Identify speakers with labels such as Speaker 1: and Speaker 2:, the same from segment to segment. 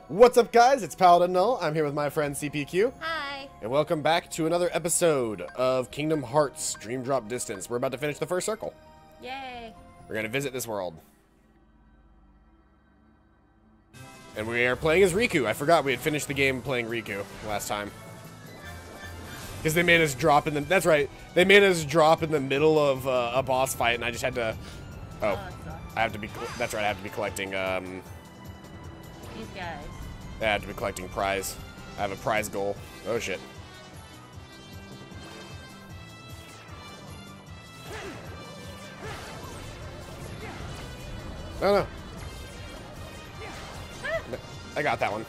Speaker 1: What's up, guys? It's Paladin Null. I'm here with my friend CPQ.
Speaker 2: Hi.
Speaker 1: And welcome back to another episode of Kingdom Hearts Dream Drop Distance. We're about to finish the first circle.
Speaker 2: Yay.
Speaker 1: We're going to visit this world. And we are playing as Riku. I forgot we had finished the game playing Riku last time. Because they made us drop in the... That's right. They made us drop in the middle of a boss fight, and I just had to... Oh. I have to be... That's right. I have to be collecting...
Speaker 2: These guys.
Speaker 1: I have to be collecting prize. I have a prize goal. Oh, shit. Oh, no. I got that one.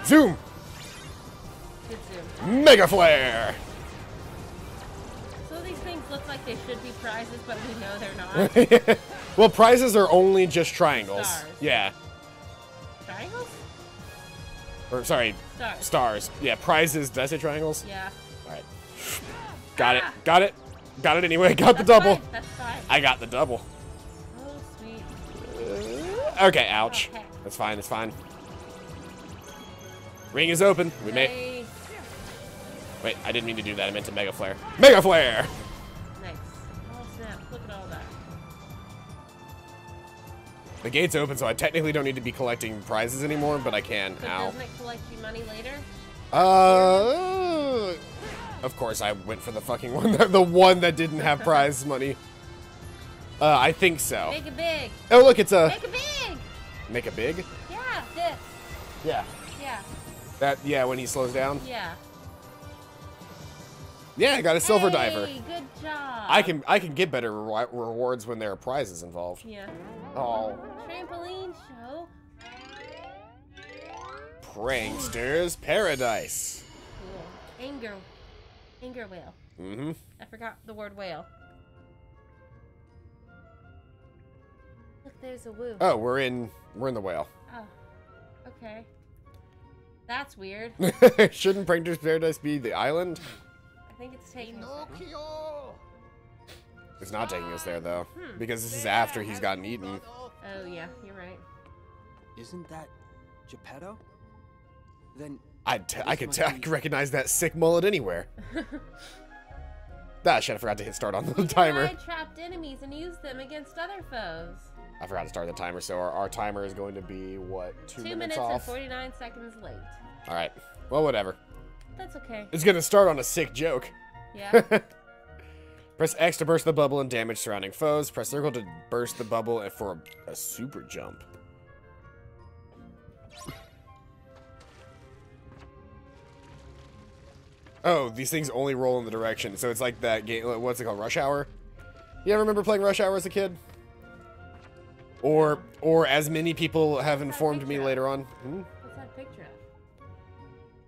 Speaker 1: Zoom!
Speaker 2: Good zoom.
Speaker 1: Mega Flare!
Speaker 2: So these things look like they should be prizes, but we know they're not.
Speaker 1: Well, prizes are only just triangles.
Speaker 2: Stars.
Speaker 1: Yeah.
Speaker 2: Triangles?
Speaker 1: Or, sorry,
Speaker 2: Stars.
Speaker 1: stars. Yeah, prizes. Did I say triangles?
Speaker 2: Yeah.
Speaker 1: Alright. Got it. Got it. Got it anyway. Got the double.
Speaker 2: Fine. That's fine.
Speaker 1: I got the double.
Speaker 2: Oh, sweet.
Speaker 1: Okay, ouch.
Speaker 2: Okay.
Speaker 1: That's fine, that's fine. Ring is open. We may...
Speaker 2: Nice.
Speaker 1: Wait, I didn't mean to do that. I meant to Mega Flare. Mega Flare!
Speaker 2: Nice. Oh, snap. Look at all that.
Speaker 1: The gate's open, so I technically don't need to be collecting prizes anymore, but I can.
Speaker 2: But
Speaker 1: Ow.
Speaker 2: doesn't it collect you money later?
Speaker 1: Of course I went for the fucking one, the one that didn't have prize money. I think so.
Speaker 2: Make it big.
Speaker 1: Oh, look, it's a...
Speaker 2: Make it big.
Speaker 1: Make a big?
Speaker 2: Yeah, this.
Speaker 1: Yeah.
Speaker 2: Yeah.
Speaker 1: That, yeah, when he slows down.
Speaker 2: Yeah.
Speaker 1: Yeah, I got a silver diver.
Speaker 2: Hey, good job.
Speaker 1: I can get better rewards when there are prizes involved.
Speaker 2: Yeah.
Speaker 1: Oh.
Speaker 2: Trampoline show.
Speaker 1: Prankster's Paradise.
Speaker 2: Cool. Anger whale.
Speaker 1: Mm-hmm.
Speaker 2: I forgot the word whale. Look, there's a woo.
Speaker 1: Oh, we're in the whale.
Speaker 2: Oh. Okay. That's weird.
Speaker 1: Shouldn't Prankster's Paradise be the island?
Speaker 2: I think it's taking us there.
Speaker 1: It's not taking us there though, because this is after he's gotten eaten.
Speaker 2: Oh yeah, you're right.
Speaker 3: Isn't that Geppetto? Then
Speaker 1: I could recognize that sick mullet anywhere. Ah, shit! I forgot to hit start on the timer.
Speaker 2: I trapped enemies and used them against other foes.
Speaker 1: I forgot to start the timer, so our timer is going to be what, 2
Speaker 2: 2
Speaker 1: minutes
Speaker 2: minutes
Speaker 1: off?
Speaker 2: and 49 seconds late.
Speaker 1: All right. Well, whatever.
Speaker 2: That's okay.
Speaker 1: It's gonna start on a sick joke.
Speaker 2: Yeah.
Speaker 1: Press X to burst the bubble and damage surrounding foes. Press circle to burst the bubble and for a super jump. Oh, these things only roll in the direction. So it's like that game. What's it called? Rush Hour? You ever remember playing Rush Hour as a kid? Or as many people have informed me later on. Hmm?
Speaker 2: What's that picture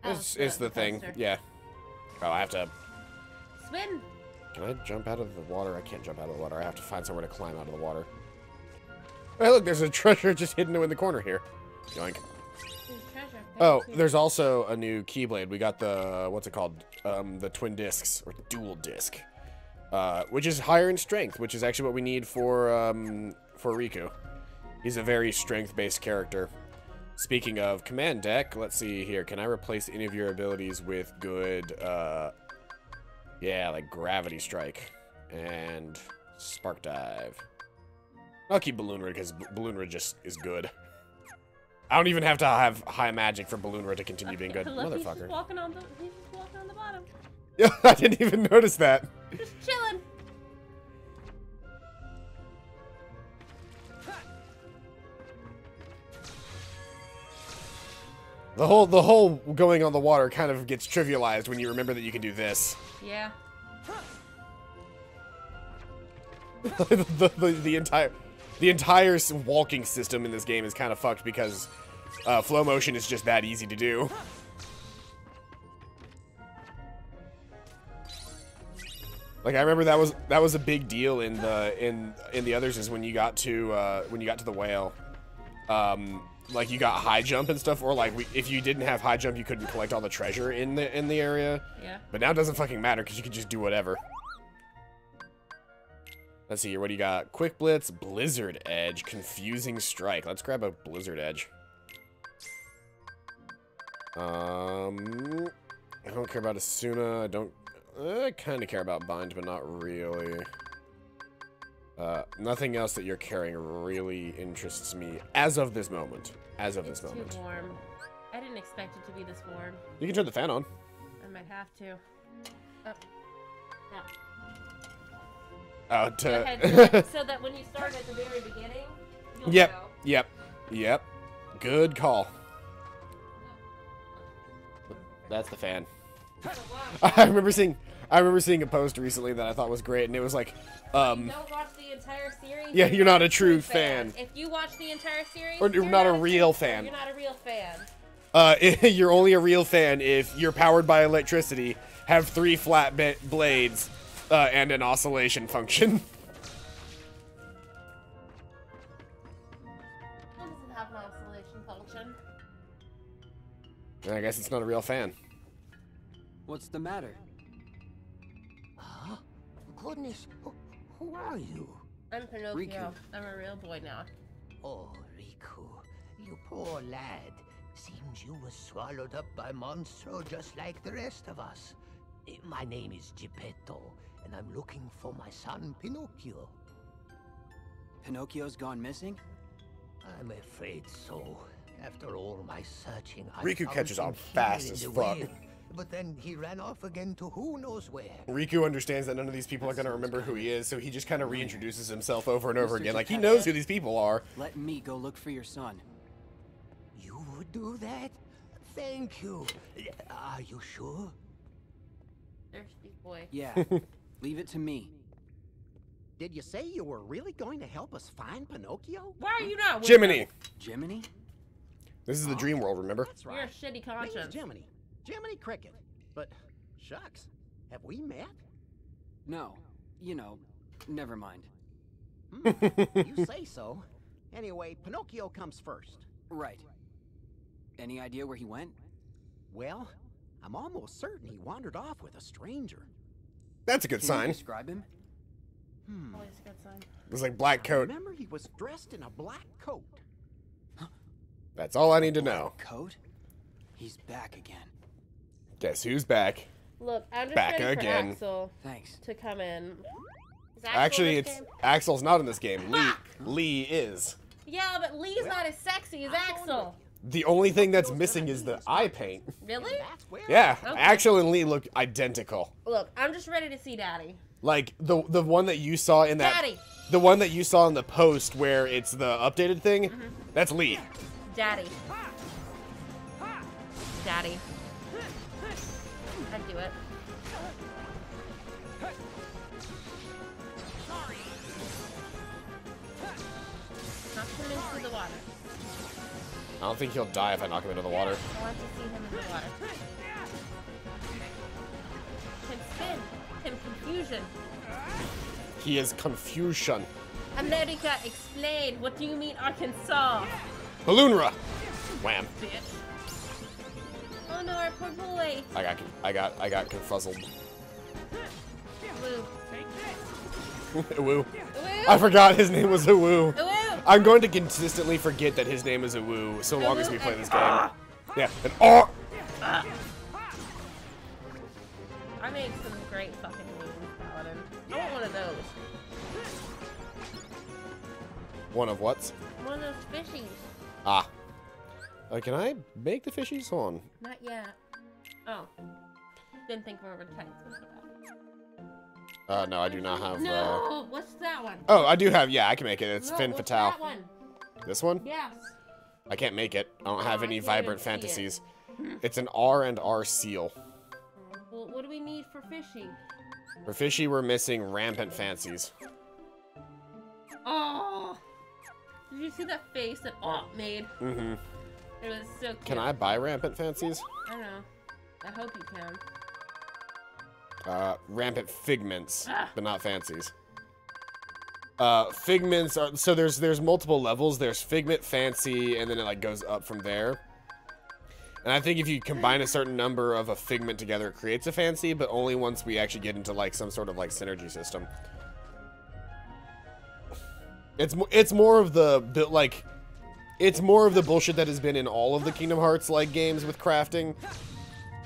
Speaker 2: of?
Speaker 1: It's the thing.
Speaker 2: poster.
Speaker 1: Yeah. Oh, I have to...
Speaker 2: Swim.
Speaker 1: Can I jump out of the water? I can't jump out of the water. I have to find somewhere to climb out of the water. Hey, look, there's a treasure just hidden in the corner here. Yoink.
Speaker 2: There's treasure.
Speaker 1: Oh, there's also a new Keyblade. We got the, what's it called? The twin discs, or dual disc. Which is higher in strength, which is actually what we need for Riku. He's a very strength-based character. Speaking of command deck, let's see here. Can I replace any of your abilities with good, yeah, like Gravity Strike and Spark Dive? I'll keep Balloon Rid because Balloon Rid just is good. I don't even have to have high magic for Balloon Rid to continue being good.
Speaker 2: Look,
Speaker 1: Motherfucker.
Speaker 2: He's just walking on the bottom.
Speaker 1: Yeah, I didn't even notice that.
Speaker 2: Just chilling.
Speaker 1: The whole going on the water kind of gets trivialized when you remember that you can do this.
Speaker 2: Yeah.
Speaker 1: the entire walking system in this game is kind of fucked because flow motion is just that easy to do. Like I remember that was a big deal in the others is when you got to the whale. Like you got high jump and stuff, or like if you didn't have high jump, you couldn't collect all the treasure in the area.
Speaker 2: Yeah.
Speaker 1: But now it doesn't fucking matter because you can just do whatever. Let's see here. What do you got? Quick Blitz, Blizzard Edge, Confusing Strike. Let's grab a Blizzard Edge. I don't care about Asuna. I kind of care about Bind, but not really. Nothing else that you're carrying really interests me as of this moment. As of this moment.
Speaker 2: It's too warm. I didn't expect it to be this warm.
Speaker 1: You can turn the fan on.
Speaker 2: I might have to. Oh. No.
Speaker 1: Oh,
Speaker 2: Go ahead, so that when you start at the very beginning, you'll
Speaker 1: Yep.
Speaker 2: know.
Speaker 1: Yep. Good call. That's the fan. I remember seeing a post recently that I thought was great, and it was like,
Speaker 2: You don't watch the entire series.
Speaker 1: yeah, you're not a true fan.
Speaker 2: If you watch the entire series,
Speaker 1: Or you're not a real fan.
Speaker 2: You're not a real fan.
Speaker 1: You're only a real fan if you're powered by electricity, have 3 flat blades, and an oscillation function.
Speaker 2: One doesn't have an oscillation function.
Speaker 1: I guess it's not a real fan.
Speaker 3: What's the matter?
Speaker 4: Huh? Goodness, who are you?
Speaker 2: I'm Pinocchio.
Speaker 3: Riku.
Speaker 2: I'm a real boy now.
Speaker 4: Oh, Riku, you poor lad. Seems you was swallowed up by Monstro just like the rest of us. My name is Geppetto, and I'm looking for my son Pinocchio.
Speaker 3: Pinocchio's gone missing?
Speaker 4: I'm afraid so. After all my searching, I
Speaker 1: Riku
Speaker 4: found
Speaker 1: catches on
Speaker 4: him
Speaker 1: fast
Speaker 4: here in
Speaker 1: as
Speaker 4: the
Speaker 1: fuck.
Speaker 4: well, but then he ran off again to who knows where.
Speaker 1: Riku understands that none of these people are going to remember who he is, so he just kind of reintroduces himself over and over
Speaker 3: Mr.
Speaker 1: again. Like, he
Speaker 3: Geppetto.
Speaker 1: knows who these people are.
Speaker 3: Let me go look for your son.
Speaker 4: You would do that? Thank you. Are you sure?
Speaker 2: Thirsty boy.
Speaker 3: Yeah, leave it to me.
Speaker 5: Did you say you were really going to help us find Pinocchio?
Speaker 2: Why are you not with
Speaker 1: Jiminy!
Speaker 2: us?
Speaker 3: Jiminy?
Speaker 1: This is the dream world, remember?
Speaker 5: That's
Speaker 2: You're
Speaker 5: right.
Speaker 2: a shitty
Speaker 5: Name's
Speaker 2: conscience.
Speaker 5: Jiminy. Jiminy Cricket. But, shucks, have we met?
Speaker 3: No. You know, never mind.
Speaker 5: You say so. Anyway, Pinocchio comes first.
Speaker 3: Right. Any idea where he went?
Speaker 5: Well, I'm almost certain he wandered off with a stranger.
Speaker 1: That's a good
Speaker 3: Can
Speaker 1: sign.
Speaker 3: you describe him?
Speaker 2: Always a good sign.
Speaker 1: It was like black coat.
Speaker 5: Remember, he was dressed in a black coat.
Speaker 1: That's all I need to know.
Speaker 3: Coat? He's back again.
Speaker 1: Guess who's back?
Speaker 2: Look, I'm just
Speaker 1: Back
Speaker 2: ready
Speaker 1: again.
Speaker 2: for Axel
Speaker 3: Thanks.
Speaker 2: to come in. Is Axel
Speaker 1: Actually,
Speaker 2: in this
Speaker 1: it's
Speaker 2: game?
Speaker 1: Axel's not in this game. Lee is.
Speaker 2: Yeah, but Lee's not as sexy as Axel.
Speaker 1: The only thing that's missing is the eye paint.
Speaker 2: Really?
Speaker 5: That's where
Speaker 1: Yeah,
Speaker 2: Okay.
Speaker 1: Axel and Lee look identical.
Speaker 2: Look, I'm just ready to see Daddy.
Speaker 1: Like the one that you saw in that
Speaker 2: Daddy.
Speaker 1: the one that you saw in the post where it's the updated thing, that's Lee.
Speaker 2: Daddy. Daddy. I'd do it. Knock him into the water.
Speaker 1: I don't think he'll die if I knock him into the water.
Speaker 2: I want to see him in the water. Can spin. Can confusion.
Speaker 1: He is confusion.
Speaker 2: America, explain. What do you mean Arkansas?
Speaker 1: Balloonra. Wham.
Speaker 2: Bitch. Oh no, our poor boy.
Speaker 1: I got confuzzled.
Speaker 2: Woo.
Speaker 1: Woo.
Speaker 2: Woo.
Speaker 1: I forgot his name was Woo.
Speaker 2: Woo.
Speaker 1: I'm going to consistently forget that his name is Woo so long as we play this game. Yeah. And
Speaker 2: I make some great fucking moves, Paladin. I want one of those.
Speaker 1: one of what's?
Speaker 2: One of those fishies.
Speaker 1: Ah. Can I make the fishies? Hold on.
Speaker 2: Not yet. Oh. Didn't think we were types was about.
Speaker 1: No, I do not have.
Speaker 2: No! What's that one?
Speaker 1: Oh, I do have. Yeah, I can make it. It's
Speaker 2: No,
Speaker 1: Fin
Speaker 2: what's
Speaker 1: Fatale.
Speaker 2: that one?
Speaker 1: This one?
Speaker 2: Yes.
Speaker 1: I can't make it. I don't have
Speaker 2: Oh, I
Speaker 1: any
Speaker 2: can't
Speaker 1: vibrant
Speaker 2: even see it.
Speaker 1: fantasies. It's an R and R seal.
Speaker 2: Well, what do we need for fishy?
Speaker 1: For fishy, we're missing rampant fancies.
Speaker 2: Oh! Did you see that face that Alt made?
Speaker 1: Mm-hmm.
Speaker 2: It was so cute.
Speaker 1: Can I buy rampant fancies?
Speaker 2: I don't know. I hope you can.
Speaker 1: Rampant figments,
Speaker 2: Ah.
Speaker 1: but not fancies. Figments are so there's multiple levels. There's figment, fancy, and then it like goes up from there. And I think if you combine a certain number of a figment together, it creates a fancy, but only once we actually get into like some sort of like synergy system. It's more of the like, it's more of the bullshit that has been in all of the Kingdom Hearts like games with crafting.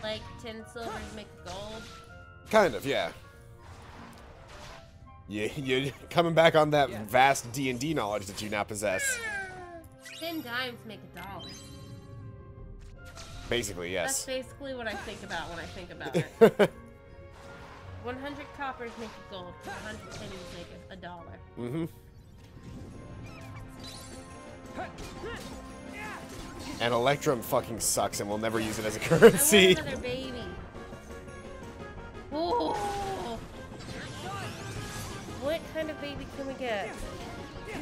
Speaker 2: Like 10 silvers make gold.
Speaker 1: Kind of, yeah. You're coming back on that vast D&D knowledge that you now possess.
Speaker 2: 10 dimes make $1.
Speaker 1: Basically, yes.
Speaker 2: That's basically what I think about when I think about it. 100 coppers make a gold. 100 pennies make $1.
Speaker 1: Mm-hmm. And Electrum fucking sucks, and we'll never use it as a currency.
Speaker 2: I want another baby. Ooh. What kind of baby can we get?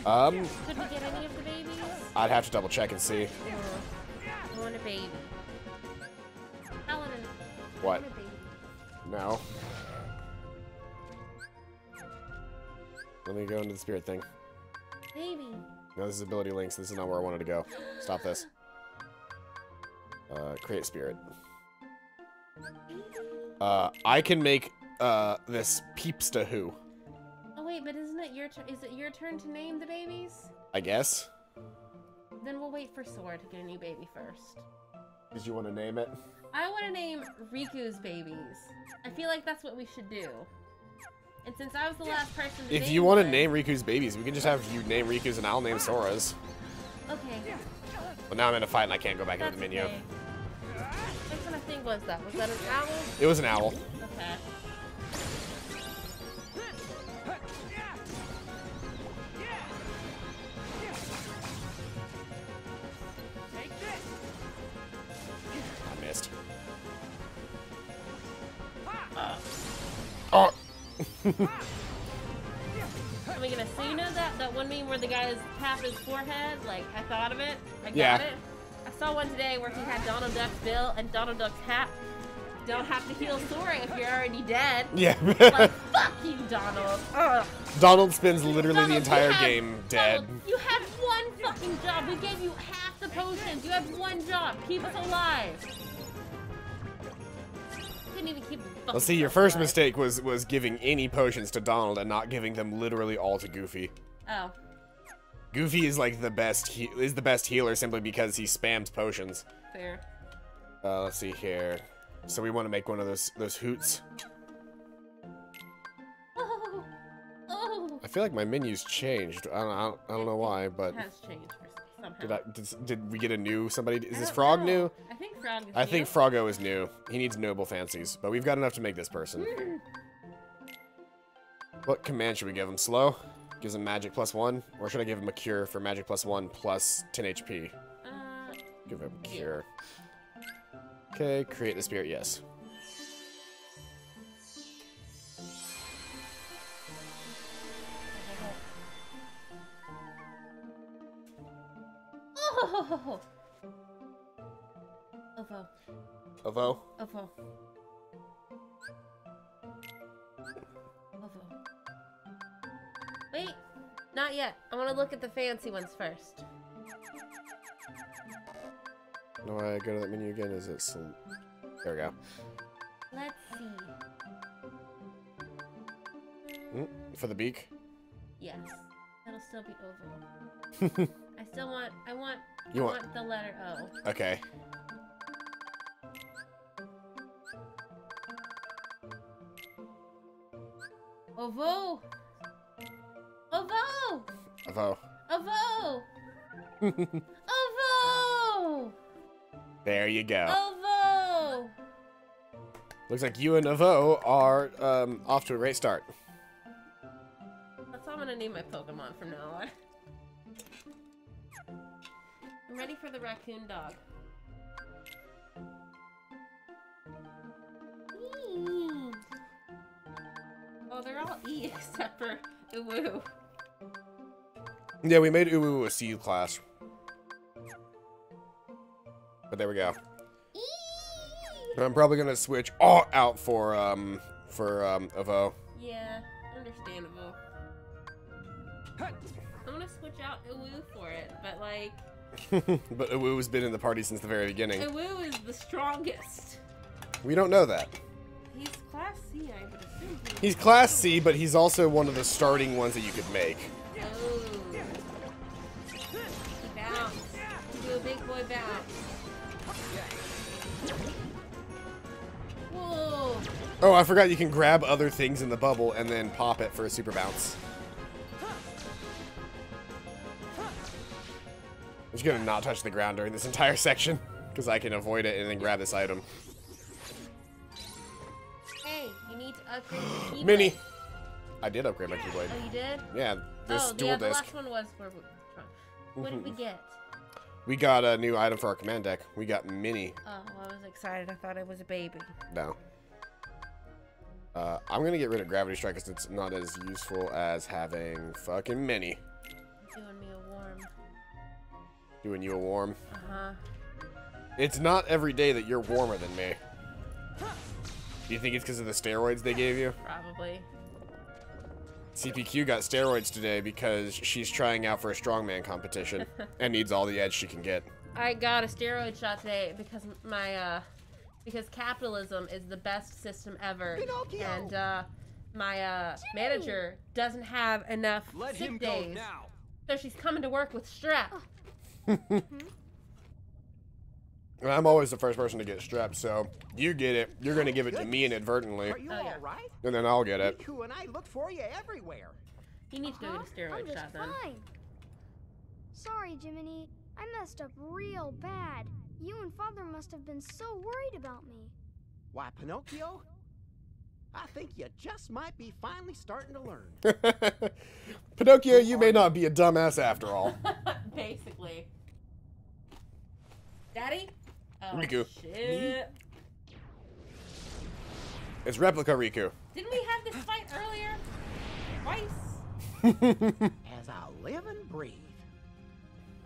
Speaker 2: Could we get any of the babies?
Speaker 1: I'd have to double check and see.
Speaker 2: I want a baby. Paladin.
Speaker 1: What?
Speaker 2: I want a baby.
Speaker 1: No. Let me go into the spirit thing.
Speaker 2: Baby.
Speaker 1: No, this is ability links. This is not where I wanted to go. Stop this. Create spirit. I can make this Peepsta Who.
Speaker 2: Oh wait, but isn't it your turn? Is it your turn to name the babies?
Speaker 1: I guess.
Speaker 2: Then we'll wait for Sora to get a new baby first.
Speaker 1: Did you want to name it?
Speaker 2: I want to name Riku's babies. I feel like that's what we should do. And since I was the last person to
Speaker 1: If you want to name Riku's babies, we can just have you name Riku's and I'll name Sora's.
Speaker 2: Okay.
Speaker 1: Well, now I'm in a fight and I can't go back into the menu.
Speaker 2: Okay. What kind of thing was that? Was that an owl?
Speaker 1: It was an owl.
Speaker 2: Okay.
Speaker 1: I missed. Oh!
Speaker 2: Are we gonna see, you know that one meme where the guy tapped his forehead? Like, I thought of it. I got
Speaker 1: Yeah.
Speaker 2: it. I saw one today where he had Donald Duck's bill and Donald Duck's hat. Don't have to heal Sora if you're already dead.
Speaker 1: Yeah.
Speaker 2: Like, fuck you, Donald. Ugh.
Speaker 1: Donald spends literally
Speaker 2: Donald,
Speaker 1: the entire
Speaker 2: you had-
Speaker 1: game dead.
Speaker 2: Donald, you had one fucking job. We gave you half the potions. You had one job. Keep us alive. Couldn't even keep the fucking
Speaker 1: Let's see, your
Speaker 2: self
Speaker 1: first
Speaker 2: alive.
Speaker 1: mistake was giving any potions to Donald and not giving them literally all to Goofy.
Speaker 2: Oh.
Speaker 1: Goofy is like the best healer simply because he spams potions.
Speaker 2: Fair.
Speaker 1: Let's see here. So we want to make one of those hoots.
Speaker 2: Oh. Oh.
Speaker 1: I feel like my menu's changed. I don't know why, but
Speaker 2: It has changed somehow.
Speaker 1: did we get a new somebody? Is
Speaker 2: I
Speaker 1: this
Speaker 2: don't
Speaker 1: Frog
Speaker 2: know.
Speaker 1: new?
Speaker 2: I think Frog is
Speaker 1: I
Speaker 2: new.
Speaker 1: think Froggo is new. He needs noble fancies, but we've got enough to make this person. What command should we give him? Slow? Gives him magic +1? Or should I give him a cure for magic +1 plus 10 HP? Give him a cure. Okay, create the spirit, yes.
Speaker 2: Oh. Ovo.
Speaker 1: Ovo?
Speaker 2: Ovo. Ovo. Wait, not yet. I want to look at the fancy ones first.
Speaker 1: No, I go to that menu again. Is it? There we go.
Speaker 2: Let's see.
Speaker 1: For the beak?
Speaker 2: Yes, that'll still be Ovo. I want the letter O.
Speaker 1: Okay.
Speaker 2: Ovo! Ovo!
Speaker 1: Ovo.
Speaker 2: Ovo! Ovo!
Speaker 1: There you go.
Speaker 2: Ovo!
Speaker 1: Looks like you and Ovo are off to a great start.
Speaker 2: That's how I'm gonna name my Pokemon from now on. I'm ready for the raccoon dog. Eee. Oh, they're all E except for Uwu.
Speaker 1: Yeah, we made Uwu a C class. But there we go. I'm probably gonna switch all out for Ovo.
Speaker 2: Yeah, understandable. I'm gonna switch out Uwu for it, but like...
Speaker 1: But Uwu's been in the party since the very beginning.
Speaker 2: Uwu is the strongest.
Speaker 1: We don't know that.
Speaker 2: He's class C, I would assume.
Speaker 1: He's class C, but he's also one of the starting ones that you could make.
Speaker 2: Oh.
Speaker 1: Oh, I forgot you can grab other things in the bubble and then pop it for a super bounce. I'm just gonna not touch the ground during this entire section because I can avoid it and then grab this item.
Speaker 2: Hey, you need to upgrade your keyblade.
Speaker 1: Mini. I did upgrade my keyblade.
Speaker 2: Oh, you did?
Speaker 1: Yeah, this dual
Speaker 2: the
Speaker 1: disc.
Speaker 2: last one was for... What did we get?
Speaker 1: We got a new item for our command deck. We got Mini.
Speaker 2: Oh, I was excited. I thought it was a baby.
Speaker 1: No. I'm gonna get rid of Gravity Strike because it's not as useful as having fucking Mini.
Speaker 2: Doing me a warm.
Speaker 1: Doing you a warm.
Speaker 2: Uh-huh.
Speaker 1: It's not every day that you're warmer than me. Do you think it's because of the steroids they gave you?
Speaker 2: Probably.
Speaker 1: CPQ got steroids today because she's trying out for a strongman competition and needs all the edge she can get.
Speaker 2: I got a steroid shot today because because capitalism is the best system ever,
Speaker 5: Pinocchio!
Speaker 2: and my manager doesn't have enough
Speaker 3: Let
Speaker 2: sick
Speaker 3: him
Speaker 2: days,
Speaker 3: go now.
Speaker 2: so she's coming to work with strep.
Speaker 1: And I'm always the first person to get strep, so you get it. You're gonna give it to me inadvertently,
Speaker 5: Are you
Speaker 2: Oh, yeah.
Speaker 5: all right?
Speaker 1: and then I'll get it.
Speaker 5: Riku and I looked for you everywhere.
Speaker 2: You need to go get a
Speaker 6: I'm
Speaker 2: steroid
Speaker 6: just
Speaker 2: shot then.
Speaker 6: fine. Sorry, Jiminy. I messed up real bad. You and Father must have been so worried about me.
Speaker 5: Why, Pinocchio? I think you just might be finally starting to learn.
Speaker 1: Pinocchio, you may not be a dumbass after all.
Speaker 2: Basically. Daddy? Oh,
Speaker 1: Riku.
Speaker 2: shit.
Speaker 1: It's Replica Riku.
Speaker 2: Didn't we have this fight earlier? Twice?
Speaker 5: As I live and breathe.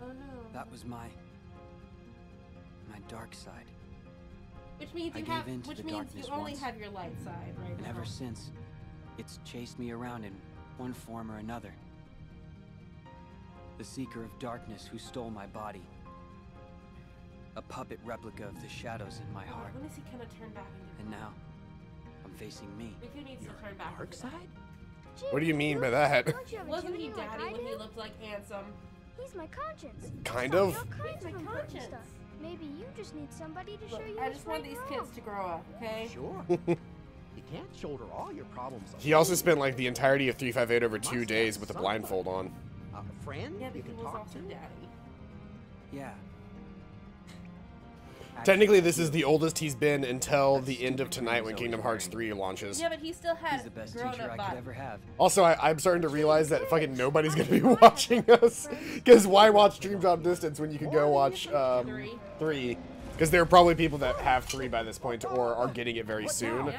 Speaker 2: Oh no.
Speaker 3: That was my dark side.
Speaker 2: Which means
Speaker 3: I
Speaker 2: you
Speaker 3: gave
Speaker 2: have,
Speaker 3: in to
Speaker 2: which
Speaker 3: the
Speaker 2: means
Speaker 3: darkness
Speaker 2: you only
Speaker 3: once.
Speaker 2: have your light side right
Speaker 3: And
Speaker 2: now.
Speaker 3: ever since, it's chased me around in one form or another. The Seeker of Darkness who stole my body. A puppet replica of the shadows in my heart.
Speaker 2: When does he kind of turn back into?
Speaker 3: And now, I'm facing me.
Speaker 2: Riku needs to turn back
Speaker 5: Dark
Speaker 2: into
Speaker 5: side?
Speaker 1: What do you mean by that?
Speaker 6: Don't you have a
Speaker 2: Wasn't he
Speaker 6: Jiminy like
Speaker 2: daddy
Speaker 6: I
Speaker 2: when he
Speaker 6: do?
Speaker 2: looked like Ansem?
Speaker 6: He's my conscience.
Speaker 1: Kind
Speaker 6: Taught
Speaker 1: of.
Speaker 6: me all kinds
Speaker 2: He's my
Speaker 6: of important
Speaker 2: conscience.
Speaker 6: stuff. Maybe you just need somebody to
Speaker 2: Look,
Speaker 6: show you
Speaker 2: I
Speaker 6: what's
Speaker 2: just want
Speaker 6: right
Speaker 2: these
Speaker 6: and
Speaker 2: kids
Speaker 6: wrong.
Speaker 2: to grow up, okay?
Speaker 5: Sure. You can't shoulder all your problems alone.
Speaker 1: He also spent like the entirety of 358 over 2 days with a blindfold on.
Speaker 5: A friend
Speaker 2: Yeah,
Speaker 5: you
Speaker 2: but he
Speaker 5: can
Speaker 2: was
Speaker 5: talk
Speaker 2: also
Speaker 5: to?
Speaker 2: daddy.
Speaker 3: Yeah,
Speaker 1: Technically, this is the oldest he's been until the end of tonight when Kingdom Hearts 3 launches.
Speaker 2: Yeah, but he still
Speaker 3: he's
Speaker 2: had
Speaker 3: the best
Speaker 2: grown
Speaker 3: teacher
Speaker 2: up
Speaker 3: I
Speaker 2: body.
Speaker 3: could ever have.
Speaker 1: Also, I'm starting to realize that fucking nobody's gonna be watching us. Because why watch Dream Drop Distance when you could go watch 3? Because there are probably people that have 3 by this point or are getting it very soon.
Speaker 2: Yep.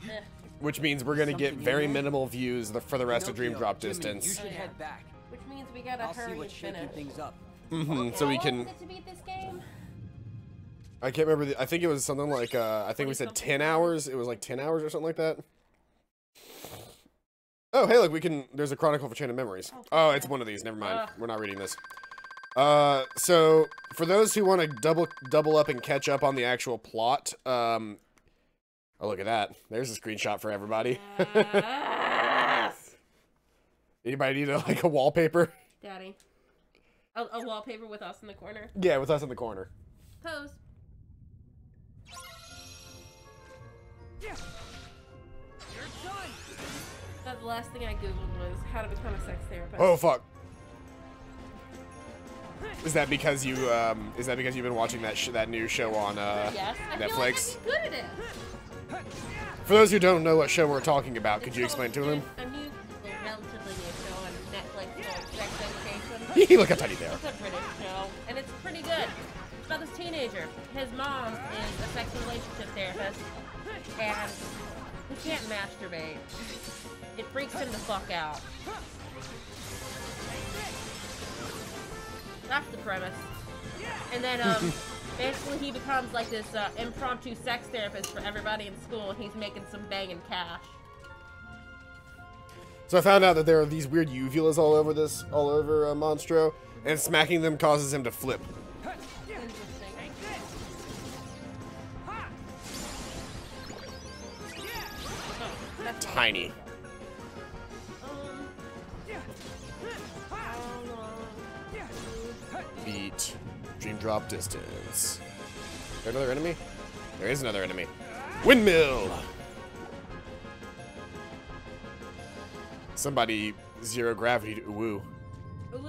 Speaker 2: Eh.
Speaker 1: Which means we're gonna get
Speaker 3: Something
Speaker 1: very
Speaker 3: in there?
Speaker 1: minimal views for the rest of Dream
Speaker 3: Pinocchio,
Speaker 1: Drop
Speaker 3: Jiminy,
Speaker 1: Distance.
Speaker 3: You should
Speaker 2: Oh, yeah.
Speaker 3: head back.
Speaker 2: Which means we gotta
Speaker 3: I'll see
Speaker 2: hurry and
Speaker 3: what's shaking
Speaker 2: finish.
Speaker 3: things up.
Speaker 1: So we
Speaker 2: How long
Speaker 1: can.
Speaker 2: is it to beat this game?
Speaker 1: I can't remember. I think it was something like. I think we said 10 hours. It was like 10 hours or something like that. Oh, hey, look, we can. There's a Chronicle for Chain of Memories. Oh, it's one of these. Never mind. We're not reading this. So for those who want to double up and catch up on the actual plot, oh, look at that. There's a screenshot for everybody.
Speaker 2: Yes!
Speaker 1: Anybody need like a wallpaper?
Speaker 2: Daddy. A wallpaper with us in the corner.
Speaker 1: Yeah, with us in the corner.
Speaker 2: Pose. The last thing I googled was how to become a sex therapist.
Speaker 1: Oh fuck. Is that because you've been watching that new show on
Speaker 2: Yes, I feel like
Speaker 1: Netflix?
Speaker 2: I'd be good at it.
Speaker 1: For those who don't know what show we're talking about, could you
Speaker 2: It's
Speaker 1: explain
Speaker 2: called
Speaker 1: to him?
Speaker 2: A new, well, relatively new show on Netflix called Sex Education.
Speaker 1: He look how tiny they are.
Speaker 2: It's a British show, and it's pretty good. It's about this teenager. His mom is a sex relationship therapist, and he can't masturbate. It freaks him the fuck out. That's the premise. And then, basically he becomes like this impromptu sex therapist for everybody in school, and he's making some banging cash.
Speaker 1: So I found out that there are these weird uvulas all over Monstro, and smacking them causes him to flip.
Speaker 2: Interesting. Oh, that's
Speaker 1: Tiny.
Speaker 2: how long?
Speaker 1: Beat. Dream drop distance. Is there another enemy? There is another enemy. Windmill! Somebody zero gravity to woo.
Speaker 2: Woo!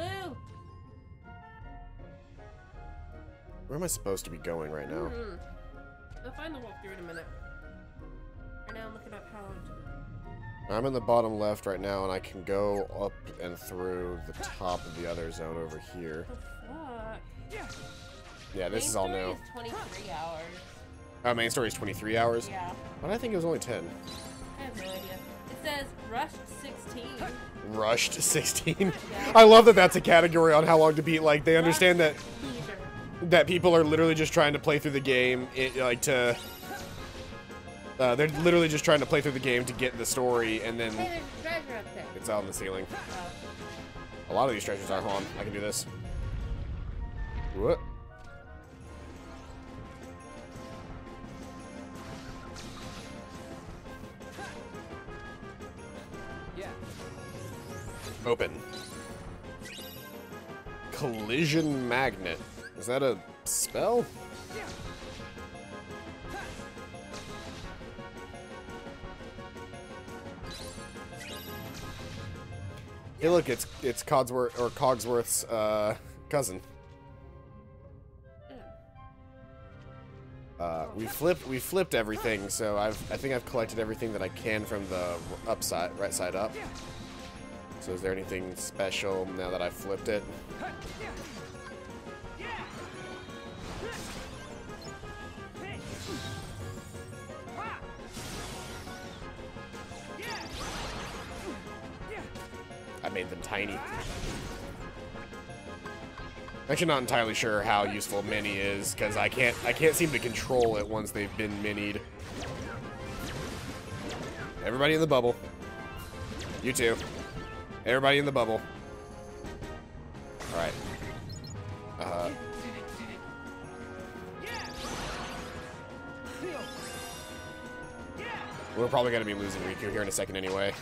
Speaker 1: Where am I supposed to be going right now?
Speaker 2: I'll find the walkthrough in a minute. Right now I'm looking up how long to do.
Speaker 1: I'm in the bottom left right now, and I can go up and through the top of the other zone over here.
Speaker 2: Fuck.
Speaker 1: Yeah, this is all new.
Speaker 2: Main story is 23 hours.
Speaker 1: Oh, main story is 23 hours?
Speaker 2: Yeah.
Speaker 1: Why did I think it was only 10?
Speaker 2: I have no idea. It says rushed 16.
Speaker 1: Rushed 16?
Speaker 2: Yeah.
Speaker 1: I love that that's a category on how long to beat. Like, they understand that
Speaker 2: Teaser.
Speaker 1: that people are literally just trying to play through the game, they're literally just trying to play through the game to get the story, and then
Speaker 2: Hey, there's a treasure up there.
Speaker 1: it's out on the ceiling.
Speaker 2: Oh.
Speaker 1: A lot of these treasures are. Hold on, I can do this. What?
Speaker 3: Yeah.
Speaker 1: Open. Collision magnet. Is that a spell? Hey, look, it's Cogsworth's cousin. We flipped everything, so I think I've collected everything that I can from the right side up. So is there anything special now that I've flipped it? I made them tiny. Actually, not entirely sure how useful mini is, because I can't seem to control it once they've been minied. Everybody in the bubble. You too. Everybody in the bubble. Alright. We're probably going to be losing Riku here in a second anyway.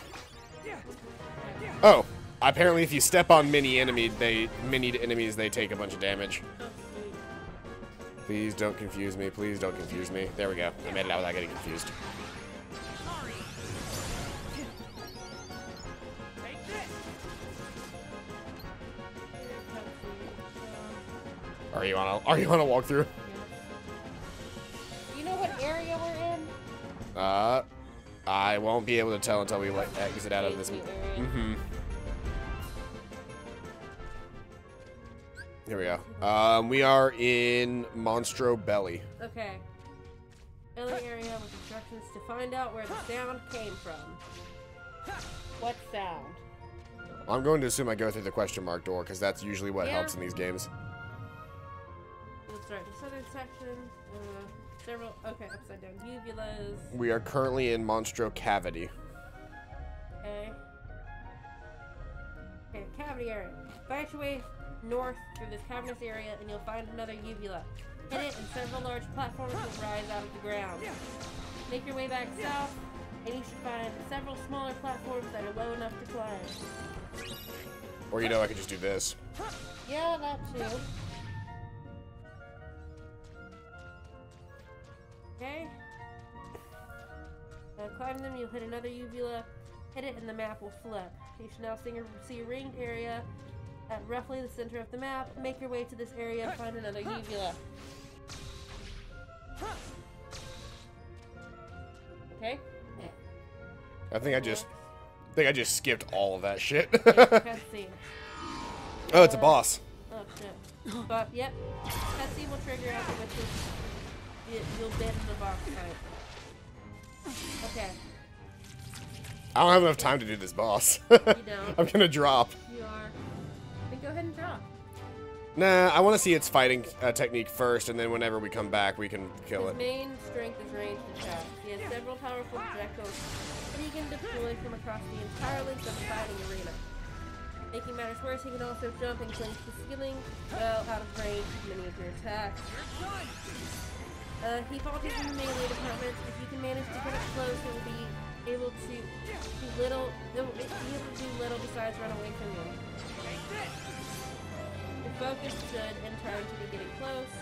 Speaker 1: Oh, apparently if you step on minied enemies, they take a bunch of damage. Please don't confuse me. Please don't confuse me. There we go. I made it out without getting confused. Are you on a walkthrough?
Speaker 2: You know what area we're in?
Speaker 1: I won't be able to tell until we exit out of this. Mm-hmm. Here we go. We are in Monstro Belly.
Speaker 2: Okay. Belly area with instructions to find out where the sound came from. What sound?
Speaker 1: I'm going to assume I go through the question mark door, because that's usually what
Speaker 2: Yeah.
Speaker 1: helps in these games.
Speaker 2: Let's start the southern section. Several, okay, upside down uvulas.
Speaker 1: We are currently in Monstro Cavity.
Speaker 2: Okay. Okay, cavity area. Find your way north through this cavernous area and you'll find another uvula. Hit it and several large platforms will rise out of the ground. Make your way back south and you should find several smaller platforms that are low enough to climb.
Speaker 1: Or, I could just do this.
Speaker 2: Yeah, that too. Okay. Climb them, you'll hit another uvula, hit it, and the map will flip. You should now see a ringed area at roughly the center of the map. Make your way to this area and find another uvula. Okay?
Speaker 1: I think I just skipped all of that shit.
Speaker 2: Cutscene.
Speaker 1: Oh, it's a boss.
Speaker 2: Oh, shit. But, yep. Cutscene will trigger after which you'll bend the box type. Okay.
Speaker 1: I don't have enough time to do this boss.
Speaker 2: You don't.
Speaker 1: I'm gonna drop.
Speaker 2: You are. Then go ahead and drop.
Speaker 1: Nah, I want to see its fighting technique first, and then whenever we come back, we can kill
Speaker 2: His
Speaker 1: it.
Speaker 2: main strength is ranged attacks. He has several powerful projectiles that he can deploy from across the entire length of the fighting arena. Making matters worse, he can also jump and cling to ceiling well out of range of many of your attacks. He falters in the melee department. If you can manage to get up close, he will be able to do little. It will be able to do little besides run away from you. Your focus should in turn to be getting close.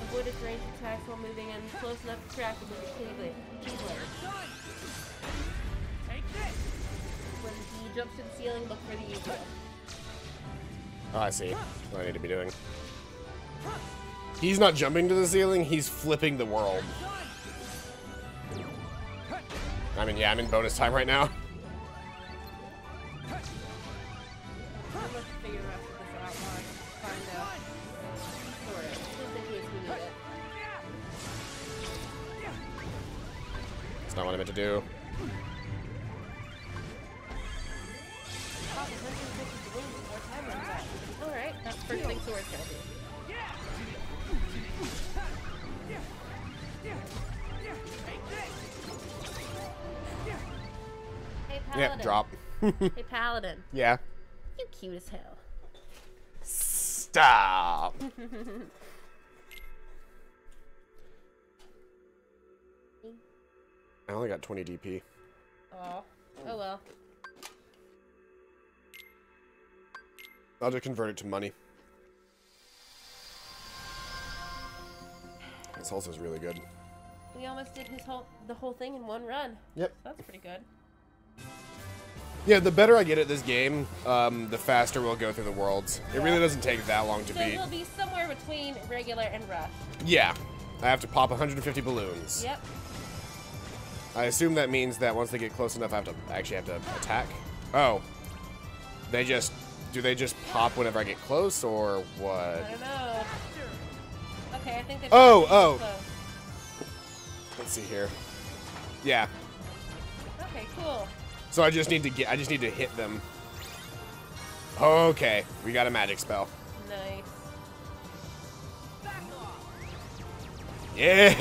Speaker 2: Avoid its ranged attacks while moving in close enough to track it with your keyblade. When he jumps to the ceiling, look for the eagle.
Speaker 1: Oh, I see what I need to be doing. He's not jumping to the ceiling, he's flipping the world. I mean, yeah, I'm in bonus time right now.
Speaker 2: Let's figure out this outline. Find out. Sort of. Just in case we need it.
Speaker 1: That's not what I meant to do.
Speaker 2: Alright, that's the first thing Sword's gonna do. Hey, Paladin.
Speaker 1: Yep, drop.
Speaker 2: Hey, Paladin.
Speaker 1: Yeah.
Speaker 2: You cute as hell.
Speaker 1: Stop. I only got 20 DP.
Speaker 2: Oh. Oh well.
Speaker 1: I'll just convert it to money. This also is really good.
Speaker 2: We almost did the whole thing in one run.
Speaker 1: Yep.
Speaker 2: That's pretty good.
Speaker 1: Yeah, the better I get at this game, the faster we'll go through the worlds. It really doesn't take that long to
Speaker 2: So
Speaker 1: beat.
Speaker 2: we'll be somewhere between regular and rush.
Speaker 1: Yeah. I have to pop 150 balloons.
Speaker 2: Yep.
Speaker 1: I assume that means that once they get close enough, I actually have to attack. Oh. Do they just pop whenever I get close, or what?
Speaker 2: I don't know. Okay, I think they're
Speaker 1: Oh.
Speaker 2: close.
Speaker 1: Let's see here. Yeah.
Speaker 2: Okay, cool.
Speaker 1: So I just need to hit them. Okay, we got a magic spell.
Speaker 2: Nice.
Speaker 1: Yeah.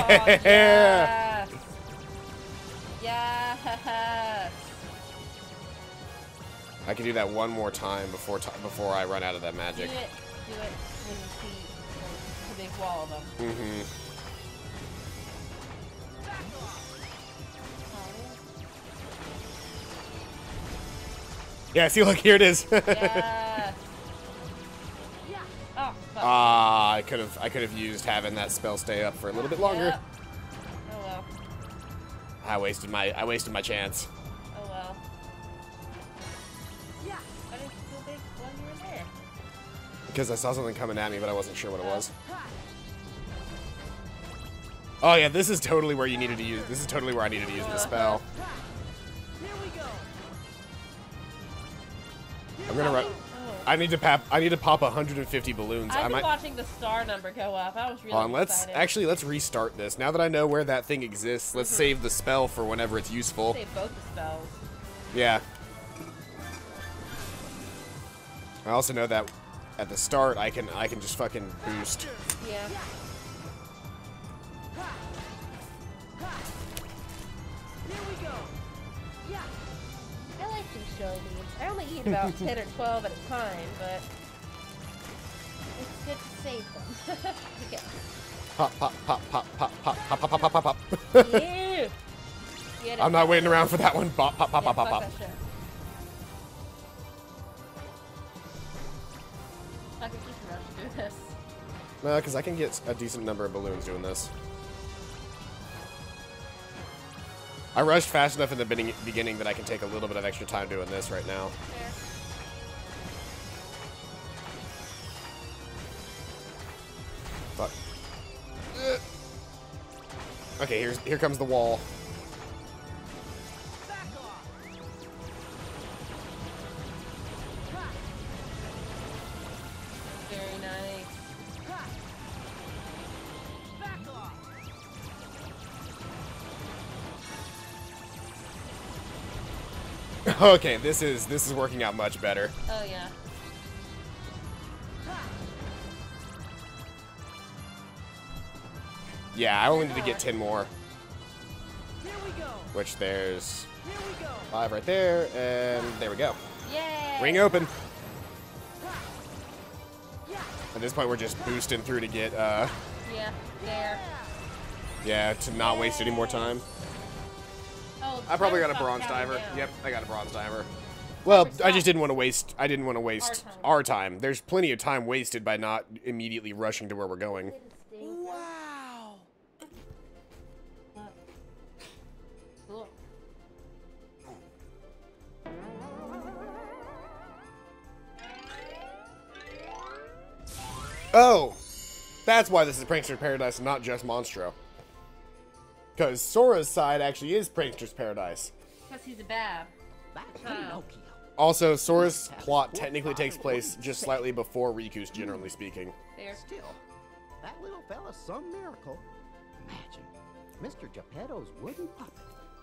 Speaker 2: Oh, yes. Yes.
Speaker 1: I can do that one more time before I run out of that magic.
Speaker 2: Do it when you see the big wall of them.
Speaker 1: Mm-hmm. Yeah, see, look, here it is.
Speaker 2: Yes. Oh, fuck.
Speaker 1: I could have used having that spell stay up for a little bit longer.
Speaker 2: Yep. Oh well.
Speaker 1: I wasted my chance.
Speaker 2: Oh well. Yeah. I didn't feel big while you were there.
Speaker 1: Because I saw something coming at me, but I wasn't sure what it was. Oh yeah, this is totally where you needed to use. This is totally where I needed to use the spell. I'm gonna run. I need to pop 150 balloons.
Speaker 2: I've been watching the star number go up. I was really excited.
Speaker 1: Let's restart this. Now that I know where that thing exists, let's save the spell for whenever it's useful.
Speaker 2: Save both the spells.
Speaker 1: Yeah. I also know that at the start I can just fucking boost.
Speaker 2: Yeah. I like these show memes. I only eat about 10 or 12 at a time, but it's good to save them. Okay.
Speaker 1: Pop, pop, pop, pop, pop, pop, pop, pop, pop, pop, pop.
Speaker 2: Ew.
Speaker 1: I'm not waiting around for that one. Pop, pop, pop,
Speaker 2: Yeah,
Speaker 1: pop, pop, pop.
Speaker 2: fuck that shit. I think we should rush through this.
Speaker 1: No, because I can get a decent number of balloons doing this. I rushed fast enough in the beginning that I can take a little bit of extra time doing this right now.
Speaker 2: Fair.
Speaker 1: Fuck. Okay, here comes the wall.
Speaker 2: Very nice.
Speaker 1: Okay, this is working out much better.
Speaker 2: Oh yeah.
Speaker 1: Yeah, I only need to get 10 more. Which there's 5 right there, and there we go.
Speaker 2: Yay!
Speaker 1: Ring open. At this point, we're just boosting through to get,
Speaker 2: Yeah, there.
Speaker 1: yeah, to not waste any more time.
Speaker 2: Oh,
Speaker 1: I probably got a
Speaker 2: timer
Speaker 1: bronze
Speaker 2: stopped
Speaker 1: diver.
Speaker 2: counting down.
Speaker 1: Yep, I got a bronze diver. Well,
Speaker 2: never
Speaker 1: I just
Speaker 2: stops.
Speaker 1: didn't want to waste. I didn't want to waste our time. There's plenty of time wasted by not immediately rushing to where we're going.
Speaker 3: Wow.
Speaker 2: Cool.
Speaker 1: Oh, that's why this is Prankster's Paradise and not just Monstro. Because Sora's side actually is Prankster's Paradise.
Speaker 2: Because he's a bab.
Speaker 5: That's
Speaker 2: Child.
Speaker 5: Pinocchio.
Speaker 1: Also, Sora's plot technically takes place just slightly before Riku's, generally speaking.
Speaker 2: There.
Speaker 5: Still, that little fella's some miracle. Imagine, Mr. Geppetto's wooden puppet.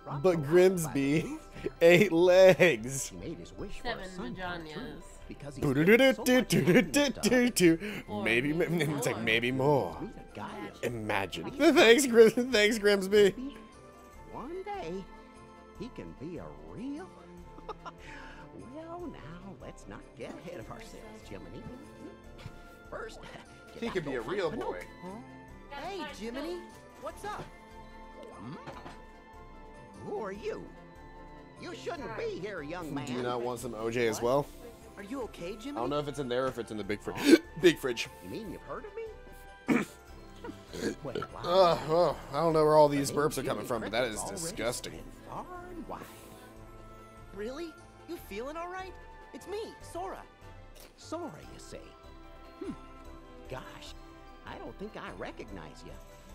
Speaker 5: brought
Speaker 1: But
Speaker 5: to life by the
Speaker 1: Grimsby,
Speaker 5: roof.
Speaker 1: 8 legs.
Speaker 5: He made his wish for
Speaker 2: 7
Speaker 5: a son come true
Speaker 2: vaginas.
Speaker 5: because he's given so much happiness to
Speaker 2: Or
Speaker 1: Maybe,
Speaker 2: maybe
Speaker 1: it's like
Speaker 2: more.
Speaker 1: maybe more.
Speaker 5: meet a guy that's
Speaker 1: Imagine. Thanks, thanks, Grimsby.
Speaker 5: maybe one day he can be a real. Well, now let's not get ahead of ourselves, Jiminy. First,
Speaker 1: He could be a real boy.
Speaker 3: Hey, Jiminy, what's up?
Speaker 5: Who are you? You shouldn't be here, young man.
Speaker 1: Do you not want some OJ as well?
Speaker 3: Are you okay, Jiminy?
Speaker 1: I don't know if it's in there or if it's in the big fridge. Big fridge.
Speaker 5: You mean you've heard of me? Well,
Speaker 1: I don't know where all these burps are coming from, but that is disgusting.
Speaker 5: Far and wide.
Speaker 3: Really? You feeling all right? It's me, Sora.
Speaker 5: Sora, you say? Gosh, I don't think I recognize you,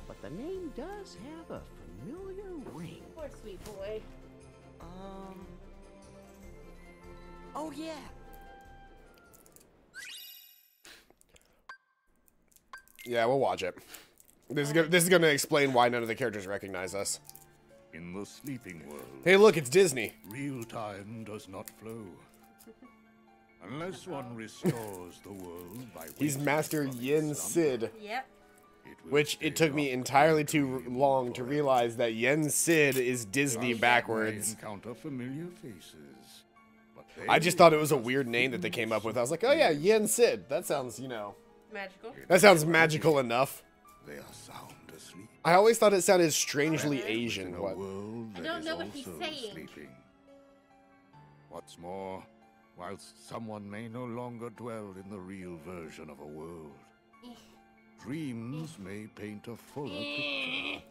Speaker 5: but the name does have a familiar ring.
Speaker 2: Poor sweet boy.
Speaker 3: Oh yeah.
Speaker 1: Yeah, we'll watch it. This is gonna explain why none of the characters recognize us.
Speaker 7: In the sleeping world,
Speaker 1: Hey, look, it's Disney.
Speaker 7: real time does not flow. Unless one restores the world by
Speaker 1: He's
Speaker 7: waiting
Speaker 1: Master
Speaker 7: for the
Speaker 1: Yen
Speaker 7: sun,
Speaker 1: Sid,
Speaker 2: Yep.
Speaker 7: will
Speaker 1: which it took
Speaker 7: stay
Speaker 1: me
Speaker 7: up
Speaker 1: entirely
Speaker 7: and
Speaker 1: too
Speaker 7: dream
Speaker 1: long to
Speaker 7: forever.
Speaker 1: realize that Yen Sid is Disney
Speaker 7: Just
Speaker 1: backwards.
Speaker 7: may encounter familiar faces, but
Speaker 1: I just thought it was a weird name that they came up with. I was like, oh yeah, Yen Sid. That sounds,
Speaker 2: Magical.
Speaker 1: that sounds magical enough.
Speaker 7: they are sound asleep.
Speaker 1: I always thought it sounded strangely
Speaker 7: In
Speaker 1: Asian.
Speaker 7: a
Speaker 1: What?
Speaker 7: world
Speaker 2: I
Speaker 7: that
Speaker 2: don't
Speaker 7: is
Speaker 2: know what he's
Speaker 7: also
Speaker 2: saying.
Speaker 7: sleeping. What's more, whilst someone may no longer dwell in the real version of a world, dreams may paint a fuller picture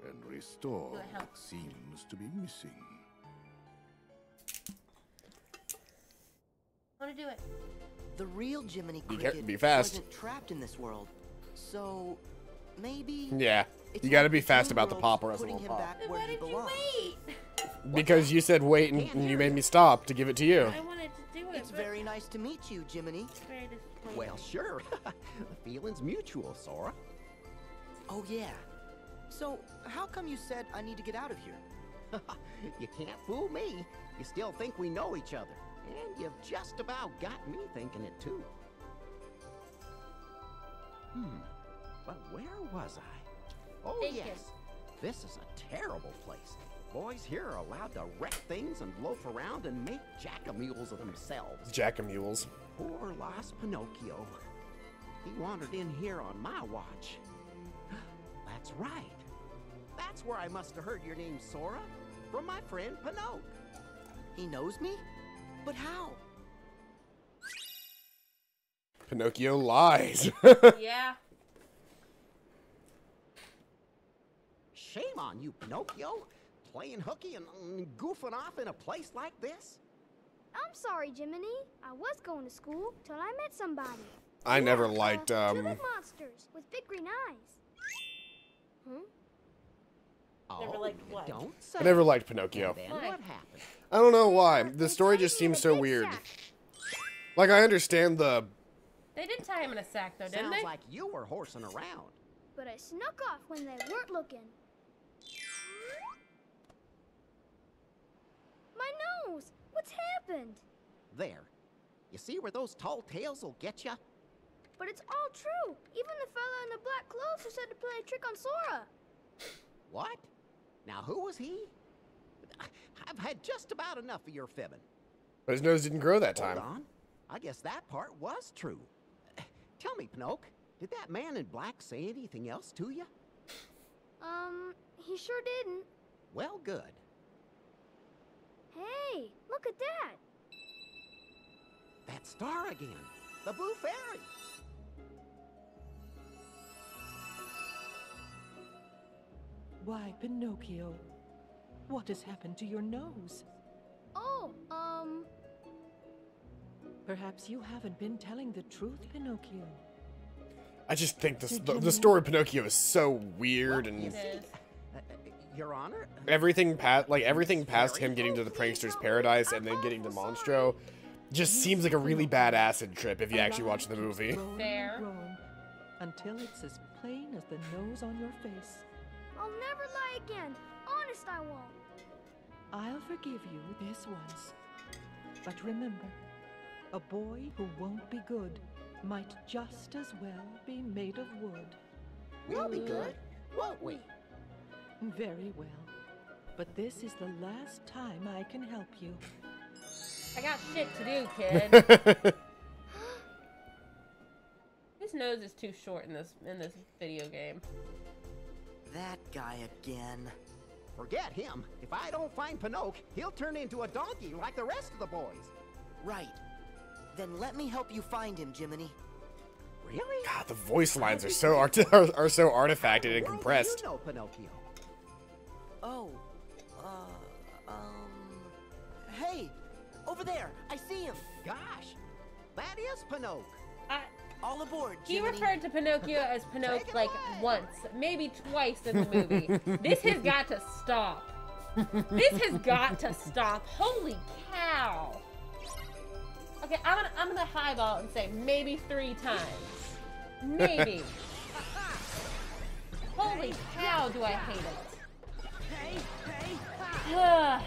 Speaker 7: and restore
Speaker 2: Do I help?
Speaker 7: what seems to be missing.
Speaker 2: I want to do it.
Speaker 3: The real Jiminy
Speaker 1: Be
Speaker 3: Cricket
Speaker 1: be fast.
Speaker 3: wasn't trapped in this world. So maybe
Speaker 1: Yeah,
Speaker 3: it's
Speaker 1: you gotta
Speaker 3: like
Speaker 1: be fast
Speaker 3: Dream
Speaker 1: about the
Speaker 3: World's
Speaker 1: pop or else it
Speaker 3: putting
Speaker 1: won't
Speaker 3: him
Speaker 1: pop.
Speaker 3: back
Speaker 2: Then
Speaker 3: where
Speaker 2: why
Speaker 3: he
Speaker 2: did you
Speaker 3: belongs.
Speaker 2: wait?
Speaker 1: Because you said wait and you made me stop to give it to you.
Speaker 2: I wanted to do it.
Speaker 3: It's
Speaker 2: but
Speaker 3: very nice to meet you, Jiminy.
Speaker 2: it's very disappointing.
Speaker 5: Well, sure. The feeling's mutual, Sora.
Speaker 3: Oh yeah. So how come you said I need to get out of here?
Speaker 5: You can't fool me. You still think we know each other. And you've just about got me thinking it too. But where was I? Oh,
Speaker 2: Thinking.
Speaker 5: yes. This is a terrible place. Boys here are allowed to wreck things and loaf around and make jackamules of themselves.
Speaker 1: Jackamules.
Speaker 5: Poor lost Pinocchio. He wandered in here on my watch. That's right. That's where I must have heard your name, Sora. From my friend Pinocchio.
Speaker 3: He knows me? But how?
Speaker 1: Pinocchio lies.
Speaker 2: Yeah.
Speaker 5: Shame on you, Pinocchio. Playing hooky and goofing off in a place like this?
Speaker 6: I'm sorry, Jiminy. I was going to school till I met somebody.
Speaker 1: I never liked
Speaker 6: Two big monsters with big green eyes.
Speaker 2: Never liked what?
Speaker 5: Don't say.
Speaker 1: I never liked Pinocchio.
Speaker 5: Then
Speaker 2: Why?
Speaker 5: what happened?
Speaker 1: I don't know why. The
Speaker 6: They
Speaker 1: story
Speaker 6: tied
Speaker 1: just
Speaker 6: me in
Speaker 1: seems
Speaker 6: a
Speaker 1: so
Speaker 6: big
Speaker 1: weird.
Speaker 6: sack.
Speaker 1: Like I understand the
Speaker 2: They did tie him in a sack, though, didn't
Speaker 5: Sounds
Speaker 2: they?
Speaker 5: like you were horsing around.
Speaker 6: But I snuck off when they weren't looking. My nose! What's happened?
Speaker 5: There. You see where those tall tales will get you?
Speaker 6: But it's all true. Even the fella in the black clothes who said to play a trick on Sora.
Speaker 5: What? Now who was he? I've had just about enough of your fibbing.
Speaker 1: but his nose didn't grow that time.
Speaker 5: Hold on. I guess that part was true. Tell me, Pinocchio, did that man in black say anything else to you?
Speaker 6: He sure didn't.
Speaker 5: Well, good.
Speaker 6: Hey, look at that.
Speaker 5: star again. The Blue Fairy.
Speaker 8: Why, Pinocchio? What has happened to your nose?
Speaker 6: Oh,
Speaker 8: Perhaps you haven't been telling the truth, Pinocchio.
Speaker 1: I just think the story of Pinocchio is so weird, and
Speaker 2: It is.
Speaker 5: Your Honor?
Speaker 1: everything past him getting to the prankster's paradise and then getting to Monstro just seems like a really bad acid trip if you actually watch the movie.
Speaker 2: Fair.
Speaker 8: Until it's as plain as the nose on your face.
Speaker 6: I'll never lie again. Honest, I won't.
Speaker 8: I'll forgive you this once. But remember, a boy who won't be good might just as well be made of wood.
Speaker 5: We'll be good, won't we?
Speaker 8: Very well. But this is the last time I can help you.
Speaker 2: I got shit to do, kid. His nose is too short in this video game.
Speaker 9: That guy again.
Speaker 5: Forget him. If I don't find Pinocchio, he'll turn into a donkey like the rest of the boys.
Speaker 9: Right. Then let me help you find him, Jiminy.
Speaker 5: Really?
Speaker 1: God, the voice lines are so are so artifacted and compressed.
Speaker 5: You know Pinocchio.
Speaker 9: Oh, hey, over there, I see him.
Speaker 5: Gosh, that is Pinocchio.
Speaker 9: All aboard,
Speaker 2: He
Speaker 9: Jiminy.
Speaker 2: referred to Pinocchio as Pinocchio
Speaker 5: Take it
Speaker 2: like
Speaker 5: away.
Speaker 2: once, maybe twice in the movie. This has got to stop. This has got to stop. Holy cow. Okay, I'm gonna highball and say maybe 3 times. Maybe. Holy cow, do I hate it. Ugh.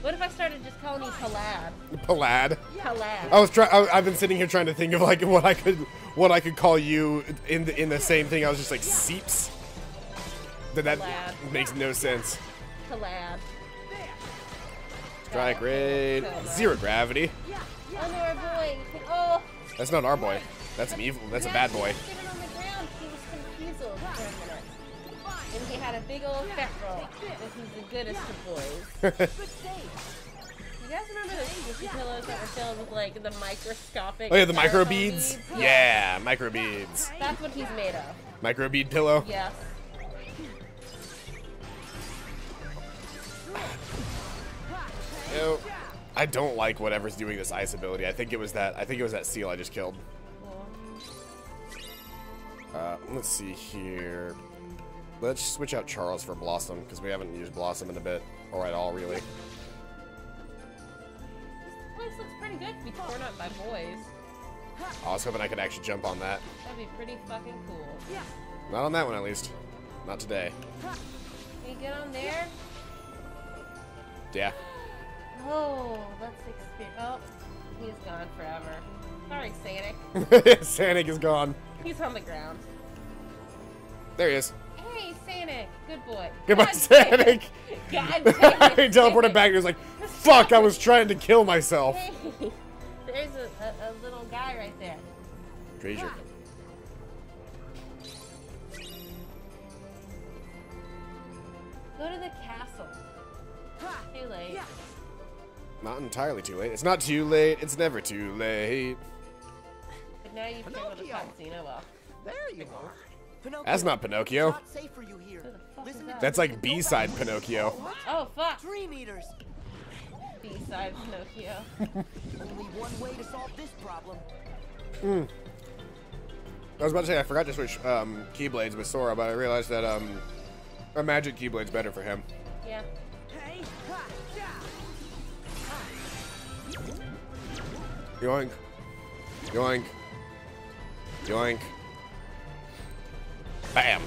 Speaker 2: What if I started just calling you Palad?
Speaker 1: Palad.
Speaker 2: Palad.
Speaker 1: I've been sitting here trying to think of like what I could call you in the same thing. I was just like Seeps. That
Speaker 2: Palad.
Speaker 1: makes no sense.
Speaker 2: Palad.
Speaker 1: Strike rate, 0 gravity.
Speaker 2: Oh no, our boy. Oh.
Speaker 1: That's not our boy. That's an evil. That's a bad boy.
Speaker 2: Sitting on the ground, he was confused for a minute. And he had a big old fat roll. This is the goodest of boys. You guys remember those squishy pillows that were filled with like the microscopic?
Speaker 1: Oh yeah, the
Speaker 2: styrofoam
Speaker 1: micro beads.
Speaker 2: beads?
Speaker 1: Yeah, micro beads.
Speaker 2: That's what he's made of.
Speaker 1: Micro bead pillow.
Speaker 2: Yes.
Speaker 1: Ew. I don't like whatever's doing this ice ability. I think it was that seal I just killed. Let's see here. Let's switch out Charles for Blossom because we haven't used Blossom in a bit, or at all really.
Speaker 2: This place looks pretty good to be torn up by boys.
Speaker 1: I was hoping I could actually jump on that.
Speaker 2: That'd be pretty fucking cool.
Speaker 1: Not on that one at least. Not today.
Speaker 2: Can you get on there?
Speaker 1: Yeah.
Speaker 2: Oh, let's experience. Oh, he's gone forever. Sorry, Sanic.
Speaker 1: Sanic is gone.
Speaker 2: He's on the ground.
Speaker 1: There he is.
Speaker 2: Hey, Sanic. Good boy.
Speaker 1: Goodbye,
Speaker 2: God damn it.
Speaker 1: Sanic.
Speaker 2: God damn
Speaker 1: He
Speaker 2: it,
Speaker 1: teleported
Speaker 2: Sanic.
Speaker 1: back and he was like, fuck, I was trying to kill myself.
Speaker 2: Hey, there's a little guy right there.
Speaker 1: Treasure.
Speaker 2: Go to the castle. Too late.
Speaker 1: Not entirely too late. It's not too late. It's never too late.
Speaker 2: But now you've turned the Foxino off.
Speaker 5: There you are.
Speaker 9: Pinocchio,
Speaker 1: That's not Pinocchio.
Speaker 9: It's not safe for you here.
Speaker 2: Who the fuck
Speaker 9: Listen
Speaker 2: is
Speaker 9: to
Speaker 2: that?
Speaker 1: That's like B-side Pinocchio.
Speaker 2: Oh, fuck.
Speaker 9: Dream Eaters.
Speaker 2: B-side Pinocchio.
Speaker 9: Only one way to solve this problem.
Speaker 1: I was about to say I forgot to switch Keyblades with Sora, but I realized that a magic Keyblade's better for him.
Speaker 2: Yeah.
Speaker 1: Yoink. Yoink. Yoink. Bam.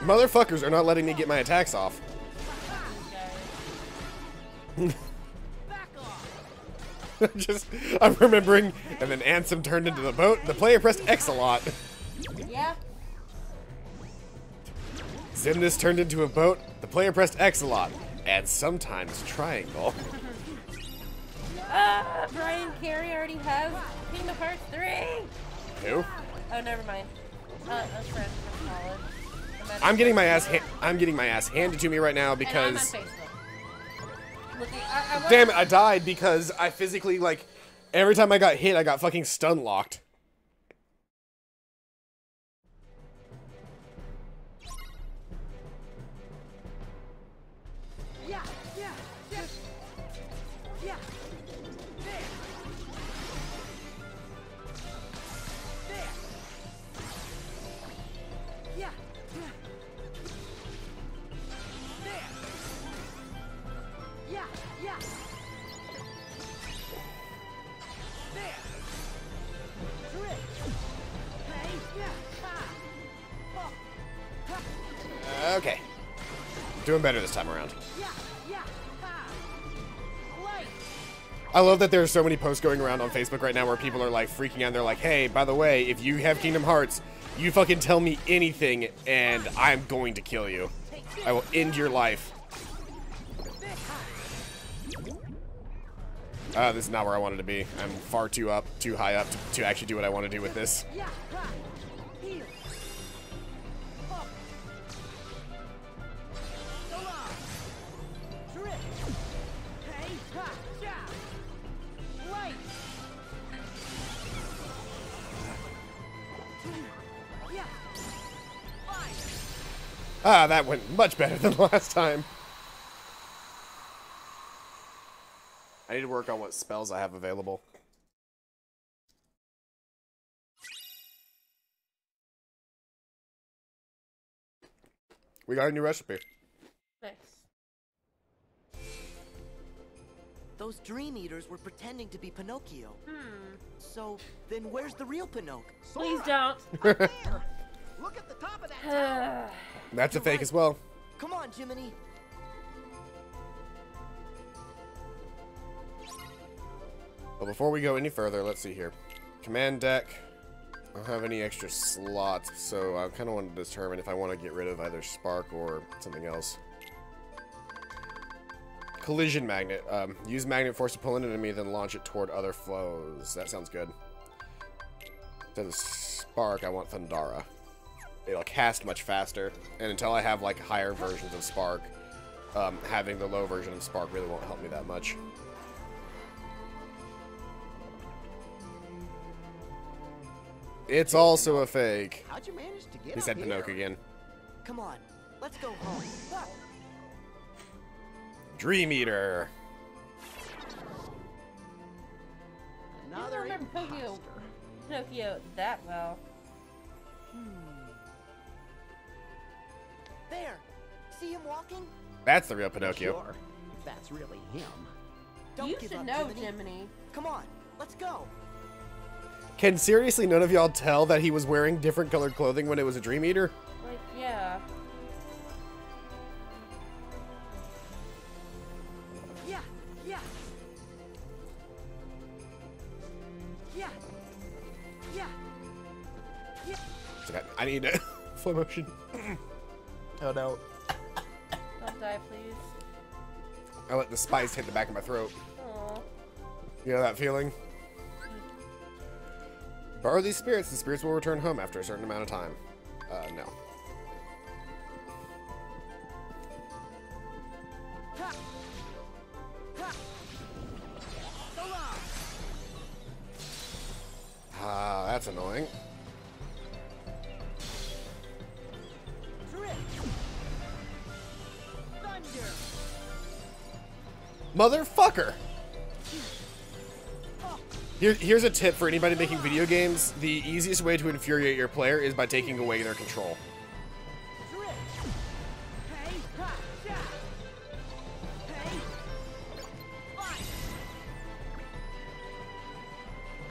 Speaker 1: Motherfuckers are not letting me get my attacks off. I'm remembering, and then Ansem turned into the boat. The player pressed X a lot.
Speaker 2: Yeah.
Speaker 1: Xemnas turned into a boat, the player pressed X a lot, and sometimes triangle.
Speaker 2: Brian Carey already has Kingdom Hearts 3!
Speaker 1: Who?
Speaker 2: Oh, never mind. A friend from college.
Speaker 1: I'm getting my ass handed to me right now
Speaker 2: And I'm on
Speaker 1: because
Speaker 2: Facebook.
Speaker 1: damn it, I died because I physically, like, every time I got hit, I got fucking stun locked.
Speaker 5: Yeah, yeah, yeah. Yeah. There. There. Yeah, yeah. There. Yeah, yeah. There. Drip. Hey, yeah. Ha. Oh. Ha.
Speaker 1: Okay. Doing better this time around.
Speaker 5: Yeah, yeah. Ha. Light.
Speaker 1: I love that there's so many posts going around on Facebook right now where people are like freaking out. They're like, hey, by the way, if you have Kingdom Hearts, you fucking tell me anything and I'm going to kill you. I will end your life. This is not where I wanted to be. I'm far too high up to actually do what I want to do with this.
Speaker 5: Yeah, ha. Heal. Up. Go on. Drip. Hey, ha, ja. Light. Yeah. Fire.
Speaker 1: That went much better than last time. I need to work on what spells I have available. We got a new recipe.
Speaker 2: Nice.
Speaker 9: Those Dream Eaters were pretending to be Pinocchio. So, then where's the real Pinocchio?
Speaker 2: Please don't.
Speaker 5: Look at the top of that tower.
Speaker 1: That's a fake as well.
Speaker 9: Come on, Jiminy.
Speaker 1: But before we go any further, let's see here. Command deck. I don't have any extra slots, so I kind of want to determine if I want to get rid of either Spark or something else. Collision magnet. Use magnet force to pull an enemy, then launch it toward other flows. That sounds good. Instead of Spark, I want Thundara. It'll cast much faster, and until I have like higher versions of Spark, having the low version of Spark really won't help me that much. It's also a fake.
Speaker 5: How'd you manage to get
Speaker 1: He said
Speaker 5: up
Speaker 1: Pinocchio
Speaker 5: here?
Speaker 1: again.
Speaker 9: Come on, let's go home.
Speaker 1: Dream Eater.
Speaker 2: I don't
Speaker 5: Another
Speaker 2: remember
Speaker 5: imposter.
Speaker 2: Pinocchio that well.
Speaker 9: There. See him walking?
Speaker 1: That's the real Pinocchio.
Speaker 5: Sure, if that's really him.
Speaker 9: Don't
Speaker 2: You
Speaker 9: give
Speaker 2: should
Speaker 9: up,
Speaker 2: know,
Speaker 9: Jiminy.
Speaker 2: Jiminy.
Speaker 9: Come on, let's go.
Speaker 1: Can seriously none of y'all tell that he was wearing different colored clothing when it was a Dream Eater?
Speaker 2: Like, yeah.
Speaker 5: Yeah, yeah. Yeah. Yeah. Yeah.
Speaker 1: It's okay. I need slow motion. Oh no.
Speaker 2: Don't die, please.
Speaker 1: I let the spice hit the back of my throat.
Speaker 2: Aw.
Speaker 1: You know that feeling? Borrow these spirits. The spirits will return home after a certain amount of time. No.
Speaker 5: Ha. Ha. Go on.
Speaker 1: That's annoying.
Speaker 5: Drip. Thunder.
Speaker 1: Motherfucker! Here's a tip for anybody making video games. The easiest way to infuriate your player is by taking away their control.
Speaker 5: Drip. Hey, ha, ja. Hey. Fire.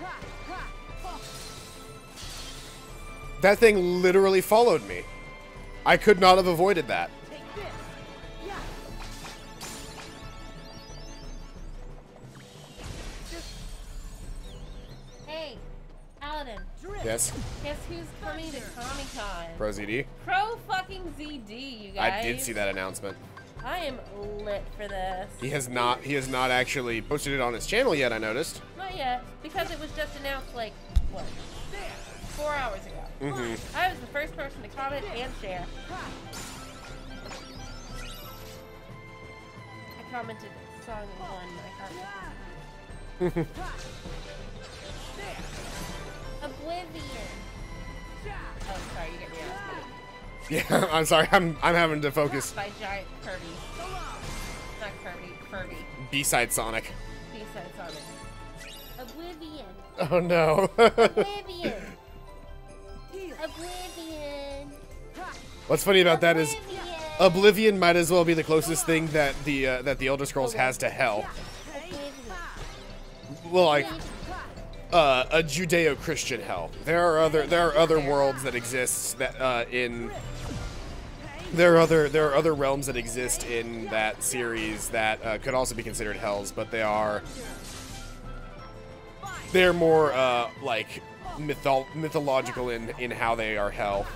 Speaker 5: Ha, ha, ha.
Speaker 1: That thing literally followed me. I could not have avoided that.
Speaker 5: Take this. Yeah.
Speaker 2: Hey, Alex. Paladin.
Speaker 1: Yes.
Speaker 2: Guess who's coming to Comic-Con?
Speaker 1: Pro ZD.
Speaker 2: Pro fucking ZD, you guys.
Speaker 1: I did see that announcement.
Speaker 2: I am lit for this.
Speaker 1: He has not actually posted it on his channel yet, I noticed.
Speaker 2: Not yet, because it was just announced like, what, 4 hours ago.
Speaker 1: Mm-hmm.
Speaker 2: I was the first person to comment and share. I commented song 1, my heart. Oblivion. Oh, sorry, you get me out.
Speaker 1: Yeah, I'm sorry. I'm having to focus.
Speaker 2: By Giant Kirby. Not Kirby, Furby.
Speaker 1: B-side Sonic.
Speaker 2: B-side Sonic. Oblivion.
Speaker 1: Oh no.
Speaker 2: Oblivion. Oblivion.
Speaker 1: What's funny about that is Oblivion might as well be the closest thing that the Elder Scrolls has to hell. Well, like a Judeo-Christian hell. There are other worlds that exist that there are other realms that exist in that series that could also be considered hells, but they're more like mythological in how they are hell.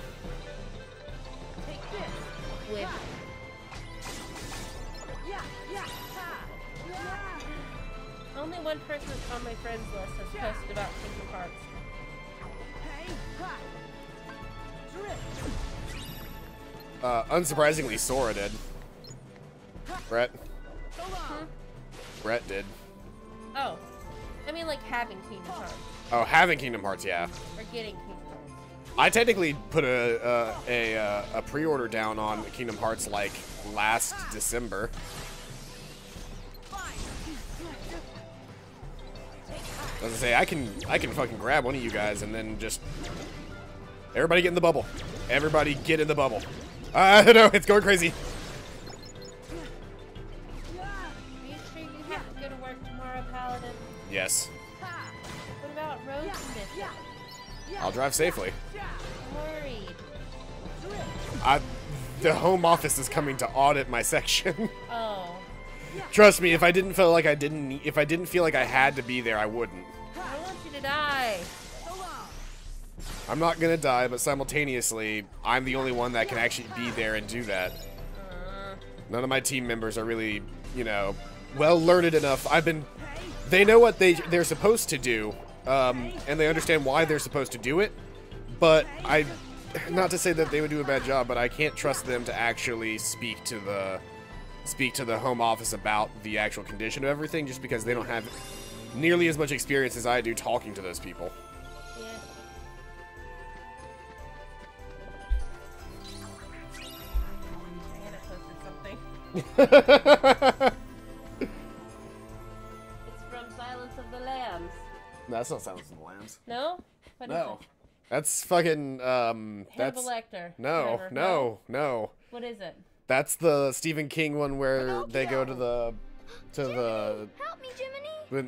Speaker 2: Only one person on my friends list has posted about Kingdom Hearts.
Speaker 1: Unsurprisingly, Sora did. Brett. Brett did.
Speaker 2: Oh. I mean, like, having Kingdom Hearts.
Speaker 1: Oh, having Kingdom Hearts, yeah.
Speaker 2: Or getting Kingdom Hearts.
Speaker 1: I technically put a pre-order down on Kingdom Hearts, like, last December. As I say, I can fucking grab one of you guys and then just... Everybody get in the bubble. Everybody get in the bubble. I don't know, it's going crazy.
Speaker 2: Are you sure you have to go to work tomorrow, Paladin?
Speaker 1: Yes.
Speaker 2: What about road conditions?
Speaker 1: I'll drive safely.
Speaker 2: I'm worried.
Speaker 1: The home office is coming to audit my section.
Speaker 2: Oh.
Speaker 1: Trust me, if I didn't feel like I had to be there, I wouldn't.
Speaker 2: I want you to die.
Speaker 1: I'm not gonna die, but simultaneously, I'm the only one that can actually be there and do that. None of my team members are really, you know, well learned enough. They know what they're supposed to do, and they understand why they're supposed to do it. But not to say that they would do a bad job, but I can't trust them to actually speak to the home office about the actual condition of everything, just because they don't have nearly as much experience as I do talking to those people.
Speaker 2: Yeah. Diana posted something. It's from Silence of the Lambs.
Speaker 1: No, that's not Silence of the Lambs.
Speaker 2: No? What is
Speaker 1: No.
Speaker 2: it?
Speaker 1: That's fucking,
Speaker 2: Hannibal
Speaker 1: that's...
Speaker 2: Lecter.
Speaker 1: No,
Speaker 2: Whatever.
Speaker 1: no.
Speaker 2: What is it?
Speaker 1: That's the Stephen King one where they go to the...
Speaker 6: Help me, Jiminy!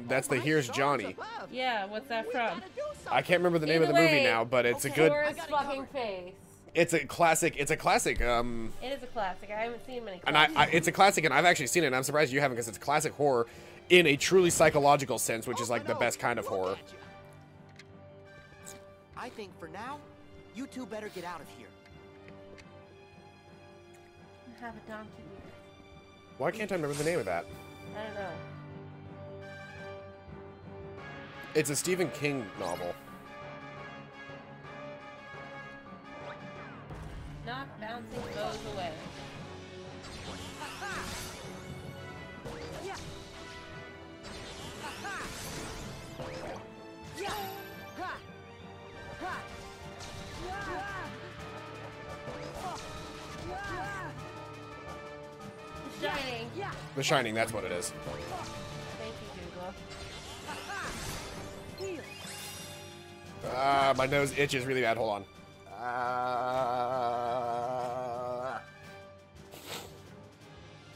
Speaker 1: That's the Here's Johnny.
Speaker 2: Yeah, what's that from?
Speaker 1: I can't remember the name of the movie now, but it's a good...
Speaker 2: Dora's fucking face.
Speaker 1: It's a classic,
Speaker 2: It is a classic. I haven't seen many classics.
Speaker 1: and it's a classic, and I've actually seen it, and I'm surprised you haven't, because it's classic horror in a truly psychological sense, which is like the best kind of horror.
Speaker 9: I think for now, you two better get out of here.
Speaker 2: Have a donkey.
Speaker 1: Why can't I remember the name of that?
Speaker 2: I don't know.
Speaker 1: It's a Stephen King novel.
Speaker 2: Knock bouncing bows away. The Shining.
Speaker 1: The Shining, that's what it is.
Speaker 2: Thank you, Google.
Speaker 1: My nose itches really bad. Hold on.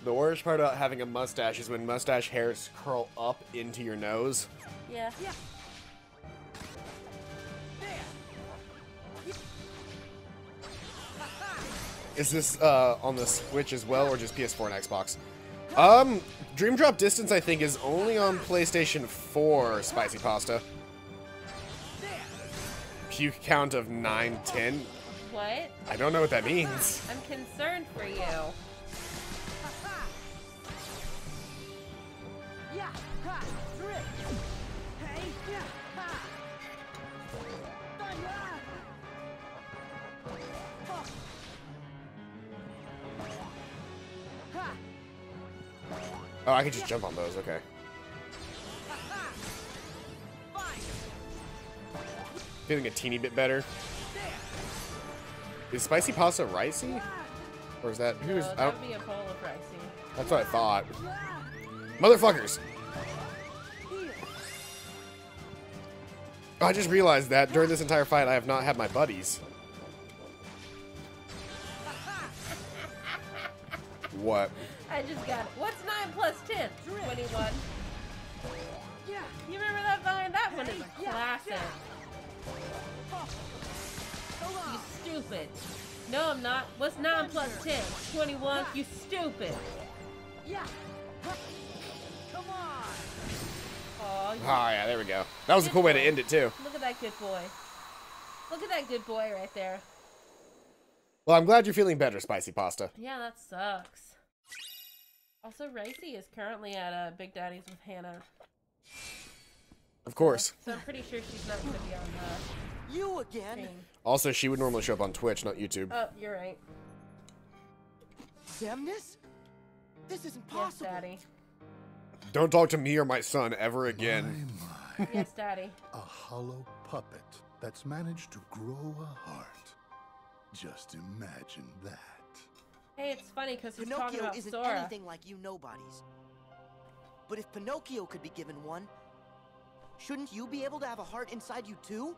Speaker 1: The worst part about having a mustache is when mustache hairs curl up into your nose.
Speaker 2: Yeah.
Speaker 1: Is this on the Switch as well, or just PS4 and Xbox? Dream Drop Distance, I think, is only on PlayStation 4, Spicy Pasta. puke count of 9, 10.
Speaker 2: What?
Speaker 1: I don't know what that means.
Speaker 2: I'm concerned for you.
Speaker 1: Oh, I can just jump on those. Okay. Feeling a teeny bit better. Is spicy pasta ricey? Or is that who's?
Speaker 2: No, that would be a bowl of ricey.
Speaker 1: That's what I thought. Motherfuckers! Oh, I just realized that during this entire fight, I have not had my buddies. What?
Speaker 2: I just got it. What's 9 plus 10? 21. You remember that vine? That one is a classic. You stupid. No, I'm not. What's 9 plus 10? 21. You stupid.
Speaker 8: Come on.
Speaker 2: Oh,
Speaker 1: yeah, there we go. That was a cool way to end it, too.
Speaker 2: Look at that good boy. Look at that good boy right there.
Speaker 1: Well, I'm glad you're feeling better, spicy pasta.
Speaker 2: Yeah, that sucks. Also, Ricey is currently at Big Daddy's with Hannah.
Speaker 1: Of course.
Speaker 2: So I'm pretty sure she's not going to be on the
Speaker 9: You again?
Speaker 2: team.
Speaker 1: Also, she would normally show up on Twitch, not YouTube.
Speaker 2: Oh, you're right.
Speaker 9: Zemnis? This isn't
Speaker 2: Yes,
Speaker 9: possible.
Speaker 2: Daddy.
Speaker 1: Don't talk to me or my son ever again.
Speaker 7: My.
Speaker 2: Yes, Daddy.
Speaker 7: A hollow puppet that's managed to grow a heart. Just imagine that.
Speaker 2: Hey, it's funny because he's talking
Speaker 9: Pinocchio
Speaker 2: about
Speaker 9: isn't
Speaker 2: Sora.
Speaker 9: anything like you nobodies. But if Pinocchio could be given one, shouldn't you be able to have a heart inside you too?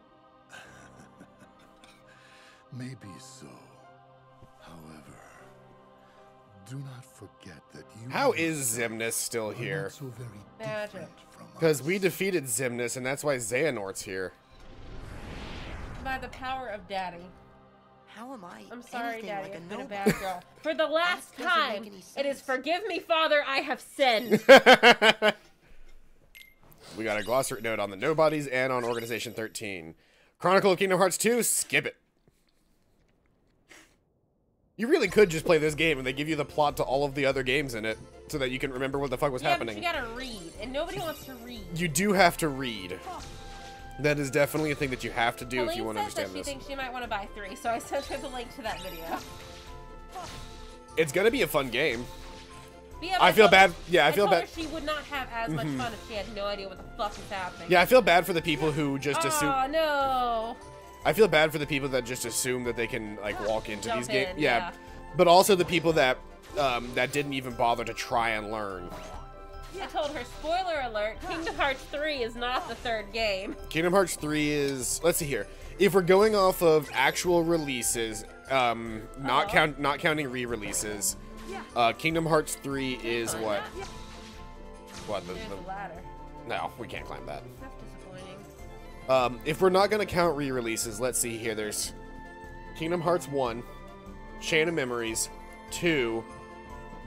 Speaker 7: Maybe so. However, do not forget that you.
Speaker 1: How is Xemnas still
Speaker 7: are
Speaker 1: here?
Speaker 7: not so very
Speaker 2: Magic.
Speaker 7: different from
Speaker 1: Because
Speaker 7: us.
Speaker 1: we defeated Xemnas, and that's why Xehanort's here.
Speaker 2: By the power of Daddy.
Speaker 9: How am I?
Speaker 2: I'm sorry,
Speaker 9: anything
Speaker 2: Daddy.
Speaker 9: like
Speaker 2: I've been a
Speaker 9: nobody?
Speaker 2: bad girl. For the last
Speaker 9: That doesn't make
Speaker 2: time,
Speaker 9: any
Speaker 2: it is
Speaker 9: sense.
Speaker 2: forgive me, Father, I have sinned.
Speaker 1: We got a glossary note on the Nobodies and on Organization 13. Chronicle of Kingdom Hearts 2, skip it. You really could just play this game and they give you the plot to all of the other games in it so that you can remember what the fuck was
Speaker 2: Yeah,
Speaker 1: happening.
Speaker 2: but you gotta read, and nobody wants to read.
Speaker 1: You do have to read. That is definitely a thing that you have to do if you
Speaker 2: Helene
Speaker 1: want to
Speaker 2: says that
Speaker 1: understand
Speaker 2: she
Speaker 1: this.
Speaker 2: thinks she might want to buy 3, so I sent her the link to that video.
Speaker 1: It's gonna be a fun game.
Speaker 2: But yeah,
Speaker 1: I feel bad. Yeah, I
Speaker 2: I
Speaker 1: feel
Speaker 2: told
Speaker 1: bad.
Speaker 2: her she would not have as much fun if she had no idea what the fuck is happening.
Speaker 1: Yeah, I feel bad for the people who just assume.
Speaker 2: Oh no.
Speaker 1: I feel bad for the people that just assume that they can like walk into
Speaker 2: Jump
Speaker 1: these games.
Speaker 2: in,
Speaker 1: Yeah.
Speaker 2: yeah.
Speaker 1: But also the people that that didn't even bother to try and learn.
Speaker 2: I told her, spoiler alert, Kingdom Hearts 3 is not the 3rd game.
Speaker 1: Kingdom Hearts 3 is, let's see here. If we're going off of actual releases, not counting re-releases, Kingdom Hearts 3 is what? What
Speaker 2: There's
Speaker 1: the
Speaker 2: a ladder.
Speaker 1: No, we can't climb that.
Speaker 2: That's disappointing.
Speaker 1: If we're not gonna count re-releases, let's see here. There's Kingdom Hearts 1, Chain of Memories, 2,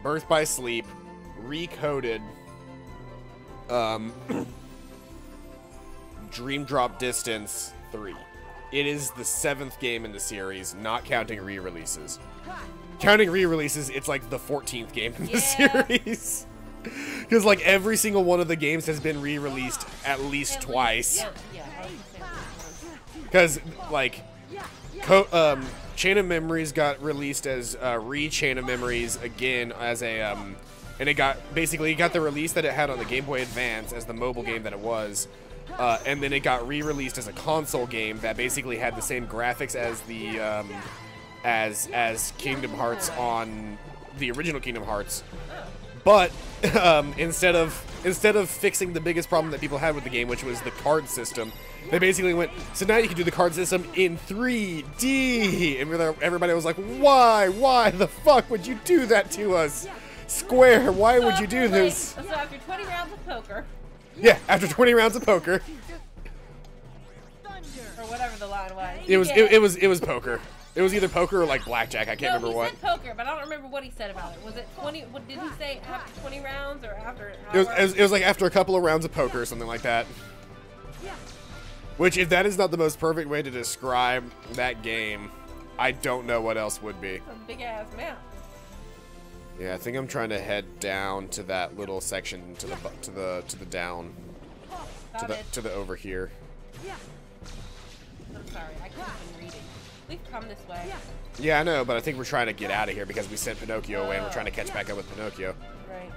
Speaker 1: Birth by Sleep, Recoded, Dream Drop Distance 3. It is the 7th game in the series, not counting re-releases. Counting re-releases, it's like the 14th game in the series. Because like every single one of the games has been re-released at least twice.
Speaker 2: Yeah.
Speaker 1: Because like, Chain of Memories got released as Chain of Memories again as a and it got the release that it had on the Game Boy Advance as the mobile game that it was, and then it got re-released as a console game that basically had the same graphics as the as Kingdom Hearts on the original Kingdom Hearts, but instead of fixing the biggest problem that people had with the game, which was the card system, they basically went, so now you can do the card system in 3D, and everybody was like, why the fuck would you do that to us? Square, why would you do this?
Speaker 2: So after 20 rounds of poker,
Speaker 1: Yeah, after 20 rounds of poker,
Speaker 2: or whatever the line was.
Speaker 1: it was poker. It was either poker or like blackjack. I can't remember what.
Speaker 2: He said poker, but I don't remember what he said about it. Was it 20? What did he say after 20 rounds or after an
Speaker 1: It
Speaker 2: hour?
Speaker 1: was like after a couple of rounds of poker or something like that. Which, if that is not the most perfect way to describe that game, I don't know what else would be.
Speaker 2: It's a big ass map.
Speaker 1: Yeah, I think I'm trying to head down to that little section to the down to the over here.
Speaker 2: I'm sorry, I couldn't have been reading. We've come this way.
Speaker 1: Yeah, I know, but I think we're trying to get out of here because we sent Pinocchio away and we're trying to catch back up with Pinocchio.
Speaker 2: Right.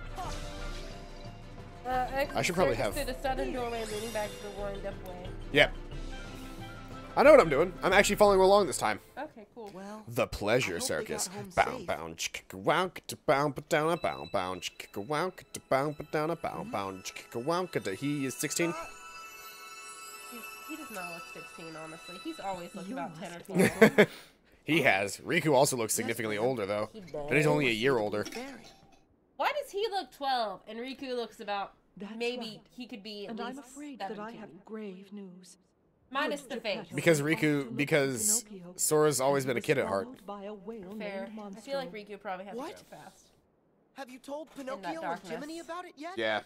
Speaker 1: I should probably have.
Speaker 2: To the southern doorway, leading back to the wind-up way.
Speaker 1: Yep. I know what I'm doing. I'm actually following along this time.
Speaker 2: Okay, cool.
Speaker 9: Well,
Speaker 1: The Pleasure Circus. Bow bow chicka wow to bow down a bow bow chicka wow to bow down a bow bow chicka wow. He is 16.
Speaker 2: He does not look 16, honestly. He's always looked about 10 or 12.
Speaker 1: He has. Riku also looks significantly older though, and he's only a year older.
Speaker 2: Why does he look 12 and Riku looks about
Speaker 8: That's
Speaker 2: maybe
Speaker 8: right.
Speaker 2: he could be at
Speaker 8: And
Speaker 2: least
Speaker 8: I'm afraid
Speaker 2: 17.
Speaker 8: that I have grave news.
Speaker 2: Minus the face.
Speaker 1: Because Sora's always been a kid at heart.
Speaker 2: Fair. I feel like Riku probably has to go fast.
Speaker 9: have you told Pinocchio or
Speaker 2: darkness.
Speaker 9: Jiminy about it yet?
Speaker 1: Yeah.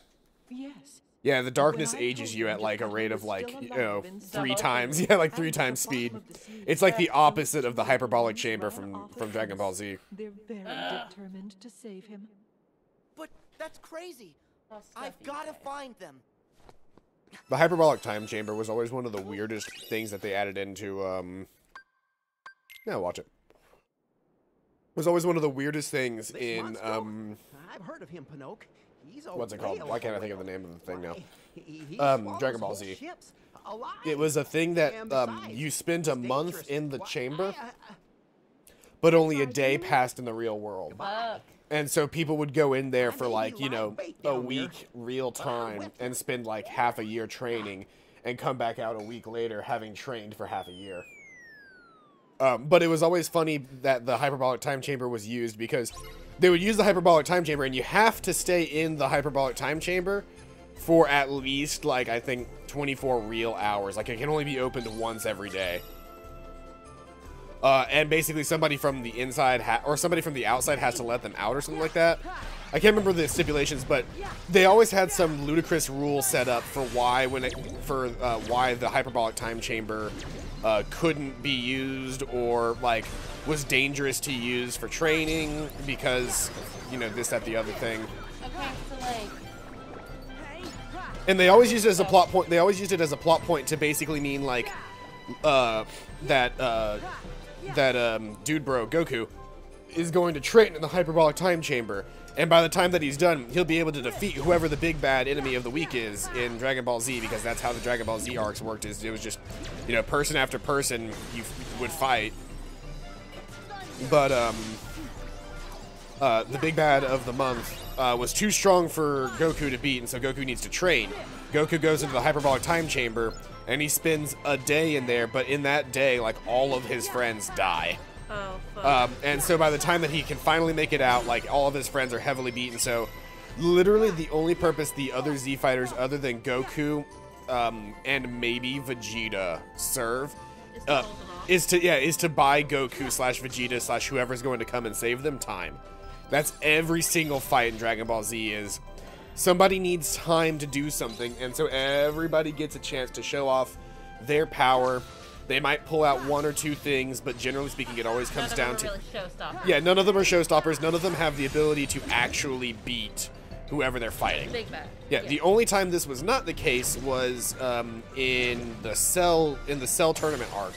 Speaker 8: Yes.
Speaker 1: Yeah, the darkness
Speaker 8: When I
Speaker 1: ages
Speaker 8: told
Speaker 1: you
Speaker 8: him
Speaker 1: at like a
Speaker 8: Geppetto
Speaker 1: rate of
Speaker 8: was
Speaker 1: like,
Speaker 8: still
Speaker 1: you know,
Speaker 8: alive
Speaker 1: 3
Speaker 8: inside
Speaker 1: times.
Speaker 8: the
Speaker 1: Yeah, like
Speaker 8: and
Speaker 1: 3
Speaker 8: at the
Speaker 1: times
Speaker 8: bottom
Speaker 1: speed.
Speaker 8: of the sea,
Speaker 1: It's like the
Speaker 8: so
Speaker 1: opposite of the
Speaker 8: the
Speaker 1: hyperbolic
Speaker 8: bones
Speaker 1: chamber
Speaker 8: ran off
Speaker 1: from
Speaker 8: the
Speaker 1: Dragon Ball
Speaker 8: fence.
Speaker 1: Z.
Speaker 8: They're very determined to save him.
Speaker 9: But that's crazy.
Speaker 2: Oh,
Speaker 9: I've
Speaker 2: Stuffy
Speaker 9: got to
Speaker 2: guy.
Speaker 9: find them.
Speaker 1: The hyperbolic time chamber was always one of the weirdest things that they added into, yeah, watch it. Was always one of the weirdest things in,
Speaker 5: I've heard of him, Pinocchio. He's a
Speaker 1: what's it called?
Speaker 5: whale
Speaker 1: Why can't I
Speaker 5: for
Speaker 1: think of the
Speaker 5: real.
Speaker 1: name of the thing now?
Speaker 5: He
Speaker 1: Dragon
Speaker 5: swallows
Speaker 1: Ball
Speaker 5: whole
Speaker 1: Z.
Speaker 5: ships alive.
Speaker 1: It was a thing that,
Speaker 5: And besides,
Speaker 1: you spent a
Speaker 5: it's
Speaker 1: month
Speaker 5: dangerous.
Speaker 1: in the
Speaker 5: Why,
Speaker 1: chamber,
Speaker 5: I-
Speaker 1: but only a day passed in the real world.
Speaker 2: Fuck.
Speaker 1: And so people would go in there
Speaker 5: I
Speaker 1: for
Speaker 5: may be
Speaker 1: like, you know,
Speaker 5: lying bait
Speaker 1: a
Speaker 5: down there,
Speaker 1: week real
Speaker 5: but I
Speaker 1: time
Speaker 5: went
Speaker 1: and spend like half a year training and come back out a week later having trained for half a year. But it was always funny that the hyperbolic time chamber was used because they would use the hyperbolic time chamber and you have to stay in the hyperbolic time chamber for at least like, I think 24 real hours. Like it can only be opened once every day. And basically somebody from the inside or somebody from the outside has to let them out or something like that. I can't remember the stipulations, but they always had some ludicrous rule set up for why why the hyperbolic time chamber couldn't be used or like was dangerous to use for training because, you know, this, that, the other thing.
Speaker 2: Okay, so like,
Speaker 1: And they always used it as a plot point. They always used it as a plot point to basically mean like that dude bro Goku is going to train in the hyperbolic time chamber, and by the time that he's done, he'll be able to defeat whoever the big bad enemy of the week is in Dragon Ball Z, because that's how the Dragon Ball Z arcs worked. Is it was just, you know, person after person you would fight, but the big bad of the month was too strong for Goku to beat, and so Goku needs to train. Goku goes into the hyperbolic time chamber, and he spends a day in there, but in that day, like, all of his friends die.
Speaker 2: oh, fuck.
Speaker 1: And so by the time that he can finally make it out, like, all of his friends are heavily beaten, so literally the only purpose the other Z fighters other than Goku and maybe Vegeta serve is to buy Goku slash Vegeta slash whoever's going to come and save them time. That's every single fight in Dragon Ball Z is somebody needs time to do something, and so everybody gets a chance to show off their power. They might pull out 1 or 2 things, but generally speaking, it always comes down to...
Speaker 2: Really showstoppers.
Speaker 1: Yeah, none of them are showstoppers. None of them have the ability to actually beat whoever they're fighting.
Speaker 2: Big bad.
Speaker 1: Yeah, the only time this was not the case was in the Cell tournament arc,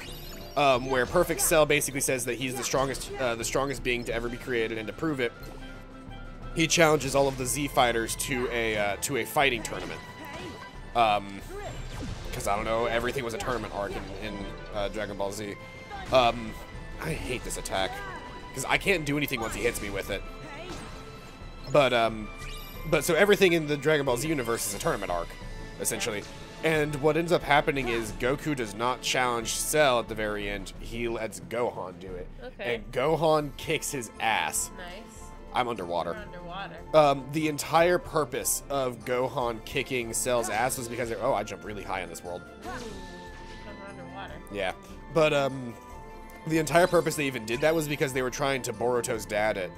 Speaker 1: where Perfect Cell basically says that he's the strongest being to ever be created, and to prove it, he challenges all of the Z fighters to a fighting tournament. Because I don't know, everything was a tournament arc in Dragon Ball Z. I hate this attack because I can't do anything once he hits me with it. But so everything in the Dragon Ball Z universe is a tournament arc, essentially. And what ends up happening is Goku does not challenge Cell at the very end. He lets Gohan do it.
Speaker 2: Okay.
Speaker 1: And Gohan kicks his ass.
Speaker 2: Nice.
Speaker 1: I'm underwater.
Speaker 2: We're underwater.
Speaker 1: The entire purpose of Gohan kicking Cell's ass was because I jump really high in this world.
Speaker 2: Ooh, we're underwater.
Speaker 1: Yeah. But the entire purpose they even did that was because they were trying to Boruto's dad it.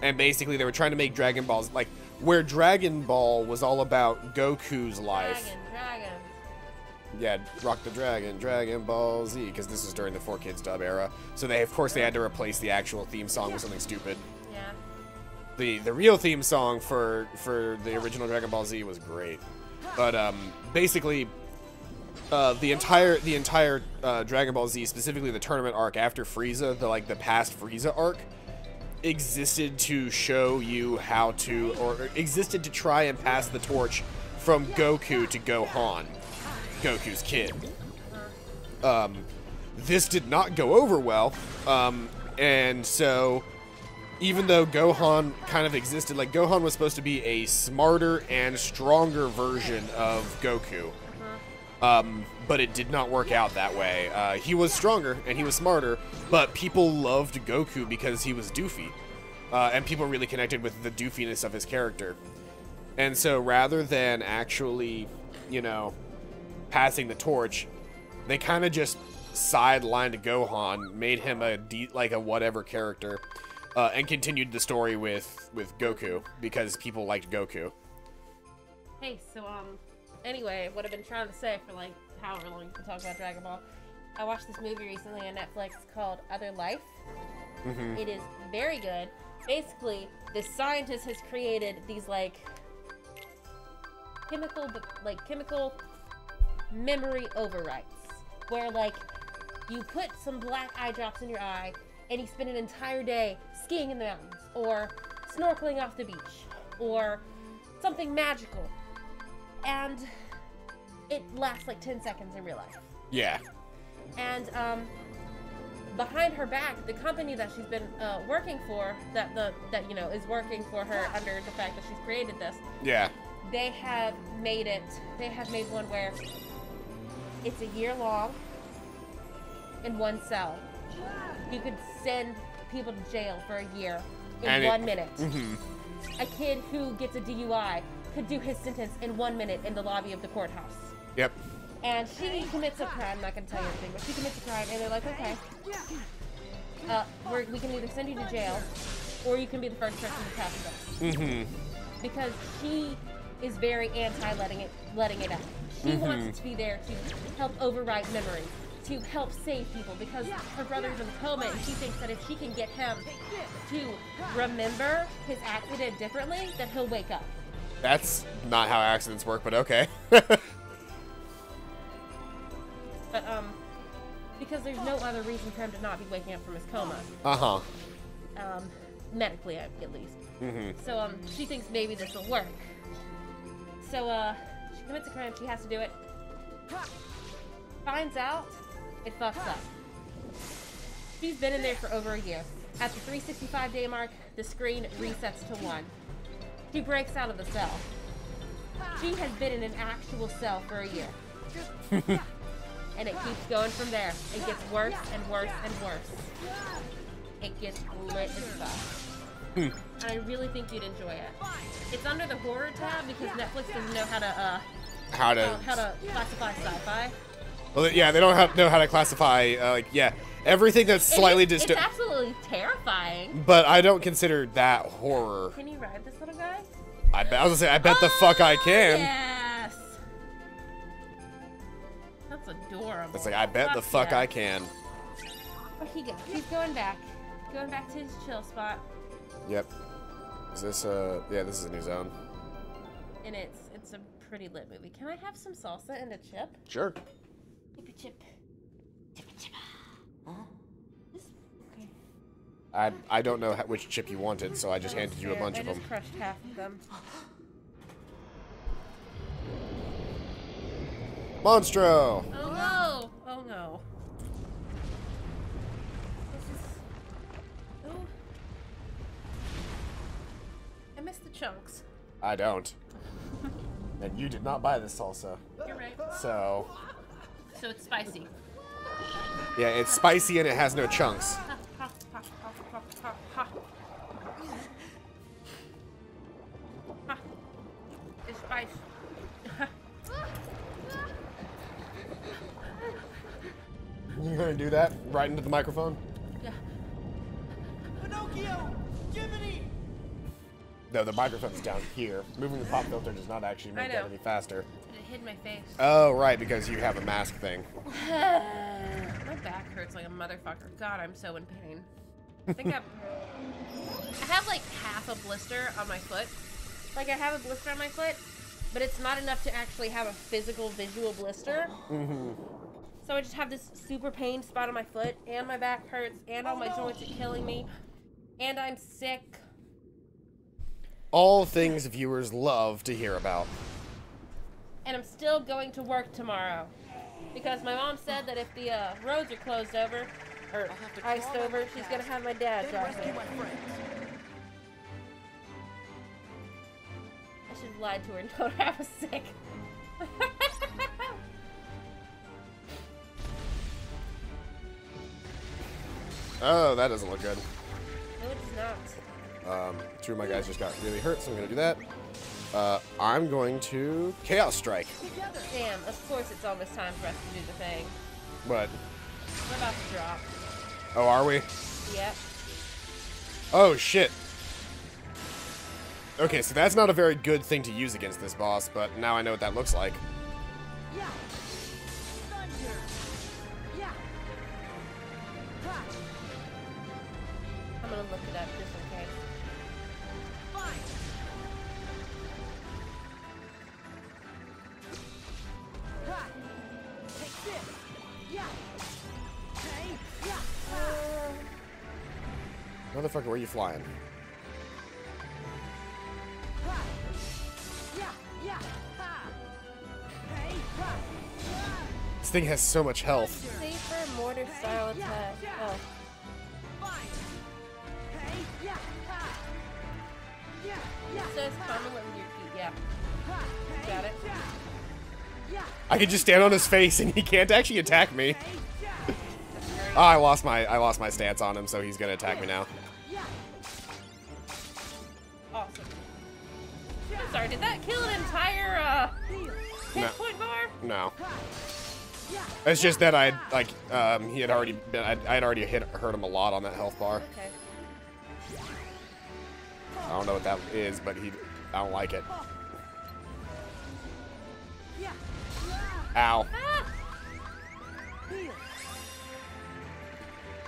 Speaker 1: And basically they were trying to make Dragon Balls, like, where Dragon Ball was all about Goku's life.
Speaker 2: Dragon.
Speaker 1: Yeah, Rock the Dragon, Dragon Ball Z, because this was during the 4Kids dub era. So they, of course, they had to replace the actual theme song with something stupid.
Speaker 2: Yeah.
Speaker 1: The real theme song for the original Dragon Ball Z was great, but basically, the entire Dragon Ball Z, specifically the tournament arc after Frieza, the past Frieza arc, existed to show you how to, or existed to try and pass the torch from Goku to Gohan, Goku's kid. This did not go over well, and so even though Gohan kind of existed, like Gohan was supposed to be a smarter and stronger version of Goku, but it did not work out that way. He was stronger and he was smarter, but people loved Goku because he was doofy, and people really connected with the doofiness of his character. And so rather than actually, you know, passing the torch, they kind of just sidelined Gohan, made him a whatever character, and continued the story with Goku because people liked Goku.
Speaker 2: Hey, so anyway, what I've been trying to say for like however long you can talk about Dragon Ball, I watched this movie recently on Netflix called Other Life. It is very good. Basically, this scientist has created these chemical memory overwrites, where you put some black eye drops in your eye and you spend an entire day skiing in the mountains or snorkeling off the beach or something magical, and it lasts like 10 seconds in real life.
Speaker 1: Yeah.
Speaker 2: And behind her back, the company that she's been working for, that is working for her under the fact that she's created this.
Speaker 1: Yeah.
Speaker 2: They have made one where it's a year long in one cell. You could send people to jail for a year in 1 minute. A kid who gets a DUI could do his sentence in 1 minute in the lobby of the courthouse.
Speaker 1: Yep.
Speaker 2: And she commits a crime, I'm not going to tell you anything, but she commits a crime, and they're like, okay, we can either send you to jail, or you can be the first person to pass this. Because she is very anti-letting it out. She wants to be there to help overwrite memories, to help save people, because her brother's in a coma, and she thinks that if she can get him to remember his accident differently, that he'll wake up.
Speaker 1: That's not how accidents work, but okay.
Speaker 2: But, because there's no other reason for him to not be waking up from his coma. Medically, at least. So, she thinks maybe this will work. So, she commits a crime, she has to do it. Finds out, it fucks up. She's been in there for over a year. At the 365-day mark, the screen resets to 1. She breaks out of the cell. She has been in an actual cell for a year. And it keeps going from there. It gets worse and worse and worse. It gets lit as fuck. And I really think you'd enjoy it. It's under the horror tab because Netflix doesn't know how to classify sci-fi.
Speaker 1: Well, yeah, they don't know how to classify, everything that's slightly
Speaker 2: It's absolutely terrifying.
Speaker 1: But I don't consider that horror.
Speaker 2: Can you ride this little guy?
Speaker 1: I was gonna say, I bet the fuck I can.
Speaker 2: Yes! That's adorable.
Speaker 1: It's like, I bet the fuck I can.
Speaker 2: Where'd he go? He's going back. Going back to his chill spot.
Speaker 1: Yep. Is this, yeah, this is a new zone.
Speaker 2: And it's a pretty lit movie. Can I have some salsa and a chip?
Speaker 1: Sure.
Speaker 2: Chip, chip. Chip, chip. Huh? Okay.
Speaker 1: I don't know which chip you wanted, so I just handed you a bunch of them.
Speaker 2: I just crushed half of them.
Speaker 1: Monstro!
Speaker 2: Oh no! Oh no. This is... Oh. I missed the chunks.
Speaker 1: I don't. And you did not buy this salsa.
Speaker 2: You're right.
Speaker 1: So
Speaker 2: it's spicy.
Speaker 1: yeah, it's spicy and it has no chunks.
Speaker 2: It's spicy.
Speaker 1: You gonna do that right into the microphone?
Speaker 2: Yeah.
Speaker 9: Pinocchio! Jiminy!
Speaker 1: No, the microphone's down here. Moving the pop filter does not actually make that any faster.
Speaker 2: It hid my face.
Speaker 1: Oh, right, because you have a mask thing.
Speaker 2: My back hurts like a motherfucker. God, I'm so in pain. I think I have like half a blister on my foot. Like I have a blister on my foot, but it's not enough to actually have a physical visual blister. So I just have this super pain spot on my foot, and my back hurts, and all my joints are killing me, and I'm sick.
Speaker 1: All things viewers love to hear about.
Speaker 2: And I'm still going to work tomorrow. Because my mom said that if the roads are closed over, or iced over, she's going to have my dad drive me. I should have lied to her and told her I was sick.
Speaker 1: Oh, that doesn't look good.
Speaker 2: No, it does not.
Speaker 1: Two of my guys just got really hurt, so I'm going to do that. I'm going to Chaos Strike.
Speaker 2: Damn, of course it's almost time for us to do the thing.
Speaker 1: What?
Speaker 2: We're about to drop.
Speaker 1: Oh, are we?
Speaker 2: Yep.
Speaker 1: Oh, shit. Okay, so that's not a very good thing to use against this boss, but now I know what that looks like.
Speaker 5: Yeah. Thunder. Yeah.
Speaker 2: I'm gonna look it up just in case.
Speaker 5: Fine. Take this. Yeah. Hey. Yeah.
Speaker 1: Motherfucker, where are you flying? This thing has so much health.
Speaker 2: Safer mortar style attack. Oh. It says commonly with your feet, yeah. Got it.
Speaker 1: I can just stand on his face and he can't actually attack me. Oh, I lost my stance on him, so he's gonna attack me now.
Speaker 2: Awesome. I'm sorry, did that kill an entire hit point bar?
Speaker 1: No. It's just that I like he had already been I had already hurt him a lot on that health bar.
Speaker 2: Okay.
Speaker 1: I don't know what that is, but I don't like it. Ow.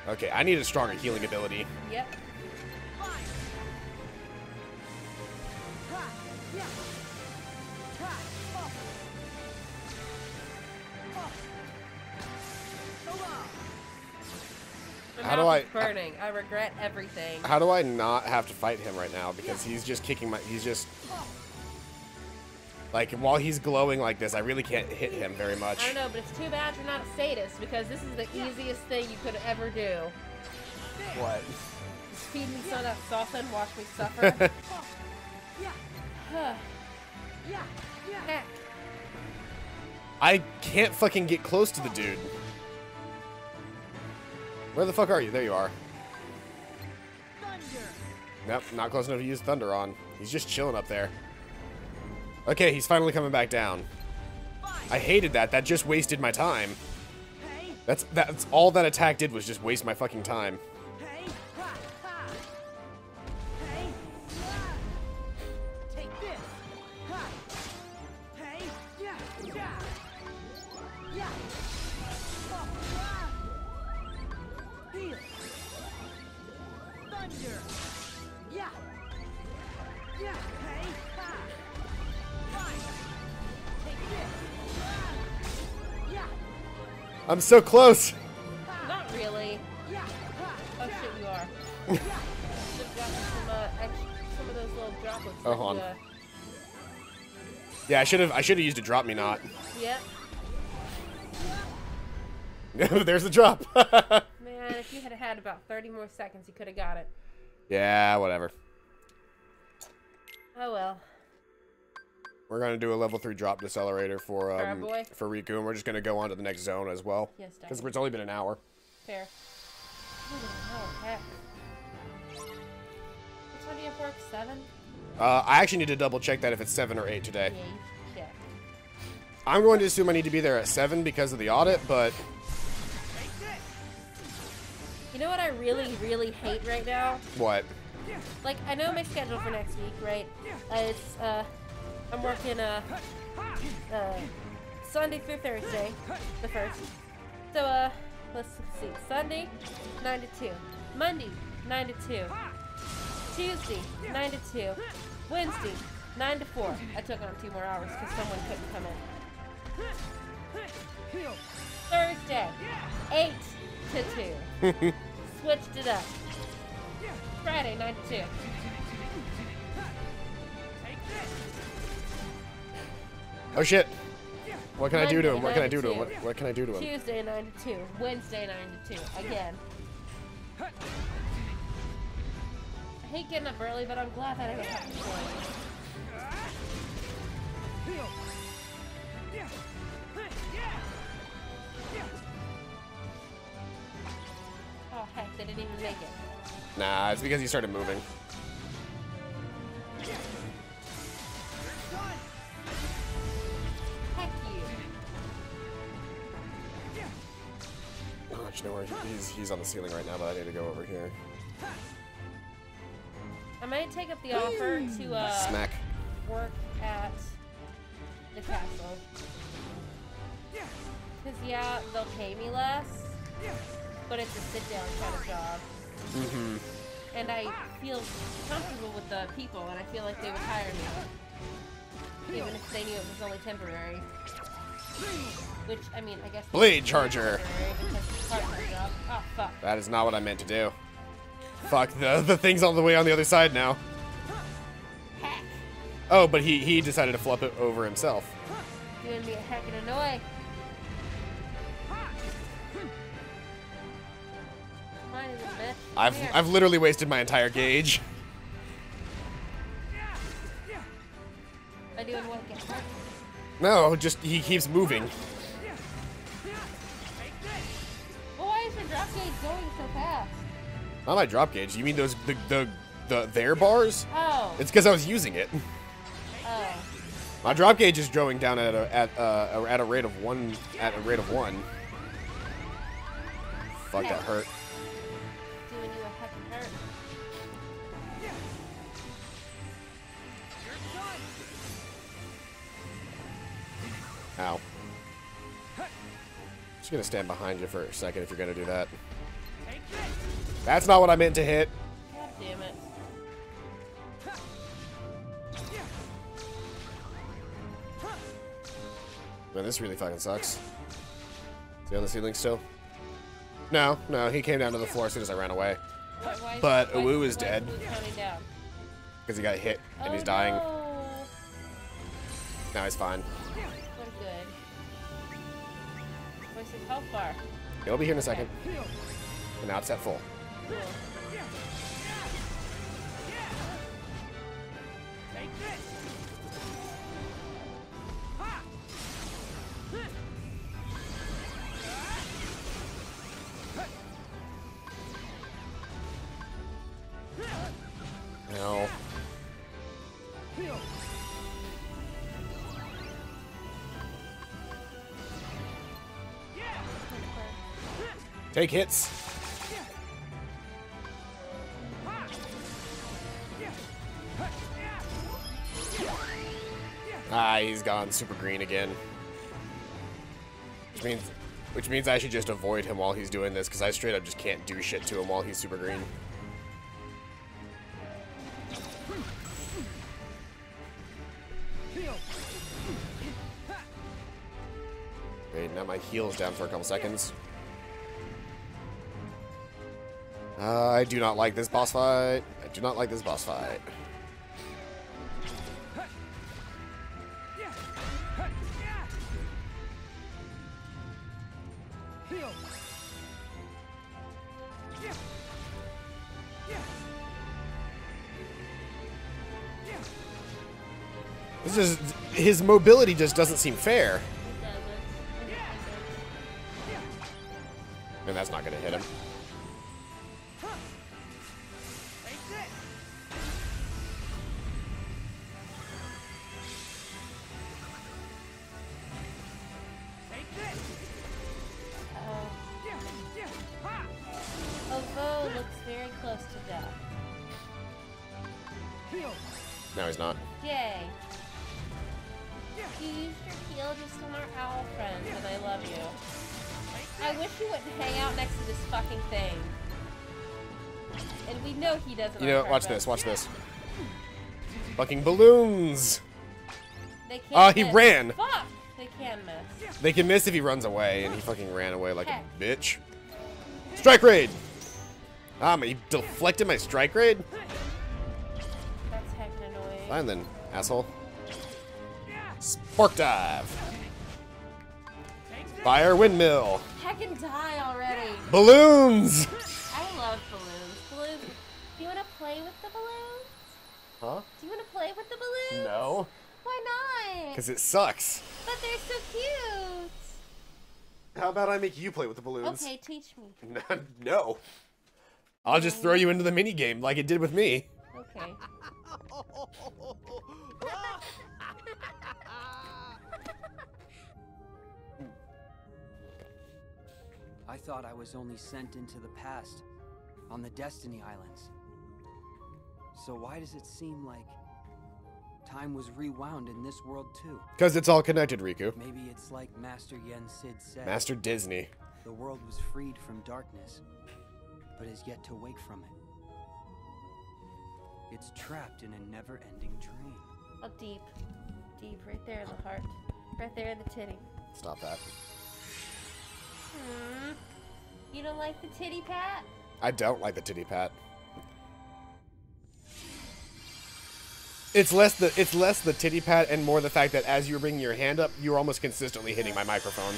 Speaker 1: Okay, I need a stronger healing ability.
Speaker 2: Yep.
Speaker 1: How do I?
Speaker 2: Burning. I regret everything.
Speaker 1: How do I not have to fight him right now? Because he's just kicking my. He's just. Like, while he's glowing like this, I really can't hit him very much.
Speaker 2: I don't know, but it's too bad you're not a sadist, because this is the easiest thing you could ever do.
Speaker 1: What?
Speaker 2: Just feed me some of that salsa and watch me suffer. Heck.
Speaker 1: I can't fucking get close to the dude. Where the fuck are you? There you are. Nope, not close enough to use Thunder on. He's just chilling up there. Okay, he's finally coming back down. I hated that. That just wasted my time. That's all that attack did was just waste my fucking time.
Speaker 5: Take this. Thunder. Yeah. Yeah. Hey.
Speaker 1: I'm so close.
Speaker 2: Not really. Oh shit, you are. Should've gotten some of those little droplets.
Speaker 1: Oh, hold on. Yeah, I should have used a drop me not.
Speaker 2: Yep.
Speaker 1: There's the drop.
Speaker 2: Man, if you had about 30 more seconds, you could have got it.
Speaker 1: Yeah, whatever.
Speaker 2: Oh well.
Speaker 1: We're gonna do a level 3 drop decelerator for Riku, and we're just gonna go on to the next zone as well.
Speaker 2: Yes,
Speaker 1: because it's only been an hour.
Speaker 2: Fair. Oh heck. Which one do you have work? 7?
Speaker 1: I actually need to double check that if it's 7 or 8 today.
Speaker 2: Yeah, you should check.
Speaker 1: I'm going to assume I need to be there at 7 because of the audit, but
Speaker 2: You know what I really, really hate right now?
Speaker 1: what?
Speaker 2: like, I know my schedule for next week, right? It's, I'm working, Sunday through Thursday, the 1st. So, let's see. Sunday, 9 to 2. Monday, 9 to 2. Tuesday, 9 to 2. Wednesday, 9 to 4. I took on 2 more hours because someone couldn't come in. Thursday, 8 to 2. Switched it up. Friday, 9 to 2.
Speaker 1: Oh shit. What can I do to him?
Speaker 2: Monday,
Speaker 1: What can I
Speaker 2: 9
Speaker 1: do to
Speaker 2: to
Speaker 1: him?
Speaker 2: 2.
Speaker 1: What can I do to him?
Speaker 2: Tuesday, 9 to 2. Wednesday, 9 to 2. Again. I hate getting up early, but I'm glad that I don't have to play. Oh, heck, they didn't even make it.
Speaker 1: Nah, it's because he started moving.
Speaker 2: Heck you.
Speaker 1: Oh, you know where he's on the ceiling right now, but I need to go over here.
Speaker 2: I might take up the offer to,
Speaker 1: Smack.
Speaker 2: work at the castle. Because, yeah, they'll pay me less, but it's a sit-down kind of job.
Speaker 1: Mm-hmm.
Speaker 2: And I feel comfortable with the people, and I feel like they would hire me. Even if they knew it was only temporary. Which, I mean, I guess...
Speaker 1: Blade Charger!
Speaker 2: Because it's part-time job. Oh, fuck.
Speaker 1: That is not what I meant to do. Fuck, the thing's all the way on the other side now.
Speaker 2: Heck.
Speaker 1: Oh, but he decided to flip it over himself.
Speaker 2: Doing me a heck of a annoy. Mine is a bitch. Come here.
Speaker 1: I've literally wasted my entire gauge.
Speaker 2: Am I doing what? Get hurt?
Speaker 1: No, just he keeps moving.
Speaker 2: Well, why is your drop gauge going so fast?
Speaker 1: Not my drop gauge. You mean those their bars?
Speaker 2: Oh.
Speaker 1: It's because I was using it.
Speaker 2: Oh.
Speaker 1: My drop gauge is going down at a rate of 1. At a rate of 1. Fuck, that hurt.
Speaker 2: Doing you a heckin' hurt.
Speaker 1: Ow. Just gonna stand behind you for a second if you're gonna do that. That's not what I meant to hit.
Speaker 2: God damn it.
Speaker 1: Man, this really fucking sucks. Is he on the ceiling still? No, he came down to the floor as soon as I ran away. But Uwu is dead. Because he got hit and he's dying.
Speaker 2: No.
Speaker 1: Now he's fine.
Speaker 2: What good. Where's his health bar?
Speaker 1: He'll be here in a second. And now it's at full.
Speaker 2: Cool.
Speaker 1: No. Take hits. Ah, he's gone super green again. Which means I should just avoid him while he's doing this, because I straight up just can't do shit to him while he's super green. Okay, now my heal's down for a couple seconds. I do not like this boss fight. I do not like this boss fight. This is, his mobility just doesn't seem fair. And that's not gonna hit him.
Speaker 2: Although looks very close to death.
Speaker 1: No, he's not.
Speaker 2: Yay. You used your heal just on our owl friends, and I love you. I wish you wouldn't hang out next to this fucking thing. And we know he doesn't.
Speaker 1: You know, watch this, watch this. Fucking balloons!
Speaker 2: They can't
Speaker 1: he
Speaker 2: miss.
Speaker 1: ran!
Speaker 2: Fuck! They can miss.
Speaker 1: They can miss if he runs away, and he fucking ran away like a bitch. Strike raid! He deflected my strike raid?
Speaker 2: That's heckin' annoying.
Speaker 1: Fine then, asshole. Spark dive! Fire windmill!
Speaker 2: Heckin' die already!
Speaker 1: Balloons!
Speaker 2: I love balloons. Balloons. Do you want to play with the balloons?
Speaker 1: Huh?
Speaker 2: Do you want to play with the balloons?
Speaker 1: No.
Speaker 2: Why not?
Speaker 1: Because it sucks.
Speaker 2: But they're so cute.
Speaker 1: How about I make you play with the balloons?
Speaker 2: Okay, teach me.
Speaker 1: No. I'll just throw you into the mini game like it did with me.
Speaker 2: Okay.
Speaker 3: I thought I was only sent into the past, on the Destiny Islands. So why does it seem like time was rewound in this world too?
Speaker 1: Because it's all connected, Riku.
Speaker 3: Maybe it's like Master Yen Sid said.
Speaker 1: Master Disney.
Speaker 3: The world was freed from darkness, but is yet to wake from it. It's trapped in a never-ending dream.
Speaker 2: Oh, deep. Deep, right there in the heart. Right there in the titty.
Speaker 1: Stop that.
Speaker 2: You don't like the titty pat?
Speaker 1: I don't like the titty pat. It's less the titty pat and more the fact that as you were bringing your hand up, you were almost consistently hitting my microphone.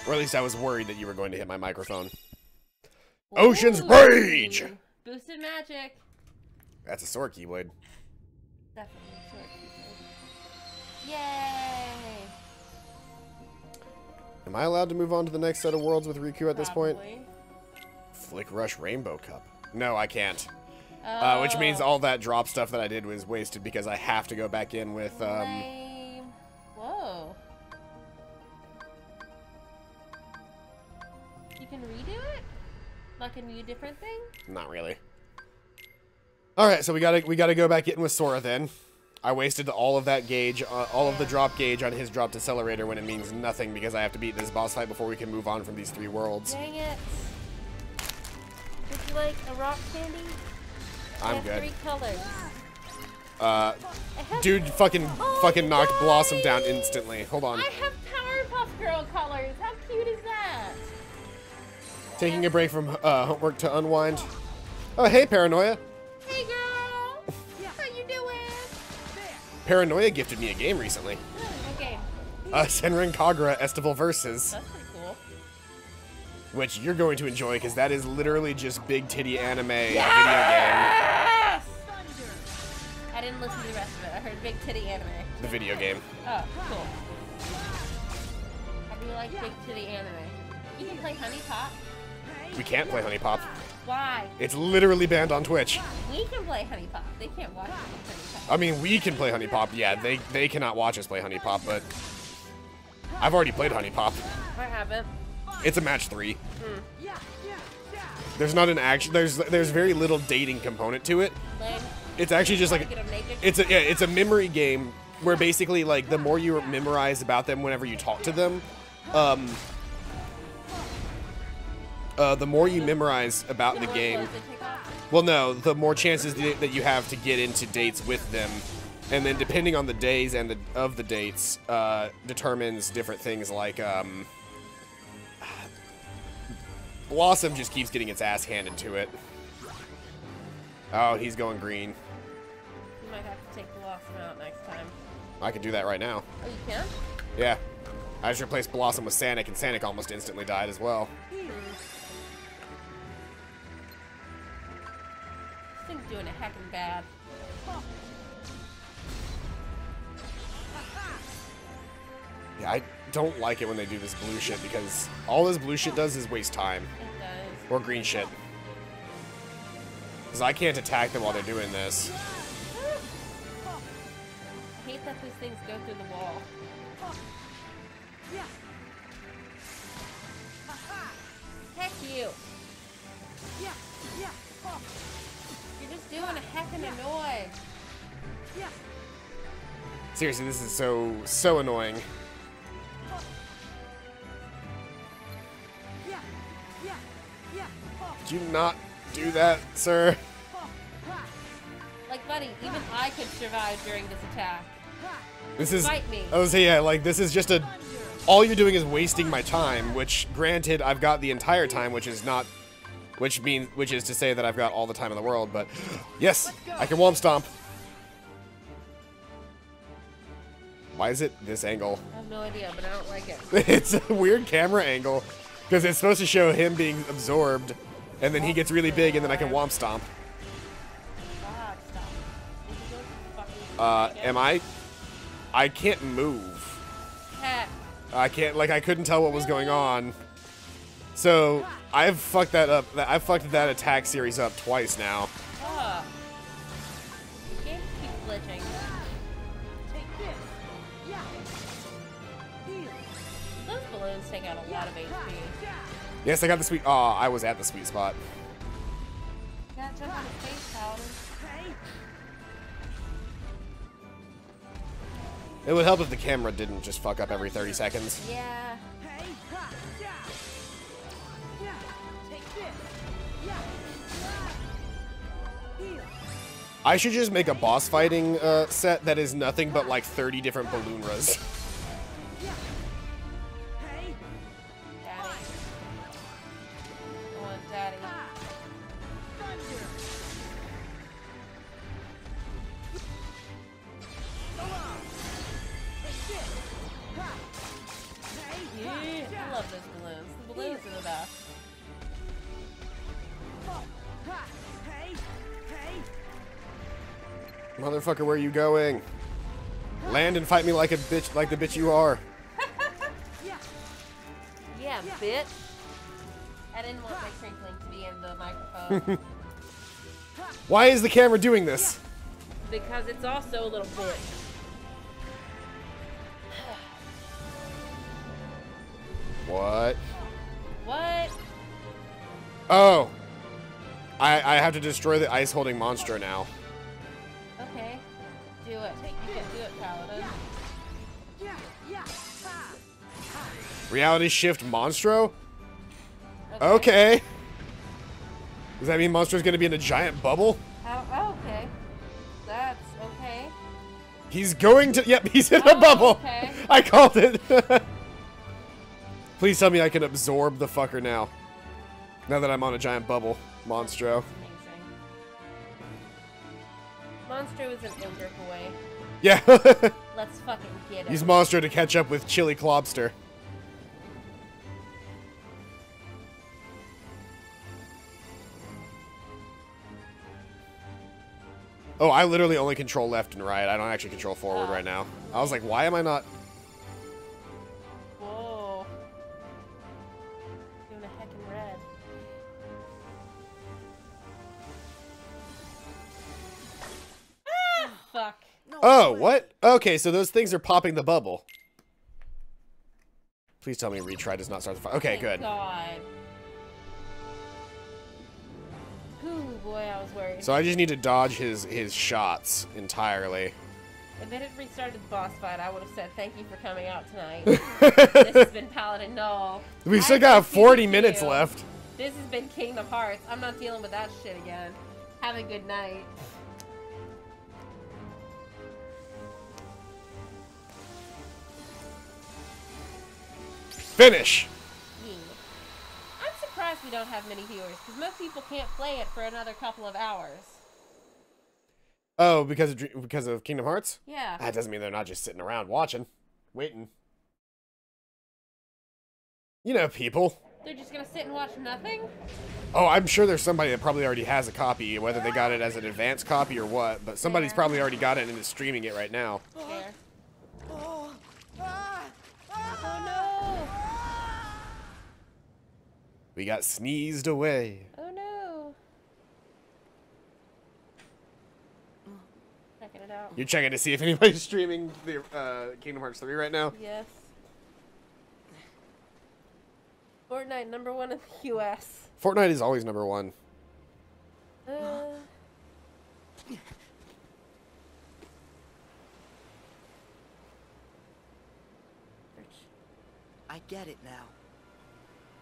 Speaker 1: Or at least I was worried that you were going to hit my microphone. Ooh. Ocean's Rage!
Speaker 2: Boosted magic.
Speaker 1: That's a sword keyblade.
Speaker 2: Definitely a sword keyblade. Yay!
Speaker 1: Am I allowed to move on to the next set of worlds with Riku at this point?
Speaker 2: Probably.
Speaker 1: Flick Rush Rainbow Cup. No, I can't.
Speaker 2: Oh.
Speaker 1: Which means all that drop stuff that I did was wasted because I have to go back in with,
Speaker 2: Lame. Whoa. You can redo it? Like a new different thing?
Speaker 1: Not really. Alright, so we gotta go back in with Sora then. I wasted all of that gauge, all of the drop gauge on his drop decelerator when it means nothing because I have to beat this boss fight before we can move on from these 3 worlds.
Speaker 2: Dang it. Would you like a rock candy?
Speaker 1: I'm
Speaker 2: have
Speaker 1: good.
Speaker 2: 3 colors.
Speaker 1: Dude fucking knocked Blossom down instantly. Hold on.
Speaker 2: I have Powerpuff Girl colors. How cute is that?
Speaker 1: Taking a break from homework to unwind. Oh, hey, Paranoia.
Speaker 2: Hey, girl. How you doing?
Speaker 1: Paranoia gifted me a game recently.
Speaker 2: What game?
Speaker 1: Senran Kagura Estival Versus.
Speaker 2: That's pretty cool.
Speaker 1: Which you're going to enjoy because that is literally just big titty anime video game.
Speaker 2: Yes! I didn't listen to the rest of it. I heard big titty anime.
Speaker 1: The video game.
Speaker 2: Oh, cool. How do you like big titty anime? You can play Honey Pop.
Speaker 1: We can't play Honey Pop.
Speaker 2: Why?
Speaker 1: It's literally banned on Twitch.
Speaker 2: We can play Honey Pop. They can't watch us play Honey Pop.
Speaker 1: I mean, we can play Honey Pop. Yeah, they cannot watch us play Honey Pop, but I've already played Honey Pop.
Speaker 2: I haven't.
Speaker 1: It's a match 3. There's not an action. There's very little dating component to it.
Speaker 2: Lame.
Speaker 1: It's actually just like
Speaker 2: Get 'em naked.
Speaker 1: it's a memory game where basically like the more you memorize about them whenever you talk to them, the more you memorize about the game. Well, no, the more chances that you have to get into dates with them, and then depending on the days and of the dates, determines different things like Blossom just keeps getting its ass handed to it. Oh, he's going green.
Speaker 2: You might have to take Blossom out next time.
Speaker 1: I can do that right now.
Speaker 2: Oh, you can?
Speaker 1: Yeah. I just replaced Blossom with Sanic, and Sanic almost instantly died as well.
Speaker 2: This thing's doing a heckin' bad.
Speaker 1: Yeah, I don't like it when they do this blue shit because all this blue shit does is waste time.
Speaker 2: It does.
Speaker 1: Or green shit. Because I can't attack them while they're doing this.
Speaker 2: I hate that those things go through the wall. Heck you. You're just doing a heckin' annoy.
Speaker 1: Seriously, this is so annoying. Did you not do that, sir?
Speaker 2: Like, buddy, even I could survive during this attack.
Speaker 1: This is.
Speaker 2: Fight me.
Speaker 1: Oh, so yeah, like this is just a. All you're doing is wasting my time. Which, granted, I've got the entire time, which is not. Which is to say that I've got all the time in the world. But yes, I can womp stomp. Why is it this angle?
Speaker 2: I have no idea, but I don't like it.
Speaker 1: It's a weird camera angle because it's supposed to show him being absorbed, and then he gets really big, and then I can womp stomp.
Speaker 2: God, stop.
Speaker 1: Am I? I can't move.
Speaker 2: Heck.
Speaker 1: I can't, like, I couldn't tell what was going on. So, I've fucked that up. I've fucked that attack series up twice now.
Speaker 2: Oh. The game keeps glitching. Those balloons take out a lot of HP.
Speaker 1: Yes, I got the sweet. Oh, I was at the sweet spot.
Speaker 2: Gotta jump on the face, Paladin.
Speaker 1: It would help if the camera didn't just fuck up every 30 seconds.
Speaker 2: Yeah.
Speaker 1: I should just make a boss fighting set that is nothing but like 30 different balloonras.
Speaker 2: Daddy. I want Daddy. Yeah, I love those balloons. The balloons are the best.
Speaker 1: Motherfucker, where are you going? Land and fight me like a bitch, like the bitch you are.
Speaker 2: Yeah, bitch. I didn't want my crinkling to be in the microphone.
Speaker 1: Why is the camera doing this?
Speaker 2: Because it's also a little bitch.
Speaker 1: What?
Speaker 2: What?
Speaker 1: Oh. I have to destroy the ice holding monster now.
Speaker 2: Okay. Do it. You can do it, Paladin.
Speaker 1: Reality shift monstro? Okay. Does that mean Monstro's gonna be in a giant bubble?
Speaker 2: Oh, okay. That's okay.
Speaker 1: He's going to. Yep, he's in a bubble.
Speaker 2: Okay.
Speaker 1: I called it. Please tell me I can absorb the fucker now. Now that I'm on a giant bubble, Monstro.
Speaker 2: Monstro is an ogre away.
Speaker 1: Yeah.
Speaker 2: Let's fucking get it.
Speaker 1: Use Monstro to catch up with Chili Clobster. Oh, I literally only control left and right. I don't actually control forward right now. I was like, why am I not...
Speaker 2: Whoa. Doing a heckin' red. Ah, fuck.
Speaker 1: Oh, what? Okay, so those things are popping the bubble. Please tell me retry does not start the fire. Okay,
Speaker 2: Thank
Speaker 1: good.
Speaker 2: God. Ooh, boy, I was worried.
Speaker 1: So I just need to dodge his shots entirely.
Speaker 2: If it had restarted the boss fight, I would have said thank you for coming out tonight. This has been Paladin Null.
Speaker 1: We've still got 40 minutes left.
Speaker 2: This has been Kingdom Hearts. I'm not dealing with that shit again. Have a good night.
Speaker 1: Finish!
Speaker 2: Yeah. I'm surprised we don't have many viewers, because most people can't play it for another couple of hours.
Speaker 1: Oh, because of Kingdom Hearts?
Speaker 2: Yeah.
Speaker 1: That doesn't mean they're not just sitting around watching. Waiting. You know, people.
Speaker 2: They're just gonna sit and watch nothing?
Speaker 1: Oh, I'm sure there's somebody that probably already has a copy, whether they got it as an advanced copy or what, but somebody's probably already got it and is streaming it right now.
Speaker 2: There. Oh no!
Speaker 1: We got sneezed away.
Speaker 2: Oh no! Checking it out.
Speaker 1: You're checking to see if anybody's streaming the Kingdom Hearts 3 right now?
Speaker 2: Yes. Fortnite #1 in the US.
Speaker 1: Fortnite is always #1.
Speaker 9: I get it now.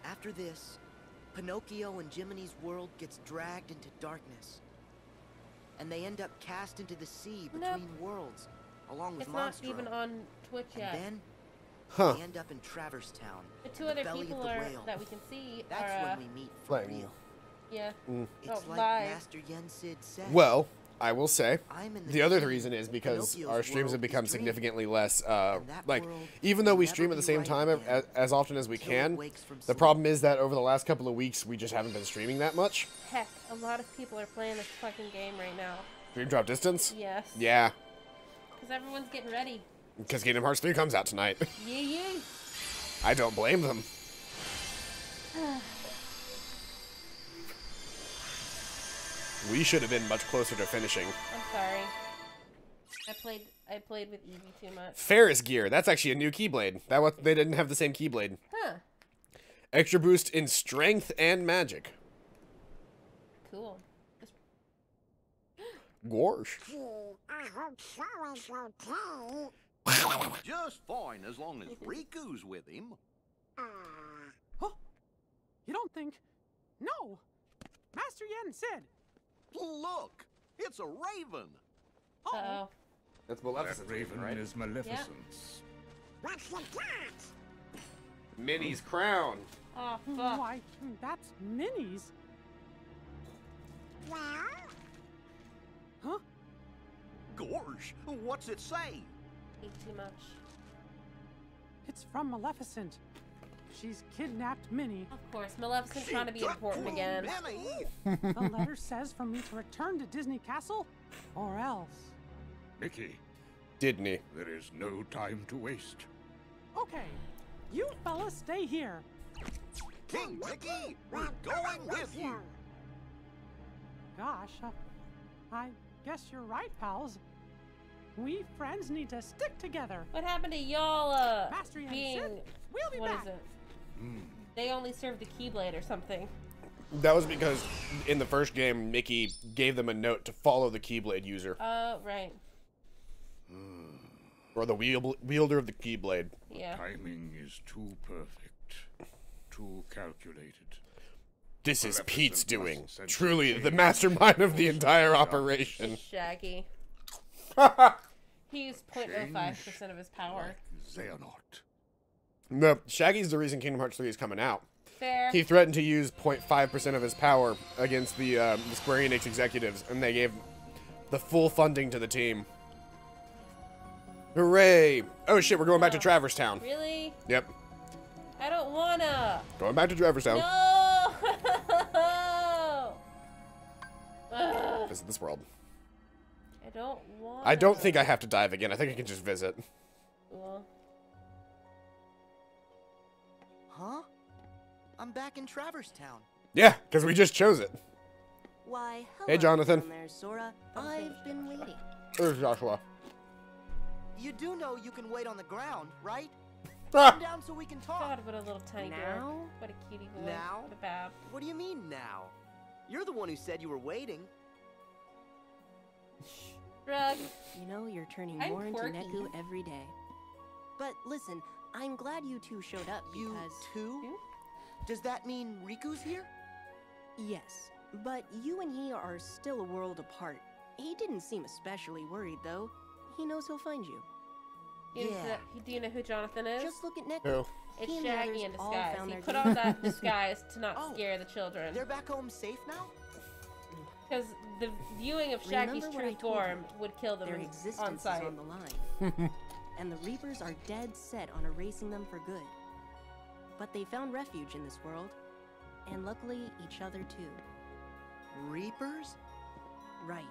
Speaker 9: After this, Pinocchio and Jiminy's world gets dragged into darkness. And they end up cast into the sea between worlds, along with
Speaker 2: It's not
Speaker 9: Monstro.
Speaker 2: even on Twitch yet.
Speaker 9: And then,
Speaker 1: Huh.
Speaker 9: they end up in Traverse Town.
Speaker 2: The two
Speaker 9: in
Speaker 2: other
Speaker 9: belly of
Speaker 2: people
Speaker 9: the
Speaker 2: are,
Speaker 9: whale.
Speaker 2: that we can see
Speaker 9: That's
Speaker 2: are,
Speaker 9: when we meet for
Speaker 1: Playing.
Speaker 9: real.
Speaker 2: yeah.
Speaker 9: It's like
Speaker 2: live.
Speaker 9: Master Yen Sid said.
Speaker 1: Well, I will say,
Speaker 9: I'm in
Speaker 1: the other
Speaker 9: sea.
Speaker 1: reason is because
Speaker 9: Pinocchio's
Speaker 1: our streams
Speaker 9: world
Speaker 1: have become
Speaker 9: is dream.
Speaker 1: significantly less,
Speaker 9: And that
Speaker 1: like,
Speaker 9: world
Speaker 1: even though
Speaker 9: will
Speaker 1: we
Speaker 9: never
Speaker 1: stream at the
Speaker 9: be
Speaker 1: same
Speaker 9: right
Speaker 1: time
Speaker 9: again
Speaker 1: as often as we
Speaker 9: until it
Speaker 1: can,
Speaker 9: wakes from
Speaker 1: the
Speaker 9: sleep.
Speaker 1: problem is that over the last couple of weeks, we just haven't been streaming that much.
Speaker 2: Heck, a lot of people are playing this fucking game right now.
Speaker 1: Dream Drop Distance?
Speaker 2: Yes.
Speaker 1: Yeah,
Speaker 2: Because everyone's getting ready.
Speaker 1: because Kingdom Hearts 3 comes out tonight.
Speaker 2: Yeah, yeah.
Speaker 1: I don't blame them. We should have been much closer to finishing.
Speaker 2: I'm sorry. I played with Eevee too much.
Speaker 1: Ferris Gear, that's actually a new Keyblade. They didn't have the same Keyblade.
Speaker 2: Huh.
Speaker 1: Extra boost in strength and magic.
Speaker 2: Cool.
Speaker 1: Gosh.
Speaker 10: Just fine as long as Riku's with him.
Speaker 11: Huh? You don't think? No! Master Yen said.
Speaker 10: Look, it's a raven.
Speaker 2: Uh-oh.
Speaker 1: That's
Speaker 7: That
Speaker 1: Maleficent,
Speaker 7: raven
Speaker 1: right?
Speaker 7: is Maleficent's.
Speaker 1: Minnie's crown.
Speaker 2: Oh, fuck.
Speaker 11: Why, that's Minnie's. Huh?
Speaker 10: Gorge, what's it say?
Speaker 2: Ate too much.
Speaker 11: It's from Maleficent. She's kidnapped Minnie.
Speaker 2: Of course, Maleficent's trying to be important again.
Speaker 11: The letter says for me to return to Disney Castle, or else.
Speaker 7: Mickey,
Speaker 1: Didn't he?
Speaker 7: there is no time to waste.
Speaker 11: Okay, you fellas stay here.
Speaker 10: King Mickey, we're going with you.
Speaker 11: Gosh, I guess you're right, pals. We friends need to stick together.
Speaker 2: What happened to y'all,
Speaker 11: Master Yen
Speaker 2: being...
Speaker 11: said, we'll be
Speaker 2: What
Speaker 11: back.
Speaker 2: is it? They only served the Keyblade or something.
Speaker 1: That was because in the first game, Mickey gave them a note to follow the Keyblade user.
Speaker 2: Oh, right.
Speaker 1: Or the wielder of the Keyblade.
Speaker 2: Yeah.
Speaker 7: Timing is too perfect, too calculated.
Speaker 1: This is
Speaker 7: Maleficent
Speaker 1: Pete's doing.
Speaker 7: must send
Speaker 1: Truly
Speaker 7: a
Speaker 1: the
Speaker 7: change.
Speaker 1: mastermind of the entire operation.
Speaker 2: Shaggy. He used 0.05% of his power.
Speaker 7: Xehanort.
Speaker 1: No, Shaggy's the reason Kingdom Hearts 3 is coming out.
Speaker 2: Fair.
Speaker 1: He threatened to use 0.5% of his power against the Square Enix executives, and they gave the full funding to the team. Hooray! Oh shit, we're going back to Traverse Town.
Speaker 2: Really?
Speaker 1: Yep.
Speaker 2: I don't wanna.
Speaker 1: Going back to Traverse Town.
Speaker 2: No! Ugh.
Speaker 1: Visit this world.
Speaker 2: I don't want.
Speaker 1: I don't think I have to dive again. I think I can just visit.
Speaker 2: Well,
Speaker 9: Huh? I'm back in Traverse Town.
Speaker 1: Yeah, because we just chose it.
Speaker 9: Why, hello
Speaker 1: Hey, Jonathan.
Speaker 9: down there, Sora. I've been waiting.
Speaker 1: There's Joshua.
Speaker 9: You do know you can wait on the ground, right?
Speaker 1: Ah.
Speaker 9: Come down so we can talk.
Speaker 2: God, what a little tiny
Speaker 9: Now?
Speaker 2: girl. What a cutie boy.
Speaker 9: Now?
Speaker 2: What a bab.
Speaker 9: What do you mean now? You're the one who said you were waiting.
Speaker 2: Shrug.
Speaker 12: You know, you're turning
Speaker 2: I'm
Speaker 12: more into
Speaker 2: quirky.
Speaker 12: Neku every day. But listen, I'm glad you two showed up
Speaker 9: You
Speaker 12: because...
Speaker 9: too? Does that mean Riku's here?
Speaker 12: Yes, but you and he are still a world apart. He didn't seem especially worried, though. He knows he'll find you.
Speaker 2: Do you know who Jonathan is?
Speaker 12: Just look at Neku.
Speaker 1: Who?
Speaker 2: It's
Speaker 12: He and the
Speaker 2: Shaggy
Speaker 12: others
Speaker 2: in
Speaker 12: all
Speaker 2: disguise.
Speaker 12: found
Speaker 2: He
Speaker 12: their
Speaker 2: put
Speaker 12: game.
Speaker 2: on that disguise to not
Speaker 9: Oh,
Speaker 2: scare the children.
Speaker 9: They're back home safe now?
Speaker 2: Because the viewing of Shaggy's
Speaker 12: Remember what I
Speaker 2: true
Speaker 12: told
Speaker 2: form
Speaker 12: you?
Speaker 2: would kill them
Speaker 12: Their
Speaker 2: on
Speaker 12: existence is
Speaker 2: sight.
Speaker 12: on the line. And the Reapers are dead set on erasing them for good. But they found refuge in this world. And luckily, each other too.
Speaker 9: Reapers?
Speaker 12: Right.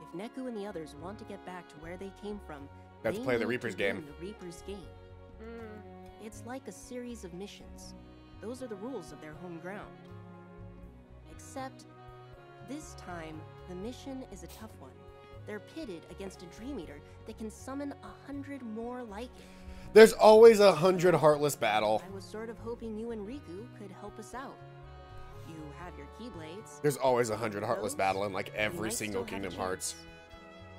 Speaker 12: If Neku and the others want to get back to where they came from,
Speaker 1: Let's
Speaker 12: they
Speaker 1: play the
Speaker 12: need
Speaker 1: Reapers
Speaker 12: to
Speaker 1: game.
Speaker 12: win the Reapers game. It's like a series of missions. Those are the rules of their home ground. Except, this time, the mission is a tough one. They're pitted against a Dream Eater that can summon 100 more like it.
Speaker 1: There's always 100 Heartless battle.
Speaker 12: I was sort of hoping you and Riku could help us out. You have your Keyblades.
Speaker 1: There's always 100 Heartless battle in like every
Speaker 12: might
Speaker 1: single
Speaker 12: still have a
Speaker 1: Kingdom Hearts.
Speaker 12: chance.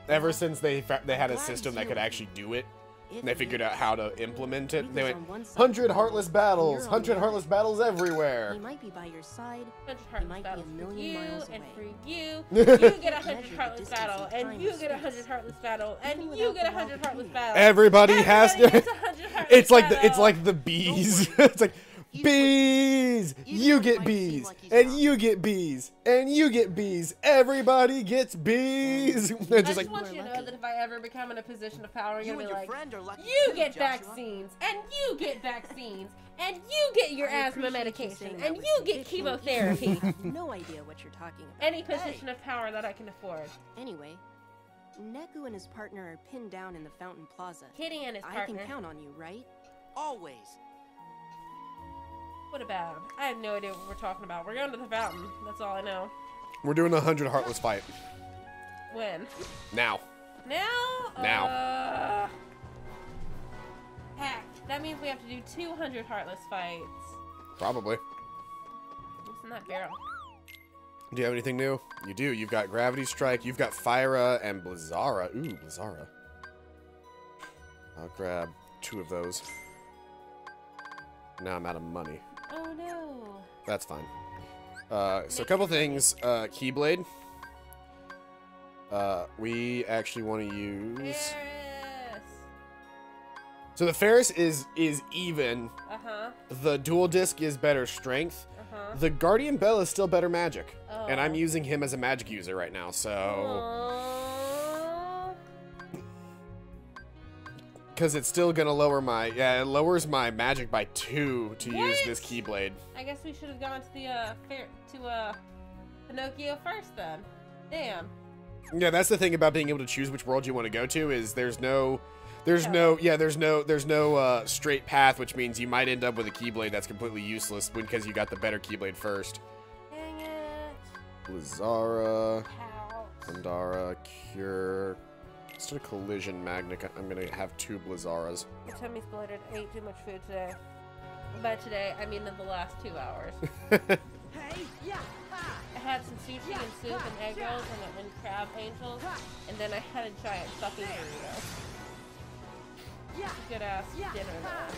Speaker 1: Ever since they had a
Speaker 12: glad to
Speaker 1: system
Speaker 12: see
Speaker 1: that could
Speaker 12: you.
Speaker 1: actually do it,
Speaker 12: If
Speaker 1: And they figured out how to implement it. They
Speaker 12: Riku's
Speaker 1: went,
Speaker 12: on one side,
Speaker 1: 100 heartless battles,
Speaker 12: you're on
Speaker 1: 100
Speaker 12: the
Speaker 1: heartless
Speaker 12: other.
Speaker 1: battles everywhere.
Speaker 12: He might be by your side.
Speaker 2: 100
Speaker 12: He
Speaker 2: heartless
Speaker 12: might be
Speaker 2: battles
Speaker 12: a
Speaker 2: for
Speaker 12: million
Speaker 2: you,
Speaker 12: miles
Speaker 2: and
Speaker 12: away.
Speaker 2: for you, you get a 100
Speaker 12: Measure the
Speaker 2: heartless
Speaker 12: distance
Speaker 2: battle,
Speaker 12: in
Speaker 2: and
Speaker 12: time
Speaker 2: you
Speaker 12: and
Speaker 2: get a
Speaker 12: space.
Speaker 2: 100 heartless battle, and
Speaker 12: Even
Speaker 2: you
Speaker 12: without
Speaker 2: get a
Speaker 12: the law
Speaker 2: 100
Speaker 12: between
Speaker 2: heartless
Speaker 12: you.
Speaker 2: battle.
Speaker 1: Everybody has
Speaker 2: Everybody
Speaker 1: to.
Speaker 2: gets a 100 heartless
Speaker 1: It's like
Speaker 2: battle.
Speaker 1: it's like the bees. It's like bees. You get bees, and you get bees, and you get bees. Everybody gets bees.
Speaker 2: I
Speaker 1: It's
Speaker 2: just
Speaker 1: just like
Speaker 2: want you to know that if I ever become in a position of power, I'm
Speaker 9: You
Speaker 2: gonna
Speaker 9: and
Speaker 2: be
Speaker 9: your
Speaker 2: like,
Speaker 9: friend are lucky
Speaker 2: you
Speaker 9: too,
Speaker 2: get
Speaker 9: Joshua.
Speaker 2: vaccines, and you get vaccines, and you get your
Speaker 12: I
Speaker 2: asthma
Speaker 12: appreciate you
Speaker 2: medication,
Speaker 12: saying
Speaker 2: and
Speaker 12: that with
Speaker 2: you get
Speaker 12: conviction, even if
Speaker 2: chemotherapy.
Speaker 12: I have no idea what you're talking about.
Speaker 2: Any position of power that I can afford.
Speaker 12: Anyway, Neku and his partner are pinned down in the Fountain Plaza.
Speaker 2: Kitty and his
Speaker 12: I
Speaker 2: partner.
Speaker 12: can count on you, right?
Speaker 9: Always.
Speaker 2: What about him? I have no idea what we're talking about. We're going to the fountain. That's all I know.
Speaker 1: we're doing a 100 heartless fight
Speaker 2: When?
Speaker 1: now.
Speaker 2: Now?
Speaker 1: Now.
Speaker 2: Heck, that means we have to do 200 heartless fights.
Speaker 1: Probably.
Speaker 2: What's in that barrel?
Speaker 1: Do you have anything new? You do. You've got Gravity Strike. You've got Fyra and Blizzara. Ooh, Blizzara. I'll grab 2 of those. Now I'm out of money.
Speaker 2: Oh no.
Speaker 1: That's fine. So a couple things. Keyblade. We actually want to use.
Speaker 2: Ferris.
Speaker 1: So the Ferris is even.
Speaker 2: Uh-huh.
Speaker 1: The dual disc is better strength.
Speaker 2: Uh-huh.
Speaker 1: The Guardian Bell is still better magic.
Speaker 2: Oh.
Speaker 1: And I'm using him as a magic user right now, so.
Speaker 2: Aww.
Speaker 1: Because it's still gonna lower my. Yeah, it lowers my magic by 2 to use this Keyblade.
Speaker 2: I guess we should have gone to the Pinocchio first then. Damn.
Speaker 1: Yeah, that's the thing about being able to choose which world you want to go to is there's no straight path, which means you might end up with a Keyblade that's completely useless because you got the better Keyblade first.
Speaker 2: Dang it.
Speaker 1: Blizzara,
Speaker 2: Pow.
Speaker 1: Pandara, Cure. Instead of Collision Magnet, I'm gonna have 2 Blizzaras.
Speaker 2: My tummy's bloated. I ate too much food today. By today, I mean in the last 2 hours. I had some sushi and soup and egg rolls and crab angels, and then I had a giant fucking burrito. Good ass dinner though.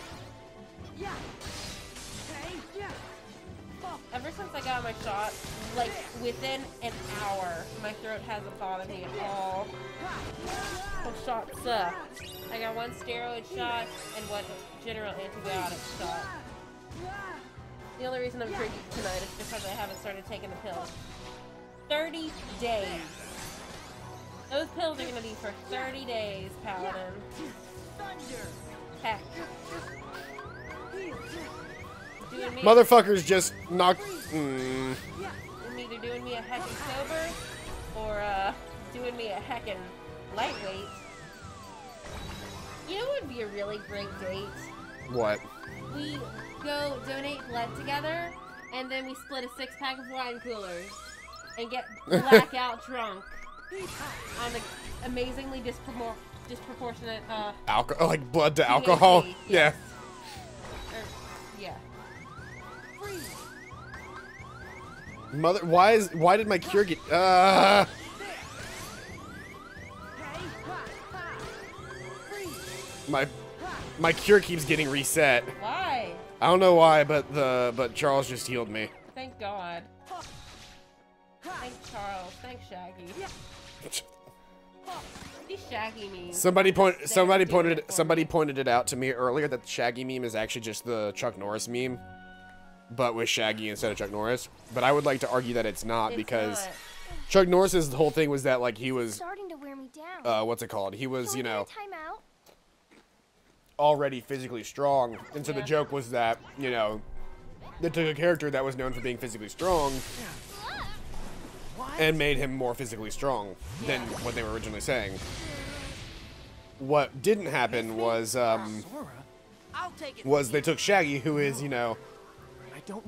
Speaker 2: Ever since I got my shot, like within an hour, my throat hasn't bothered me at all. The shots suck. I got 1 steroid shot and 1 general antibiotic shot. The only reason I'm drinking tonight is because I haven't started taking the pills. 30 days. Those pills are gonna be for 30 days, Paladin. Heck. Doing me
Speaker 1: Motherfuckers just knocked.
Speaker 2: either doing me a heckin' sober or doing me a heckin' lightweight. You know what would be a really great date?
Speaker 1: What?
Speaker 2: We go donate blood together, and then we split a 6-pack of wine coolers and get blackout drunk on the amazingly disproportionate
Speaker 1: Alcohol, like blood to alcohol.
Speaker 2: THC,
Speaker 1: Yeah.
Speaker 2: Yeah.
Speaker 1: Mother, why did my cure get? My cure keeps getting reset.
Speaker 2: Why?
Speaker 1: I don't know why, but Charles just healed me.
Speaker 2: Thank God. Thank Charles. Thank Shaggy. These Shaggy memes.
Speaker 1: Somebody pointed it out to me earlier that the Shaggy meme is actually just the Chuck Norris meme, but with Shaggy instead of Chuck Norris. But I would like to argue that it's not because
Speaker 2: not.
Speaker 1: Chuck Norris's whole thing was that like he was
Speaker 6: Starting to wear me down.
Speaker 1: what's it called? He was,
Speaker 6: Can
Speaker 1: you
Speaker 6: we
Speaker 1: know,
Speaker 6: get a timeout?
Speaker 1: already physically strong, and so the
Speaker 2: Yeah.
Speaker 1: joke was that, you know, they took a character that was known for being physically strong and made him more physically strong than what they were originally saying. What didn't happen was they took Shaggy, who is, you know,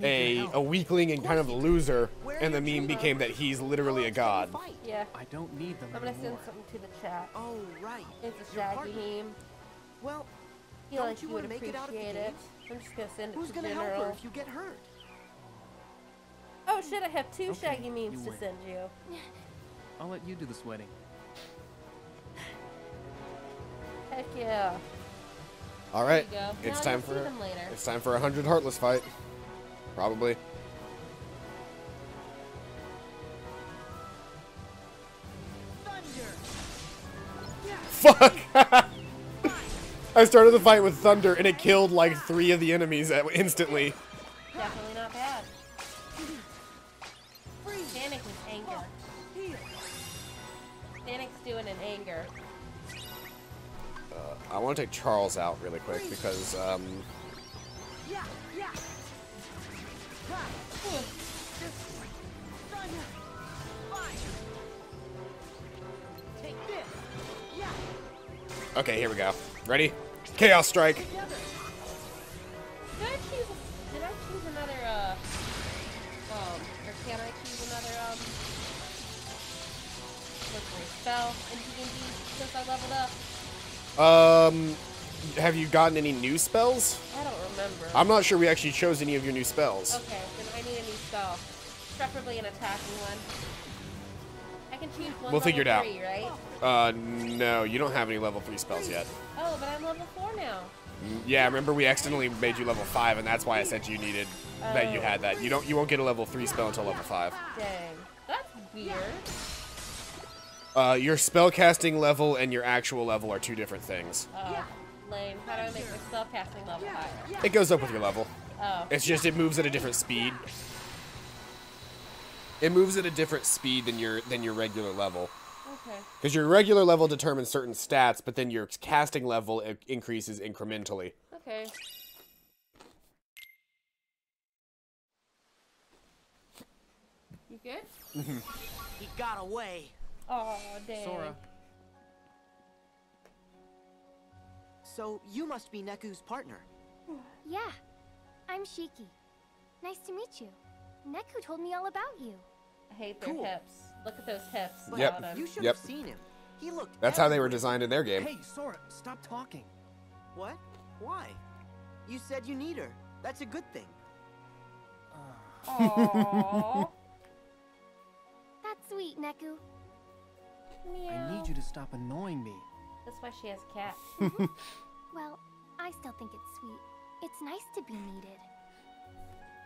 Speaker 1: a weakling and kind of a loser, and the meme became that he's literally a god.
Speaker 2: Yeah.
Speaker 3: I don't need them
Speaker 2: I'm gonna send
Speaker 3: anymore.
Speaker 2: something to the chat.
Speaker 9: Oh, right.
Speaker 2: It's a
Speaker 9: Your
Speaker 2: Shaggy
Speaker 9: partner.
Speaker 2: meme.
Speaker 9: Well,
Speaker 2: Feel
Speaker 9: don't
Speaker 2: like
Speaker 9: you
Speaker 2: you would
Speaker 9: wanna make it out of the
Speaker 2: appreciate it.
Speaker 9: games?
Speaker 2: I'm just gonna send it
Speaker 9: who's
Speaker 2: to
Speaker 9: gonna help her
Speaker 2: General.
Speaker 9: if you get hurt?
Speaker 2: Oh shit, I have 2
Speaker 3: Okay,
Speaker 2: Shaggy memes
Speaker 3: you
Speaker 2: to
Speaker 3: win.
Speaker 2: send you.
Speaker 3: I'll let you do the sweating.
Speaker 2: Heck yeah.
Speaker 1: All right,
Speaker 2: There you go.
Speaker 1: it's
Speaker 2: Now
Speaker 1: time
Speaker 2: you'll
Speaker 1: for
Speaker 2: see them later.
Speaker 1: it's time for 100 Heartless fight. Probably. Fuck! I started the fight with thunder and it killed like 3 of the enemies instantly.
Speaker 2: Definitely not bad. Panic is anger. Panic's doing an anger.
Speaker 1: I want to take Charles out really quick because okay, here we go. Ready? Chaos Strike.
Speaker 2: Did I choose another, or can I choose another, spell in D&D since I leveled up?
Speaker 1: Have you gotten any new spells?
Speaker 2: I don't remember.
Speaker 1: I'm not sure we actually chose any of your new spells.
Speaker 2: Okay, then I need a new spell. Preferably an attacking one. I can choose one
Speaker 1: We'll figure it out.
Speaker 2: level 3, right?
Speaker 1: No, you don't have any level 3 spells yet.
Speaker 2: Oh, but I'm level 4 now.
Speaker 1: Yeah, remember we accidentally made you level 5, and that's why I said you needed that you had that. You won't get a level 3 spell until level 5.
Speaker 2: Dang, that's weird.
Speaker 1: Your spell casting level and your actual level are 2 different things.
Speaker 2: Lame. How do I make my spell casting level higher?
Speaker 1: It goes up with your level.
Speaker 2: Oh.
Speaker 1: It's just it moves at a different speed. It moves at a different speed than your regular level.
Speaker 2: Okay.
Speaker 1: Because your regular level determines certain stats, but then your casting level increases incrementally.
Speaker 2: Okay. You good?
Speaker 9: He got away.
Speaker 2: Oh, dang.
Speaker 9: Sora. So you must be Neku's partner.
Speaker 6: Yeah, I'm Shiki. Nice to meet you. Neku told me all about you.
Speaker 2: I hate their
Speaker 9: Cool.
Speaker 2: hips. Look at those hips.
Speaker 9: But
Speaker 1: Yep.
Speaker 9: you should
Speaker 1: Yep.
Speaker 9: have seen him. He looked.
Speaker 1: That's how they were
Speaker 9: everywhere.
Speaker 1: designed in their game.
Speaker 3: Hey, Sora, stop talking.
Speaker 9: What? Why? You said you need her. That's a good thing.
Speaker 2: Aww.
Speaker 6: That's sweet, Neku.
Speaker 3: I need you to stop annoying me.
Speaker 2: That's why she has a cat.
Speaker 6: Well, I still think it's sweet. It's nice to be needed.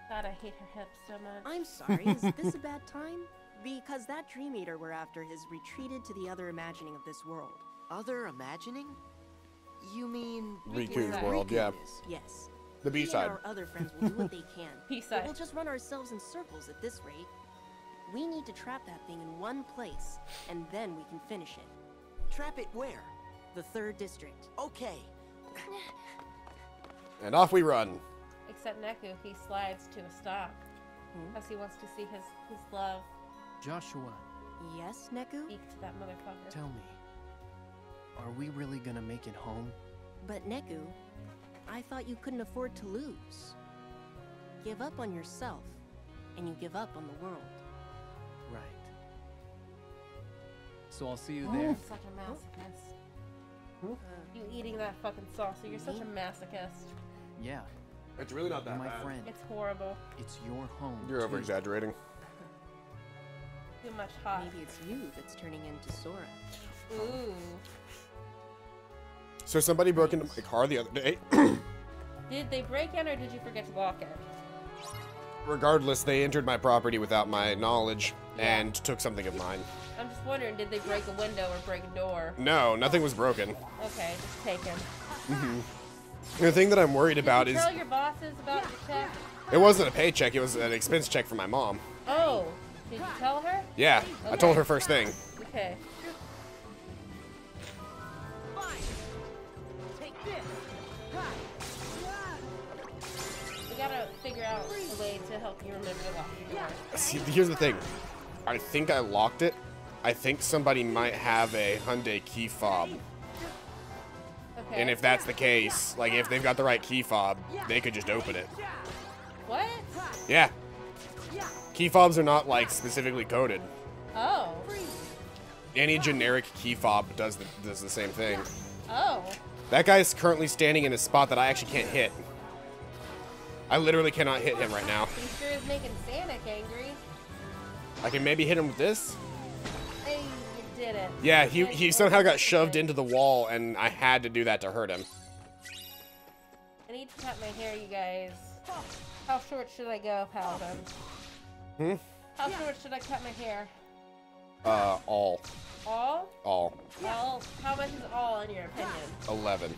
Speaker 2: God, I hate her hips so much.
Speaker 12: I'm sorry, is this a bad time? Because that Dream Eater we're after has retreated to the other imagining of this world.
Speaker 9: Other imagining? You mean
Speaker 1: Riku's
Speaker 9: where
Speaker 1: world,
Speaker 9: Riku
Speaker 1: yeah.
Speaker 9: is?
Speaker 12: Yes.
Speaker 1: The
Speaker 12: We
Speaker 1: B-side.
Speaker 12: and our other friends will do what they can.
Speaker 2: B-side.
Speaker 12: But we'll just run ourselves in circles at this rate. We need to trap that thing in one place, and then we can finish it.
Speaker 9: Trap it where?
Speaker 12: The 3rd district.
Speaker 9: Okay.
Speaker 1: And off we run.
Speaker 2: Except Neku, he slides to a stop. Because he wants to see his love
Speaker 3: Joshua,
Speaker 12: Yes, Neku?
Speaker 2: speak to that motherfucker.
Speaker 3: tell me, are we really gonna make it home?
Speaker 12: But Neku, I thought you couldn't afford to lose. Give up on yourself, and you give up on the world.
Speaker 3: Right. So I'll see you there.
Speaker 2: Such a masochist. You eating that fucking salsa, you're such a masochist.
Speaker 3: Yeah,
Speaker 1: It's really not
Speaker 3: you're my friend.
Speaker 2: It's horrible.
Speaker 3: It's your home.
Speaker 1: You're
Speaker 3: too.
Speaker 1: over-exaggerating.
Speaker 2: Too much hot.
Speaker 12: Maybe it's you that's turning into Sora.
Speaker 2: Ooh.
Speaker 1: So somebody broke into my car the other day.
Speaker 2: Did they break in or did you forget to lock it?
Speaker 1: Regardless, they entered my property without my knowledge and took something of mine.
Speaker 2: I'm just wondering, did they break a window or break a door?
Speaker 1: No, nothing was broken.
Speaker 2: Okay, just taken.
Speaker 1: The thing that I'm worried about
Speaker 2: Did
Speaker 1: is
Speaker 2: you tell your bosses about your check?
Speaker 1: it wasn't a paycheck, it was an expense check for my mom.
Speaker 2: Oh, did you tell her?
Speaker 1: Yeah, I told her first thing.
Speaker 2: Okay.
Speaker 9: Take this.
Speaker 2: We gotta figure out a way to help you remember to lock your door.
Speaker 1: See, here's the thing. I think I locked it. I think somebody might have a Hyundai key fob.
Speaker 2: Okay.
Speaker 1: And if that's the case, like if they've got the right key fob, they could just open it.
Speaker 2: What?
Speaker 1: Yeah. Key fobs are not like specifically coded.
Speaker 2: Oh.
Speaker 1: Any generic key fob does the same thing.
Speaker 2: Oh.
Speaker 1: That guy's currently standing in a spot that I actually can't hit. I literally cannot hit him right now.
Speaker 2: He sure is making Sonic angry.
Speaker 1: I can maybe hit him with this.
Speaker 2: Hey, you did it.
Speaker 1: Yeah, he somehow got shoved into the wall, and I had to do that to hurt him.
Speaker 2: cut my hair, you guys. How short should I go, Paladin?
Speaker 1: Hmm?
Speaker 2: How short should I cut my hair?
Speaker 1: All.
Speaker 2: All?
Speaker 1: All.
Speaker 2: All? How much is all in your opinion?
Speaker 1: 11.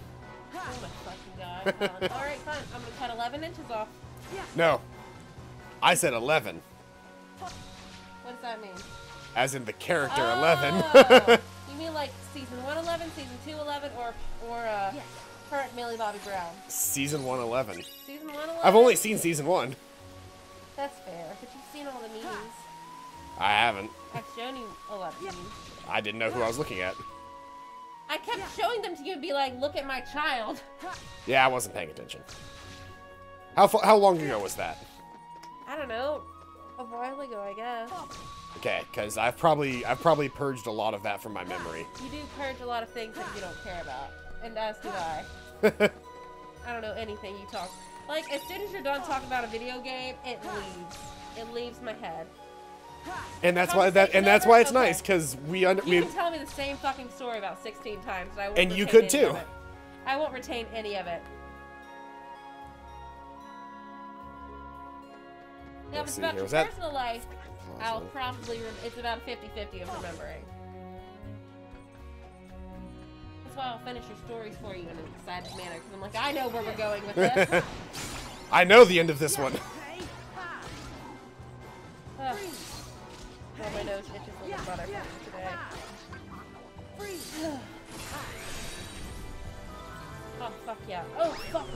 Speaker 2: Oh my fucking god. Alright, fine. I'm gonna cut 11 inches off.
Speaker 1: No. I said 11.
Speaker 2: What does that mean?
Speaker 1: As in the character 11.
Speaker 2: You mean like season 1 11, season 2 11, or current Millie Bobby Brown?
Speaker 1: Season 1 11.
Speaker 2: Season 1 11?
Speaker 1: I've only seen season 1.
Speaker 2: That's fair, but you've seen all the memes.
Speaker 1: I haven't.
Speaker 2: I've shown you a lot of memes.
Speaker 1: I didn't know who I was looking at.
Speaker 2: I kept showing them to you and be like, look at my child.
Speaker 1: Yeah, I wasn't paying attention. How long ago was that?
Speaker 2: I don't know. A while ago, I guess.
Speaker 1: Okay, because I've probably purged a lot of that from my memory.
Speaker 2: You do purge a lot of things that you don't care about. And as do I. I don't know anything you talk. Like, as soon as you're done talking about a video game, it leaves. It leaves my head.
Speaker 1: And that's why it's nice, because you
Speaker 2: can tell me the same fucking story about 16 times, and I won't
Speaker 1: and you
Speaker 2: retain
Speaker 1: could
Speaker 2: any
Speaker 1: too.
Speaker 2: of it. I won't retain any of it. Yeah, if it's about your personal life, I'll probably, it's about 50-50 of remembering. That's why I'll finish your stories for you in an excited manner, because I'm like, I know where we're going with this.
Speaker 1: I know the end of this one.
Speaker 2: Ugh. Oh, my nose itches like a butterfly today. Oh, fuck yeah. Oh, fuck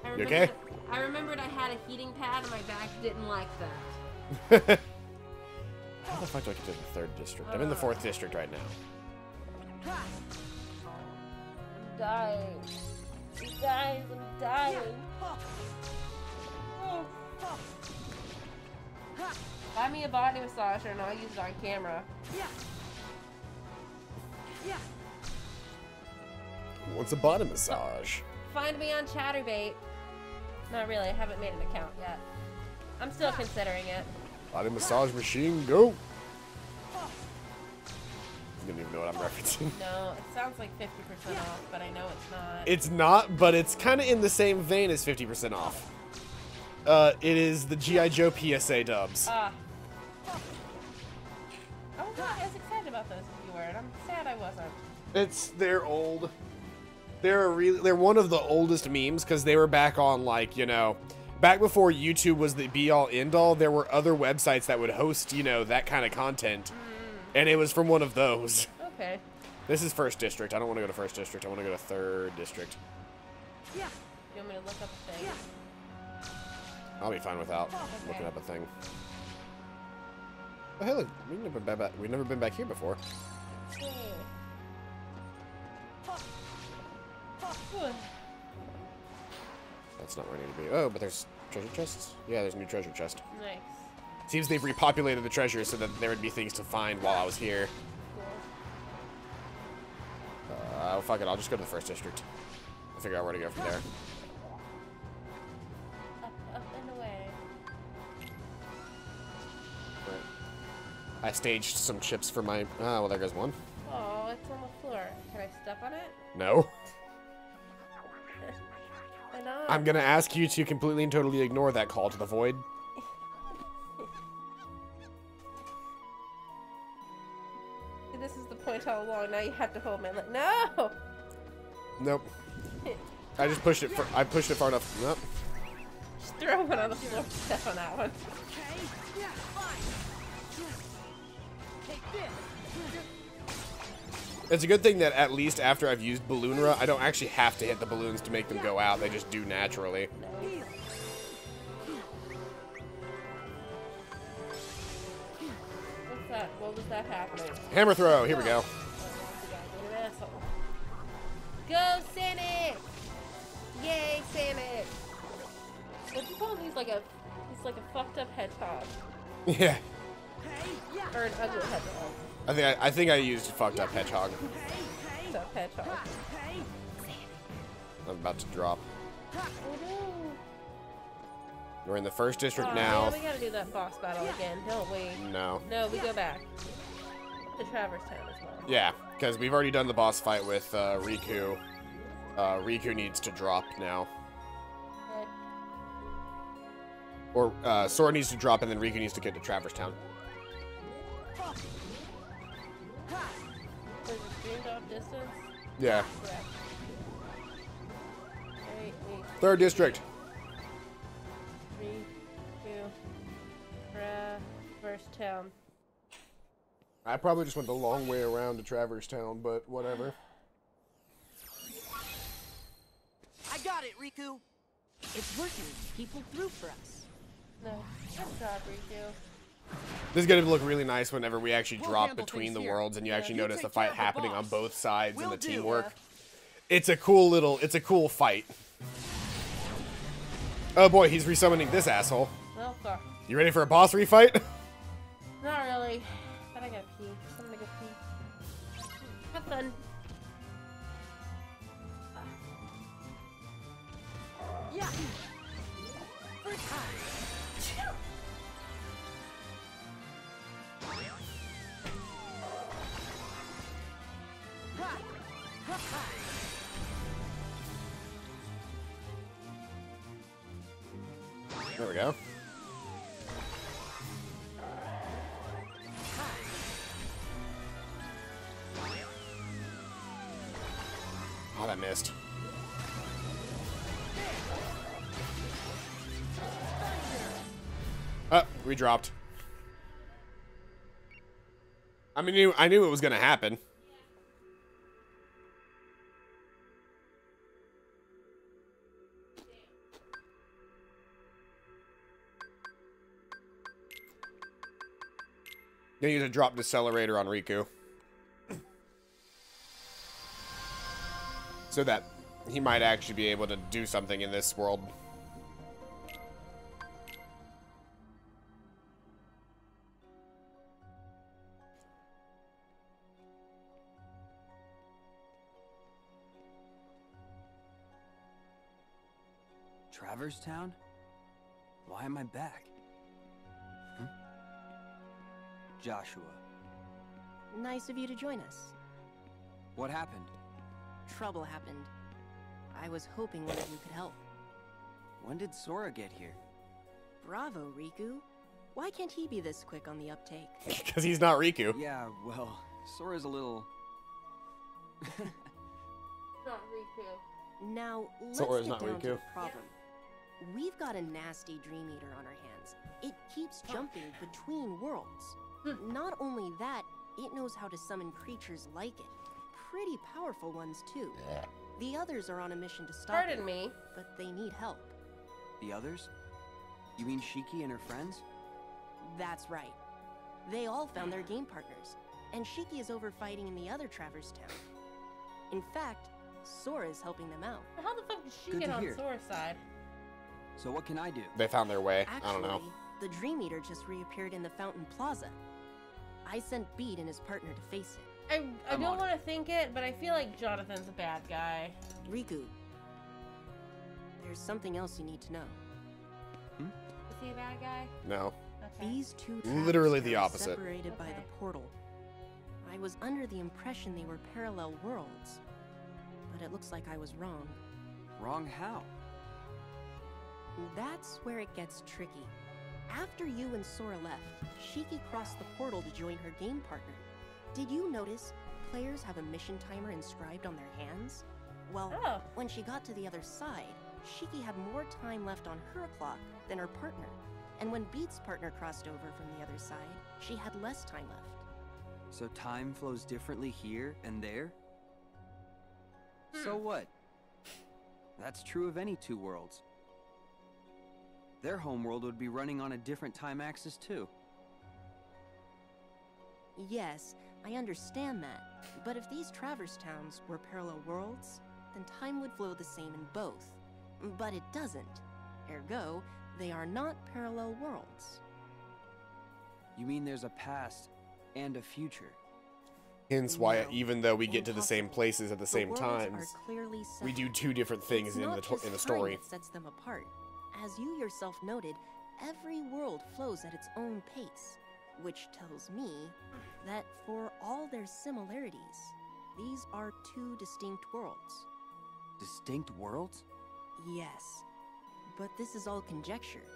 Speaker 2: no.
Speaker 1: You okay?
Speaker 2: I remembered I had a heating pad and my back didn't like that.
Speaker 1: How the fuck do I get to the 3rd district? I'm in the 4th district right now.
Speaker 2: I'm dying. You guys, I'm dying. Oh. Buy me a body massager and I'll use it on camera.
Speaker 1: What's a body massage?
Speaker 2: Find me on Chatterbait. Not really, I haven't made an account yet. I'm still considering it.
Speaker 1: Body massage machine, go! I don't even know what I'm referencing.
Speaker 2: No, it sounds like 50% off, but I know it's not.
Speaker 1: It's not, but it's kind of in the same vein as 50% off. It is the G.I. Joe PSA dubs.
Speaker 2: I was not as excited about those as you were, and I'm sad I wasn't.
Speaker 1: They're old. They're one of the oldest memes because they were back on, like, you know, back before YouTube was the be-all end-all. There were other websites that would host, you know, that kind of content, and it was from one of those.
Speaker 2: Okay.
Speaker 1: This is 1st district. I don't want to go to 1st district. I want to go to 3rd district.
Speaker 2: You want me to look up a thing?
Speaker 1: I'll be fine without looking up a thing. Oh, hey, look, we've never been back here before. That's not where I need to be. Oh, but there's treasure chests? Yeah, there's a new treasure chest.
Speaker 2: Nice.
Speaker 1: Seems they've repopulated the treasure so that there would be things to find while I was here. Oh, fuck it. I'll just go to the 1st district. I'll figure out where to go from there.
Speaker 2: Up and away.
Speaker 1: Right. I staged some chips for my... Ah, well, there goes one.
Speaker 2: Oh, it's on the floor. Can I step on it?
Speaker 1: No.
Speaker 2: Why not?
Speaker 1: I'm gonna ask you to completely and totally ignore that call to the void.
Speaker 2: This is the point all along. Now you have to hold my leg. No!
Speaker 1: Nope. I just pushed it. I pushed it far enough. Nope.
Speaker 2: Just throw one on the floor. Step on that one.
Speaker 1: It's a good thing that at least after I've used Balloonra, I don't actually have to hit the balloons to make them go out. They just do naturally.
Speaker 2: What's that? What was that happening?
Speaker 1: Hammer throw. Here we go.
Speaker 2: Go, Sonic! Yay, Sonic! What do you call him? He's like a fucked up hedgehog.
Speaker 1: Yeah.
Speaker 2: Or an ugly hedgehog.
Speaker 1: I think I used fucked up hedgehog.
Speaker 2: Fucked up hedgehog.
Speaker 1: I'm about to drop.
Speaker 2: Oh no.
Speaker 1: We're in the 1st district now.
Speaker 2: Yeah, we gotta do that boss battle again, don't we?
Speaker 1: No.
Speaker 2: No, we go back to Traverse Town as well.
Speaker 1: Yeah, because we've already done the boss fight with Riku. Riku needs to drop now.
Speaker 2: Good.
Speaker 1: Or Sora needs to drop, and then Riku needs to get to Traverse Town.
Speaker 2: Was it streamed off distance?
Speaker 1: Yeah.
Speaker 2: Correct. Wait.
Speaker 1: 3rd district.
Speaker 2: 3, 2, Traverse Town.
Speaker 1: I probably just went the long way around to Traverse Town, but whatever.
Speaker 9: I got it, Riku.
Speaker 12: It's working. People through for us.
Speaker 2: No. Good job, Riku.
Speaker 1: This is gonna look really nice whenever we actually
Speaker 9: We'll
Speaker 1: drop
Speaker 9: handle
Speaker 1: between
Speaker 9: things
Speaker 1: the
Speaker 9: here.
Speaker 1: worlds and you actually
Speaker 9: You
Speaker 1: notice
Speaker 9: take
Speaker 1: the
Speaker 9: care
Speaker 1: fight
Speaker 9: of the
Speaker 1: happening on
Speaker 9: boss.
Speaker 1: both sides
Speaker 9: Will
Speaker 1: and the
Speaker 9: do.
Speaker 1: teamwork. It's a cool fight. Oh boy, he's resummoning this asshole.
Speaker 2: Well, fuck.
Speaker 1: You ready for a boss refight?
Speaker 2: Not really. But I gotta pee. I'm gonna go pee. Have fun.
Speaker 9: Yeah.
Speaker 1: There we go. Oh, that missed. We dropped. I mean, I knew it was gonna happen. Gonna use a drop decelerator on Riku. So that he might actually be able to do something in this world.
Speaker 3: Traverse Town? Why am I back? Joshua.
Speaker 12: Nice of you to join us.
Speaker 3: What happened?
Speaker 12: Trouble happened. I was hoping one of you could help.
Speaker 3: When did Sora get here?
Speaker 12: Bravo, Riku. Why can't he be this quick on the uptake?
Speaker 1: Because he's not Riku.
Speaker 3: Yeah, well, Sora's a little...
Speaker 2: Not Riku.
Speaker 12: Now, let's
Speaker 1: Sora's
Speaker 12: get
Speaker 1: not
Speaker 12: down to
Speaker 1: Riku.
Speaker 12: the problem. We've got a nasty Dream Eater on our hands. It keeps jumping between worlds. Not only that, it knows how to summon creatures like it. Pretty powerful ones, too. The others are on a mission to stop
Speaker 2: Pardon
Speaker 12: it,
Speaker 2: me.
Speaker 12: but they need help.
Speaker 3: The others? You mean Shiki and her friends?
Speaker 12: That's right. They all found their game partners, and Shiki is over fighting in the other Traverse Town. In fact, Sora's helping them out.
Speaker 2: How the fuck did she
Speaker 3: Good
Speaker 2: get
Speaker 3: to
Speaker 2: on
Speaker 3: hear.
Speaker 2: Sora's side?
Speaker 3: So what can I do?
Speaker 1: They found their way.
Speaker 12: Actually,
Speaker 1: I don't know.
Speaker 12: the Dream Eater just reappeared in the Fountain Plaza. I sent Beat and his partner to face it.
Speaker 2: I don't want to think it, but I feel like Jonathan's a bad guy.
Speaker 12: Riku, there's something else you need to know.
Speaker 2: Is he a bad guy?
Speaker 1: No.
Speaker 2: Okay.
Speaker 12: These two
Speaker 1: Literally
Speaker 12: Traverse
Speaker 1: the
Speaker 12: Towns
Speaker 1: opposite.
Speaker 12: separated by the portal. I was under the impression they were parallel worlds, but it looks like I was wrong.
Speaker 3: Wrong how?
Speaker 12: That's where it gets tricky. After you and Sora left, Shiki crossed the portal to join her game partner. Did you notice players have a mission timer inscribed on their hands? Well, when she got to the other side, Shiki had more time left on her clock than her partner. And when Beat's partner crossed over from the other side, she had less time left.
Speaker 3: So time flows differently here and there? So what? That's true of any two worlds. Their homeworld would be running on a different time axis too.
Speaker 12: Yes, I understand that. But if these Traverse Towns were parallel worlds, then time would flow the same in both. But it doesn't. Ergo, they are not parallel worlds.
Speaker 3: You mean there's a past and a future?
Speaker 1: Hence why,
Speaker 12: No,
Speaker 1: even though we get to the same places at the same
Speaker 12: worlds
Speaker 1: times,
Speaker 12: are clearly
Speaker 1: we
Speaker 12: separate.
Speaker 1: do two different things
Speaker 12: It's
Speaker 1: in
Speaker 12: not
Speaker 1: the
Speaker 12: just
Speaker 1: in the
Speaker 12: time
Speaker 1: story.
Speaker 12: that sets them apart. As you yourself noted, every world flows at its own pace, which tells me that for all their similarities, these are two distinct worlds.
Speaker 3: distinct worlds?
Speaker 12: Yes, but this is all conjecture.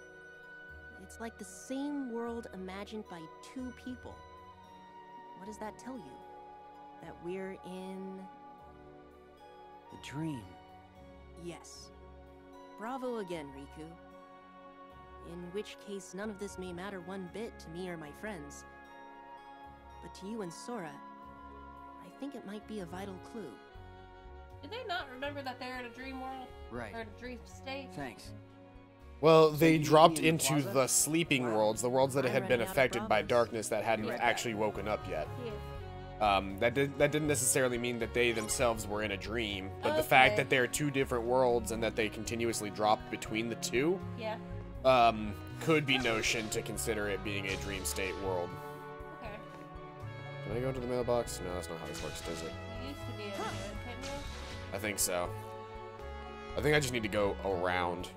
Speaker 12: It's like the same world imagined by two people. What does that tell you? That we're in...
Speaker 3: The dream.
Speaker 12: Yes. Bravo again, Riku. In which case, none of this may matter one bit to me or my friends. But to you and Sora, I think it might be a vital clue.
Speaker 2: Did they not remember that they're in a dream world?
Speaker 3: Right.
Speaker 2: Or a dream state?
Speaker 3: Thanks.
Speaker 1: Well,
Speaker 3: So
Speaker 1: they
Speaker 3: you
Speaker 1: dropped
Speaker 3: mean in the
Speaker 1: into
Speaker 3: plaza?
Speaker 1: the sleeping worlds, the worlds that
Speaker 12: I'm
Speaker 1: had been
Speaker 12: running out of
Speaker 1: affected by
Speaker 12: Bravos.
Speaker 1: darkness that hadn't actually woken up yet. That didn't necessarily mean that they themselves were in a dream, but the fact
Speaker 2: Okay.
Speaker 1: that they're two different worlds and that they continuously drop between the two,
Speaker 2: Yeah.
Speaker 1: could be notion to consider it being a dream state world.
Speaker 2: Okay.
Speaker 1: Can I go into the mailbox? No, that's not how this works, does it?
Speaker 2: You used to be able to, couldn't you?
Speaker 1: I think so. I think I just need to go around.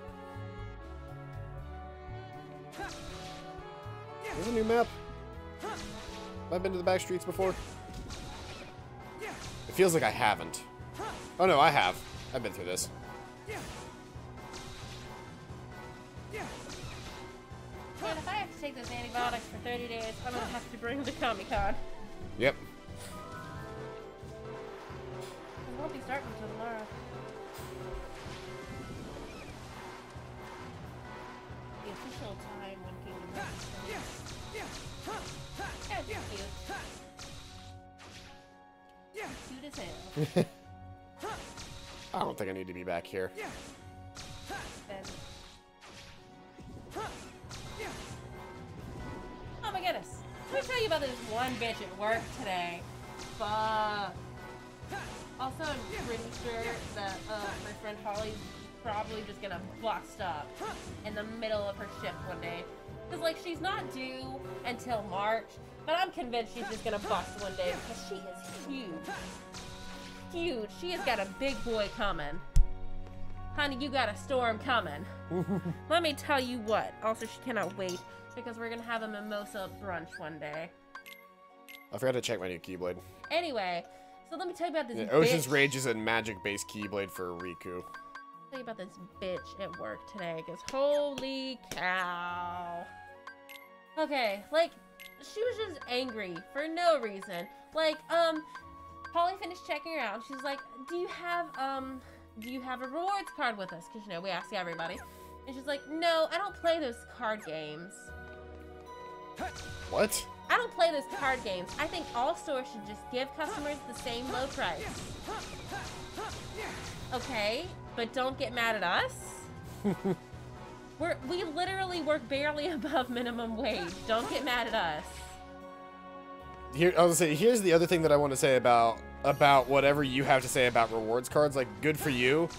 Speaker 1: There's a new map. Have I been to the back streets before? It feels like I haven't. Oh no, I have. I've been through this.
Speaker 2: Man, if I have to take those antibiotics for 30 days, I'm gonna have to bring them to Comic-Con.
Speaker 1: Yep.
Speaker 2: I won't be starting until tomorrow. The official time when Kingdom Hearts is cute. Cute as hell.
Speaker 1: I don't think I need to be back here.
Speaker 2: Then. Oh my goodness. Let me tell you about this one bitch at work today. Fuck. Also, I'm pretty sure that my friend Holly's probably just gonna bust up in the middle of her shift one day. Cause like she's not due until March, but I'm convinced she's just gonna bust one day because she is huge. Huge. She has got a big boy coming. Honey, you got a storm coming. Let me tell you what. Also, she cannot wait because we're gonna have a mimosa brunch one day.
Speaker 1: I forgot to check my new Keyblade.
Speaker 2: Anyway, so let me tell you about this
Speaker 1: Yeah,
Speaker 2: bitch.
Speaker 1: Ocean's Rage is a magic-based Keyblade for Riku.
Speaker 2: Tell you about this bitch at work today, because holy cow. Okay, like, she was just angry for no reason. Like, Polly finished checking her out. She's like, do you have a rewards card with us? Because, you know, we ask everybody. And she's like, no, I don't play those card games.
Speaker 1: What?
Speaker 2: I don't play those card games. I think all stores should just give customers the same low price. Okay, but don't get mad at us. We literally work barely above minimum wage. Don't get mad at us.
Speaker 1: Here, I was gonna say, here's the other thing that I want to say about whatever you have to say about rewards cards. Like, good for you.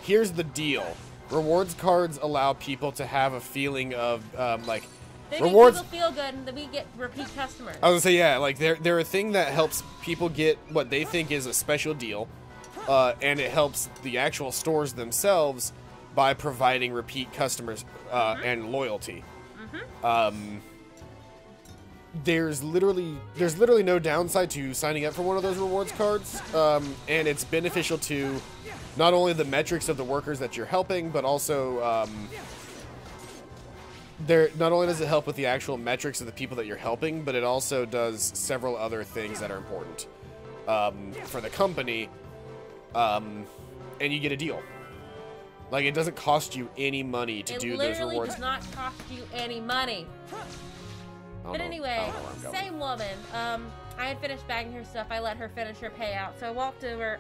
Speaker 1: Here's the deal: rewards cards allow people to have a feeling of like
Speaker 2: They
Speaker 1: rewards.
Speaker 2: make people feel good, and then we get repeat customers.
Speaker 1: I was gonna say, yeah, like they're a thing that helps people get what they think is a special deal, and it helps the actual stores themselves by providing repeat customers and loyalty. There's literally no downside to signing up for one of those rewards cards, and it's beneficial to not only the metrics of the workers that you're helping, but also not only does it help with the actual metrics of the people that you're helping, but it also does several other things that are important for the company, and you get a deal. Like, it doesn't cost you any money to do those rewards.
Speaker 2: It literally does not cost you any money. But anyway, same woman. I had finished bagging her stuff. I let her finish her payout. So I walked over,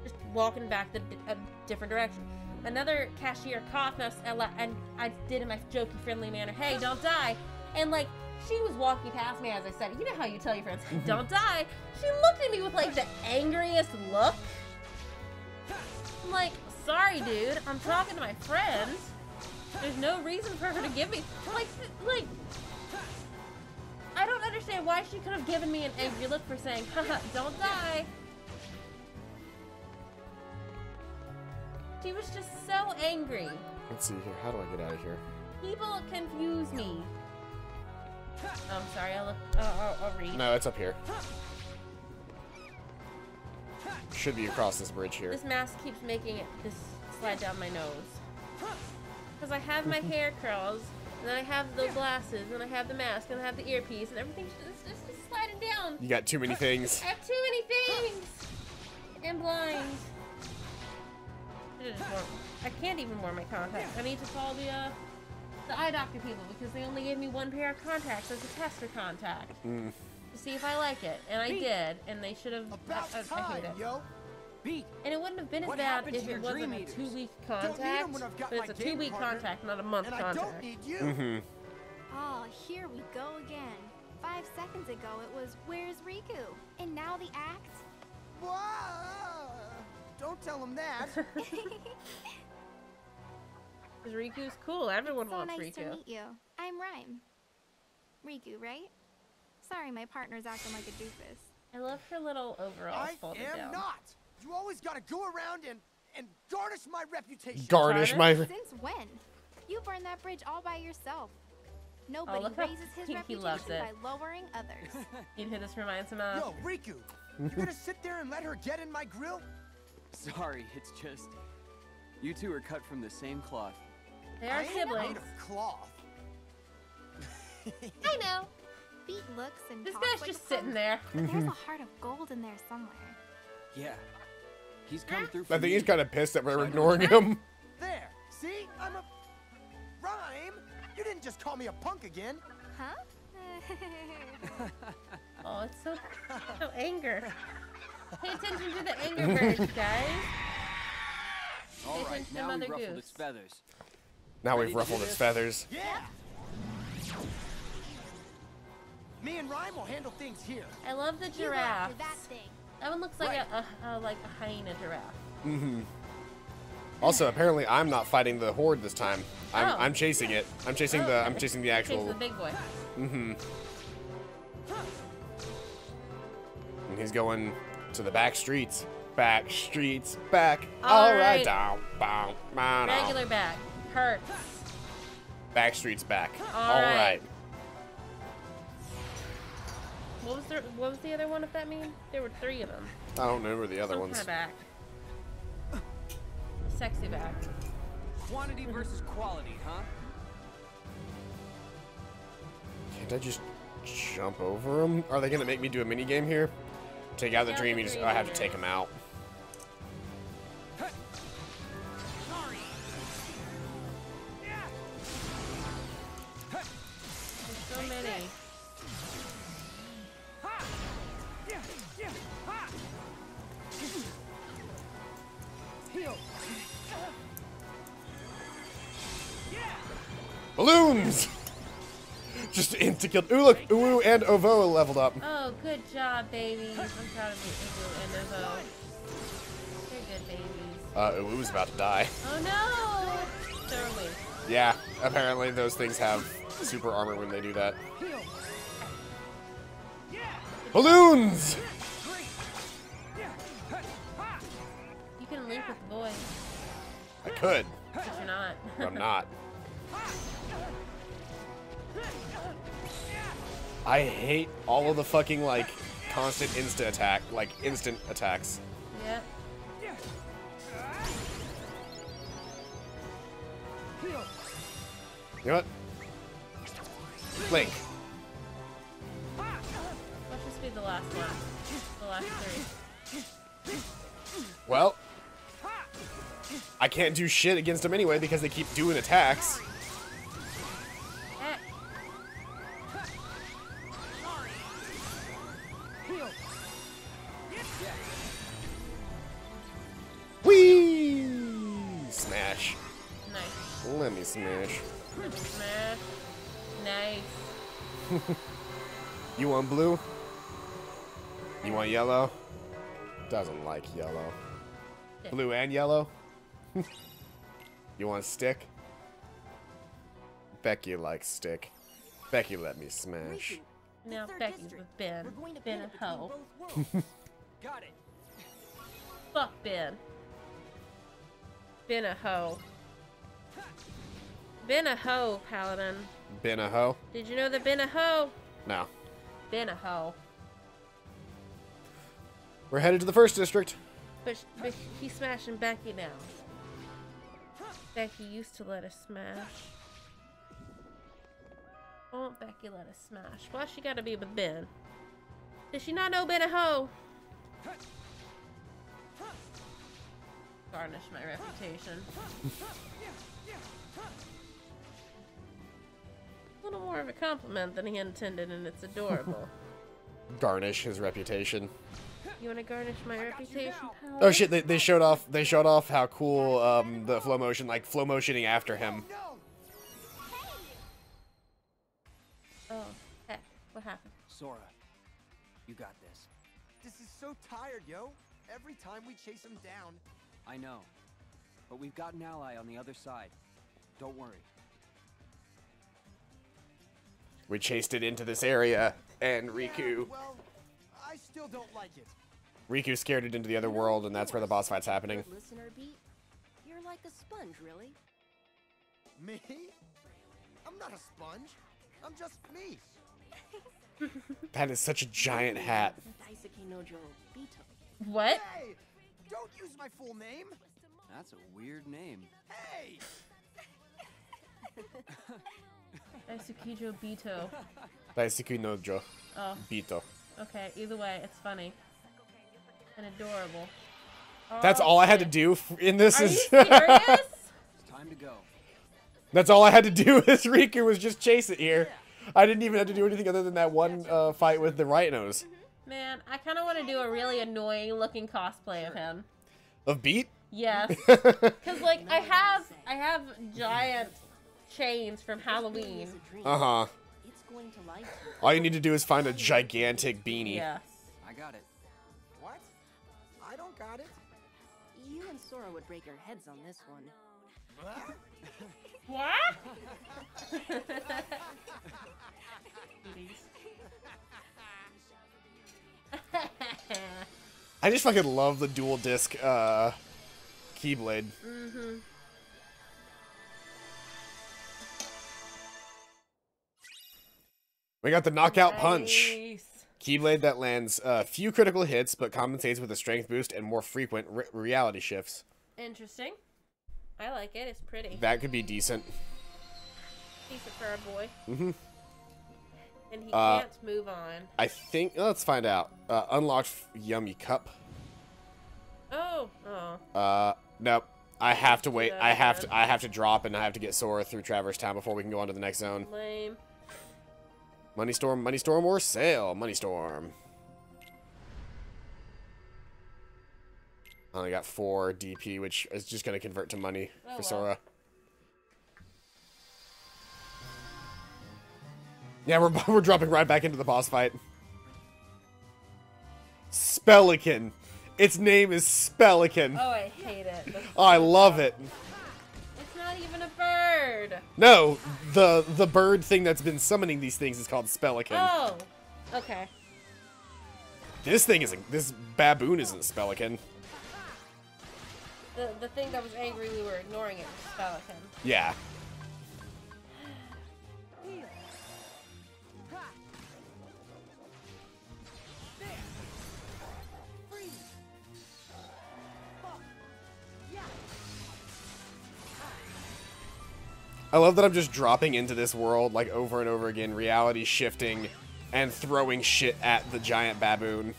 Speaker 2: just walking back a different direction. Another cashier coughed, and I did in my jokey, friendly manner, "Hey, don't die." And like, she was walking past me as I said, you know how you tell your friends, "Don't die." She looked at me with like the angriest look. I'm like, sorry, dude. I'm talking to my friend. There's no reason for her to give me like. I don't understand why she could have given me an angry look for saying, "Haha, don't die." She was just so angry.
Speaker 1: Let's see here. How do I get out of here?
Speaker 2: People confuse me. I'm sorry. I'll read.
Speaker 1: No, it's up here. should be across this bridge here.
Speaker 2: This mask keeps making this slide down my nose. Because I have my hair curls, and then I have the glasses, and I have the mask, and I have the earpiece, and everything's just sliding down.
Speaker 1: You got too many things.
Speaker 2: I have too many things! And blind. I can't even wear my contacts. I need to call the eye doctor people because they only gave me one pair of contacts as a tester contact. To see if I like it. And I did, and they should have. I hate it.
Speaker 3: Yo. Beat.
Speaker 2: And it wouldn't have been as
Speaker 3: What
Speaker 2: bad
Speaker 3: happened
Speaker 2: if
Speaker 3: to your
Speaker 2: it wasn't a
Speaker 3: dream
Speaker 2: 2-week
Speaker 3: Don't need 'em
Speaker 2: contact.
Speaker 3: when I've got
Speaker 2: But it's
Speaker 3: my
Speaker 2: a
Speaker 3: game
Speaker 2: 2-week
Speaker 3: partner,
Speaker 2: contact, not a month
Speaker 3: and
Speaker 2: contact.
Speaker 3: I don't need you.
Speaker 6: Oh, here we go again. 5 seconds ago it was, where's Riku? And now the act?
Speaker 3: Whoa! Don't tell him that.
Speaker 2: Because Riku's cool. Everyone
Speaker 6: So
Speaker 2: wants
Speaker 6: nice
Speaker 2: Riku.
Speaker 6: to meet you. I'm Rhyme. Riku, right? Sorry, my partner's acting like a doofus.
Speaker 2: I love her little overalls
Speaker 3: I
Speaker 2: folded
Speaker 3: am
Speaker 2: down.
Speaker 3: not. You always gotta go around and garnish my reputation.
Speaker 1: Garnish my.
Speaker 6: Since when? You burned that bridge all by yourself. Nobody
Speaker 2: look how
Speaker 6: raises his
Speaker 2: he
Speaker 6: reputation
Speaker 2: loves it.
Speaker 6: by lowering others.
Speaker 2: You know who this reminds him of?
Speaker 3: Yo, Riku, you gonna sit there and let her get in my grill?
Speaker 13: Sorry, it's just you two are cut from the same cloth.
Speaker 2: They are
Speaker 3: I ain't
Speaker 2: siblings.
Speaker 3: made of cloth.
Speaker 6: I know. Beat looks and
Speaker 2: This
Speaker 6: talks
Speaker 2: guy's
Speaker 6: like
Speaker 2: just
Speaker 6: a
Speaker 2: sitting
Speaker 6: punk,
Speaker 2: there.
Speaker 6: But there's a heart of gold in there somewhere.
Speaker 13: Yeah, he's come through for
Speaker 1: I think
Speaker 13: me.
Speaker 1: he's kind of pissed that we're
Speaker 13: So I don't
Speaker 1: ignoring
Speaker 13: care.
Speaker 1: him.
Speaker 3: There, see? I'm a Rhyme. You didn't just call me a punk again.
Speaker 6: Huh?
Speaker 2: Oh, it's so anger. Pay attention to the anger birds, guys.
Speaker 13: All
Speaker 2: Pay
Speaker 13: right,
Speaker 2: attention to
Speaker 13: now we
Speaker 2: Mother
Speaker 13: ruffled
Speaker 2: Goose.
Speaker 13: its feathers.
Speaker 1: Now
Speaker 13: Ready
Speaker 1: we've
Speaker 13: to
Speaker 1: ruffled
Speaker 13: do
Speaker 1: its
Speaker 13: this?
Speaker 1: feathers.
Speaker 3: Yeah. Me and Rhyme will handle things here.
Speaker 2: I love the
Speaker 6: You go
Speaker 2: giraffe.
Speaker 6: after that thing.
Speaker 2: That one looks like like a hyena giraffe.
Speaker 1: Mm-hmm. Also, apparently, I'm not fighting the horde this time.
Speaker 2: Oh.
Speaker 1: I'm chasing it. I'm chasing the
Speaker 2: Chasing
Speaker 1: actual.
Speaker 2: the big boy.
Speaker 1: Mm-hmm. And he's going to the back streets. Back streets, back.
Speaker 2: All
Speaker 1: All right,
Speaker 2: right.
Speaker 1: down, bow, bow, down.
Speaker 2: Regular back. Hurts.
Speaker 1: Back streets, back.
Speaker 2: All
Speaker 1: All
Speaker 2: right.
Speaker 1: right.
Speaker 2: What was the other one of that mean? There were 3 of them.
Speaker 1: I don't remember the other
Speaker 2: Some
Speaker 1: ones.
Speaker 2: kind of back. Sexy back.
Speaker 13: Quantity versus quality, huh?
Speaker 1: Can't I just jump over them? Are they gonna make me do a mini game here? Take out the
Speaker 2: Yeah,
Speaker 1: dream.
Speaker 2: the
Speaker 1: You just.
Speaker 2: dream
Speaker 1: I have to
Speaker 2: unit.
Speaker 1: take them out.
Speaker 2: There's so many.
Speaker 1: Balloons! Just insta killed. Ooh, look, Uwu and Ovo leveled up.
Speaker 2: Oh, good job, babies. I'm proud of you, Uwu and Ovo. They're good babies.
Speaker 1: Uwu's about to die.
Speaker 2: Oh no! So are we.
Speaker 1: Yeah, apparently those things have super armor when they do that. Balloons!
Speaker 2: You can link with the boys,
Speaker 1: I could,
Speaker 2: but you're not.
Speaker 1: but I'm not. I hate all of the fucking, like, constant instant attacks.
Speaker 2: Yep.
Speaker 1: You know what? Link.
Speaker 2: Let's just be the last one. The last 3.
Speaker 1: Well, I can't do shit against them anyway because they keep doing attacks.
Speaker 2: Heck.
Speaker 1: Whee! Smash.
Speaker 2: Nice.
Speaker 1: Let me smash.
Speaker 2: Smash. Nice.
Speaker 1: You want blue? You want yellow? Doesn't like yellow.
Speaker 2: Stick.
Speaker 1: Blue and yellow? You want stick? Becky likes stick. Becky let me smash.
Speaker 2: Now Becky's with Ben. Ben a hoe.
Speaker 13: Got it.
Speaker 2: Fuck Ben. Ben a hoe. Ben a hoe, Paladin.
Speaker 1: Been a hoe?
Speaker 2: Did you know that Ben a hoe?
Speaker 1: No.
Speaker 2: Ben a hoe.
Speaker 1: We're headed to the first district.
Speaker 2: But he's smashing Becky now. Becky used to let us smash. Won't Becky let us smash? Why she gotta be with Ben? Does she not know Ben a hoe? Garnish my reputation. A little more of a compliment than he intended, and it's adorable.
Speaker 1: Garnish his reputation.
Speaker 2: You want to garnish my reputation, pal?
Speaker 1: Oh shit! They showed off. They showed off how cool the flow motion, like flow motioning after him.
Speaker 2: Oh heck! What happened?
Speaker 3: Sora, you got this.
Speaker 14: This is so tired, yo. Every time we chase him down.
Speaker 3: I know, but we've got an ally on the other side. Don't worry.
Speaker 1: We chased it into this area, and Riku.
Speaker 14: Yeah, well, I still don't like it.
Speaker 1: Riku scared it into the other world, and that's where the boss fight's happening.
Speaker 12: Listener beat, you're like a sponge, really.
Speaker 14: Me? I'm not a sponge. I'm just me.
Speaker 1: That is such a giant hat.
Speaker 2: What?
Speaker 14: Hey, don't use my full name.
Speaker 3: That's a weird name.
Speaker 14: Hey.
Speaker 2: Daisukijo Bito.
Speaker 1: Daisuki no Jo.
Speaker 2: Oh.
Speaker 1: Bito.
Speaker 2: Okay, either way, it's funny. And adorable. Oh,
Speaker 1: That's all I had to do in this.
Speaker 2: Are
Speaker 1: is
Speaker 2: you serious?
Speaker 3: It's time to go.
Speaker 1: That's all I had to do as Riku was just chase it here. I didn't even have to do anything other than that one fight with the rhinos.
Speaker 2: Man, I kind of want to do a really annoying looking cosplay of him.
Speaker 1: Of Beat?
Speaker 2: Yes. Because, like, I have giant chains from Halloween.
Speaker 1: Uh-huh. All you need to do is find a gigantic beanie.
Speaker 2: Yeah.
Speaker 3: I got it.
Speaker 14: What? I don't got it.
Speaker 12: You and Sora would break your heads on this one.
Speaker 2: What?
Speaker 1: I just fucking love the dual disc Keyblade.
Speaker 2: Mm-hmm.
Speaker 1: We got the knockout punch.
Speaker 2: Nice.
Speaker 1: Keyblade that lands few critical hits, but compensates with a strength boost and more frequent reality shifts.
Speaker 2: Interesting. I like it. It's pretty.
Speaker 1: That could be decent.
Speaker 2: Decent for a boy.
Speaker 1: Mm-hmm.
Speaker 2: And he can't move on.
Speaker 1: I think, let's find out. Unlocked Yummy Cup.
Speaker 2: Oh. Oh.
Speaker 1: Nope. I have to wait. I have to drop, and I have to get Sora through Traverse Town before we can go on to the next zone.
Speaker 2: Lame.
Speaker 1: Money Storm or sale. Money Storm. I only got 4 DP, which is just going to convert to money for Sora. Yeah, we're dropping right back into the boss fight. Spellican. Its name is Spellican.
Speaker 2: Oh, I hate it.
Speaker 1: Oh, I love it.
Speaker 2: It's not even a bird.
Speaker 1: No, the bird thing that's been summoning these things is called Spellican.
Speaker 2: Oh, okay.
Speaker 1: This baboon isn't Spellican.
Speaker 2: The thing that was angry we were ignoring it was Spellican.
Speaker 1: Yeah. I love that I'm just dropping into this world like over and over again, reality shifting and throwing shit at the giant baboon.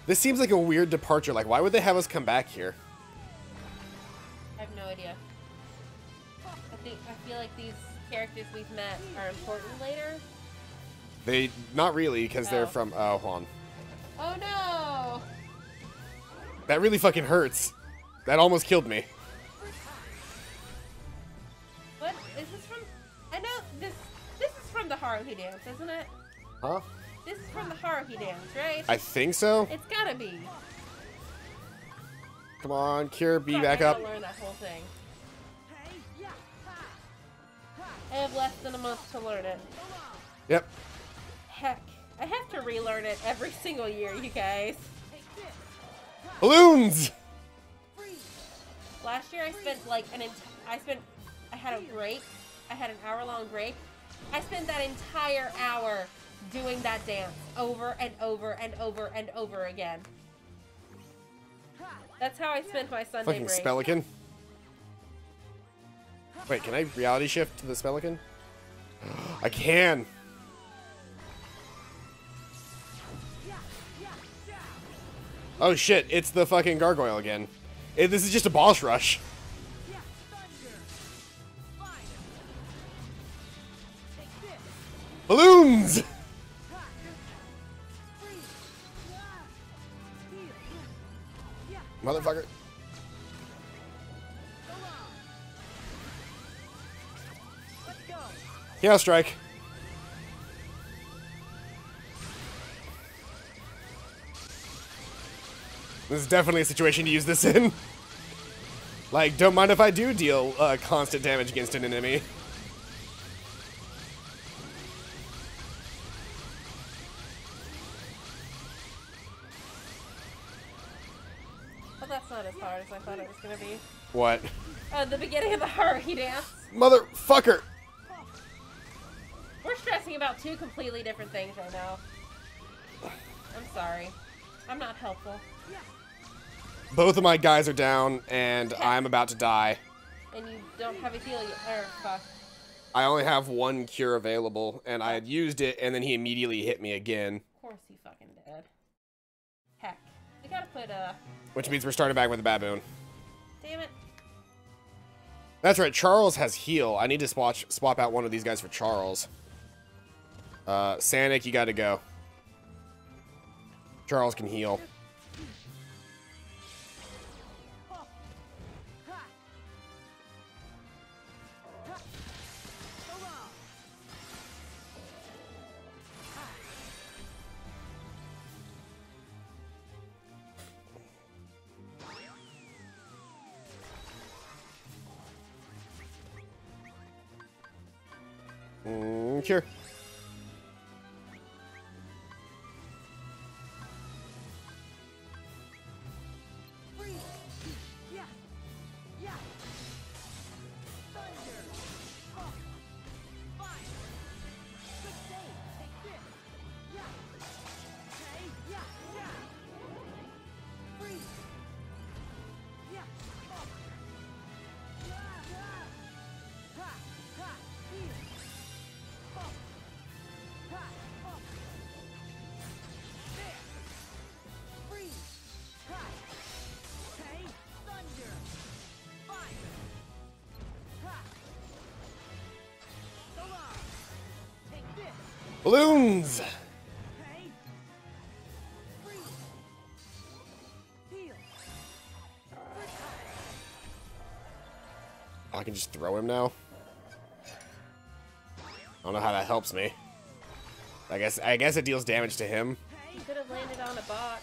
Speaker 1: This seems like a weird departure. Like, why would they have us come back here?
Speaker 2: I have no idea. I feel like these characters we've met are important later.
Speaker 1: Not really, because they're from, hold on.
Speaker 2: Oh no!
Speaker 1: That really fucking hurts. That almost killed me.
Speaker 2: What? Is this from... I know this is from the Haruhi dance, isn't it?
Speaker 1: Huh?
Speaker 2: This is from the Haruhi dance, right?
Speaker 1: I think so.
Speaker 2: It's gotta be.
Speaker 1: Come on, Cure, be
Speaker 2: Fuck,
Speaker 1: back
Speaker 2: I
Speaker 1: up.
Speaker 2: gotta learn that whole thing. I have less than a month to learn it.
Speaker 1: Yep.
Speaker 2: Heck, I have to relearn it every single year, you guys.
Speaker 1: Balloons!
Speaker 2: Last year I spent like I had a break. I had an hour-long break, I spent that entire hour doing that dance over and over and over and over again. That's how I spent my Sunday
Speaker 1: Fucking
Speaker 2: break.
Speaker 1: Spelican. Wait, can I reality shift to the Spelican? I can. Oh shit, it's the fucking gargoyle again. This is just a boss rush. Balloons! Motherfucker. Yeah, strike. This is definitely a situation to use this in. Like, don't mind if I do deal constant damage against an enemy.
Speaker 2: But that's not as hard as I thought it was gonna be.
Speaker 1: What?
Speaker 2: The beginning of the Haruhi dance.
Speaker 1: Motherfucker!
Speaker 2: We're stressing about two completely different things right now. I'm sorry. I'm not helpful.
Speaker 1: Both of my guys are down, and I'm about to die.
Speaker 2: And you don't have a heal yet. Or, fuck.
Speaker 1: I only have one cure available, and I had used it, and then he immediately hit me again.
Speaker 2: Of course he fucking did. Heck. We gotta put,
Speaker 1: Which means we're starting back with a baboon.
Speaker 2: Damn it.
Speaker 1: That's right, Charles has heal. I need to swap out one of these guys for Charles. Sanic, you gotta go. Charles can heal. Cure. Balloons! I can just throw him now? I don't know how that helps me. I guess it deals damage to him.
Speaker 2: You could have landed on a box.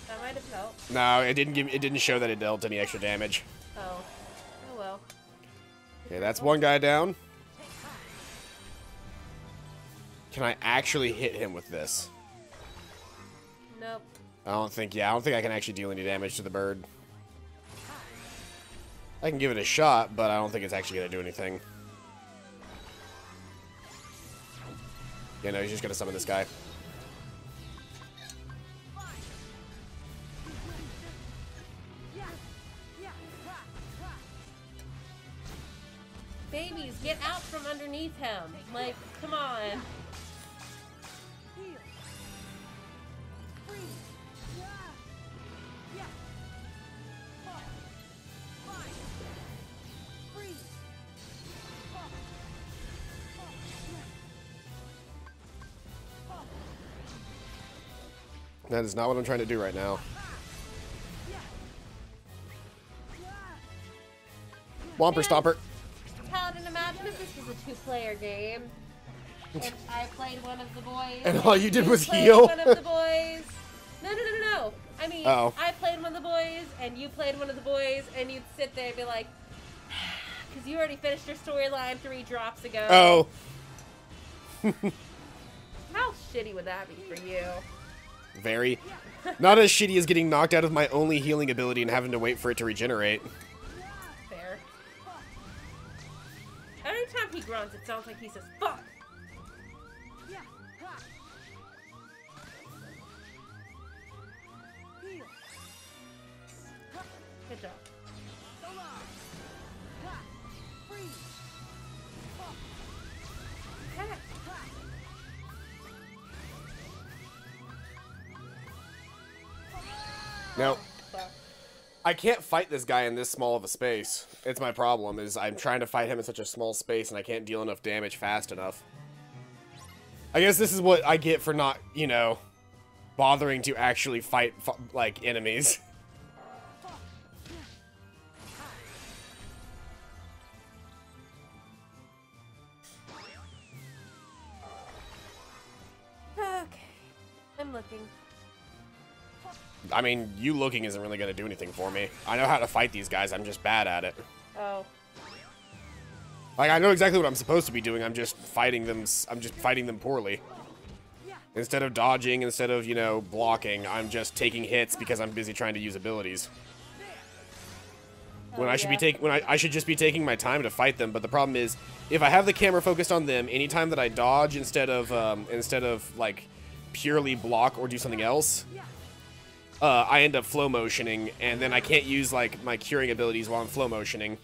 Speaker 2: That might have helped.
Speaker 1: No, it didn't show that it dealt any extra damage.
Speaker 2: Oh. Oh well.
Speaker 1: Okay, that's one guy down. Can I actually hit him with this?
Speaker 2: Nope.
Speaker 1: I don't think I can actually deal any damage to the bird. I can give it a shot, but I don't think it's actually going to do anything. Yeah, no, he's just going to summon this guy.
Speaker 2: Babies, get out from underneath him. Like, come on.
Speaker 1: That is not what I'm trying to do right now. Whomper Stomper.
Speaker 2: Paladin, imagine if this was a two-player game. And I played one of the boys.
Speaker 1: And all you did was
Speaker 2: played
Speaker 1: heal?
Speaker 2: One of the boys. No. I mean, I played one of the boys, and you played one of the boys, and you'd sit there and be like, because you already finished your storyline 3 drops ago.
Speaker 1: Oh.
Speaker 2: How shitty would that be for you?
Speaker 1: Very. Not as shitty as getting knocked out of my only healing ability and having to wait for it to regenerate.
Speaker 2: Fair. Every time he grunts, it sounds like he says, fuck.
Speaker 1: Now, I can't fight this guy in this small of a space. It's my problem, is I'm trying to fight him in such a small space and I can't deal enough damage fast enough. I guess this is what I get for not, you know, bothering to actually fight, like, enemies.
Speaker 2: Okay, I'm looking.
Speaker 1: I mean, you looking isn't really going to do anything for me. I know how to fight these guys, I'm just bad at it.
Speaker 2: Oh.
Speaker 1: Like, I know exactly what I'm supposed to be doing, I'm just fighting them poorly. Instead of dodging, instead of, you know, blocking, I'm just taking hits because I'm busy trying to use abilities. When I should be I should just be taking my time to fight them, but the problem is, if I have the camera focused on them, anytime that I dodge instead of like purely block or do something else, I end up flow motioning, and then I can't use like my curing abilities while I'm flow motioning.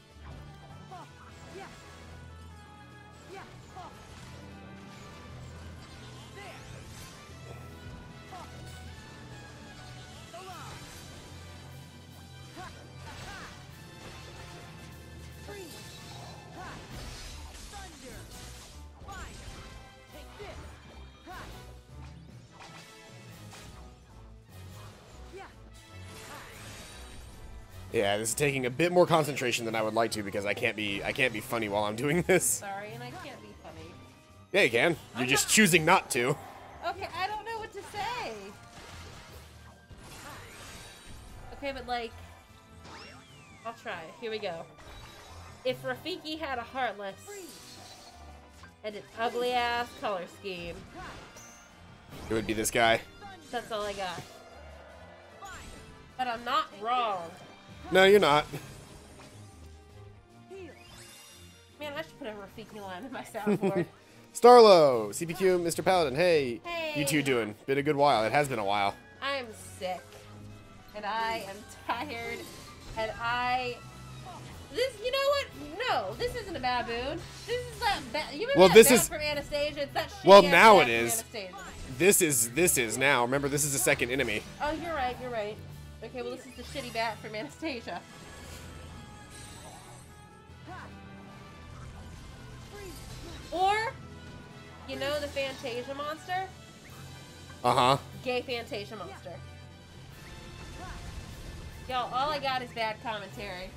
Speaker 1: Yeah, this is taking a bit more concentration than I would like to because I can't be funny while I'm doing this.
Speaker 2: Sorry, and I can't be funny.
Speaker 1: Yeah, you can. You're just choosing not to.
Speaker 2: Okay, I don't know what to say. Okay, but like, I'll try. Here we go. If Rafiki had a Heartless and an ugly ass color scheme,
Speaker 1: It would be this guy.
Speaker 2: That's all I got. But I'm not wrong.
Speaker 1: No, you're not.
Speaker 2: Man, I should put a Rafiki line in my soundboard.
Speaker 1: Starlo, CPQ, Mr. Paladin. Hey,
Speaker 2: Hey.
Speaker 1: you two doing? Been a good while. It has been a while.
Speaker 2: I'm sick. And I am tired. And you know what? No, this isn't a baboon. This is that you remember
Speaker 1: Well,
Speaker 2: that
Speaker 1: this
Speaker 2: bat
Speaker 1: is-
Speaker 2: from Anastasia? It's that shitty
Speaker 1: Well,
Speaker 2: ass
Speaker 1: now
Speaker 2: bat
Speaker 1: it
Speaker 2: from
Speaker 1: is.
Speaker 2: Anastasia.
Speaker 1: This is now. Remember, this is the second enemy.
Speaker 2: Oh, you're right, you're right. Okay, well, this is the shitty bat from Anastasia. Or, you know the Fantasia monster?
Speaker 1: Uh-huh.
Speaker 2: Gay Fantasia monster. Y'all, all I got is bad commentary.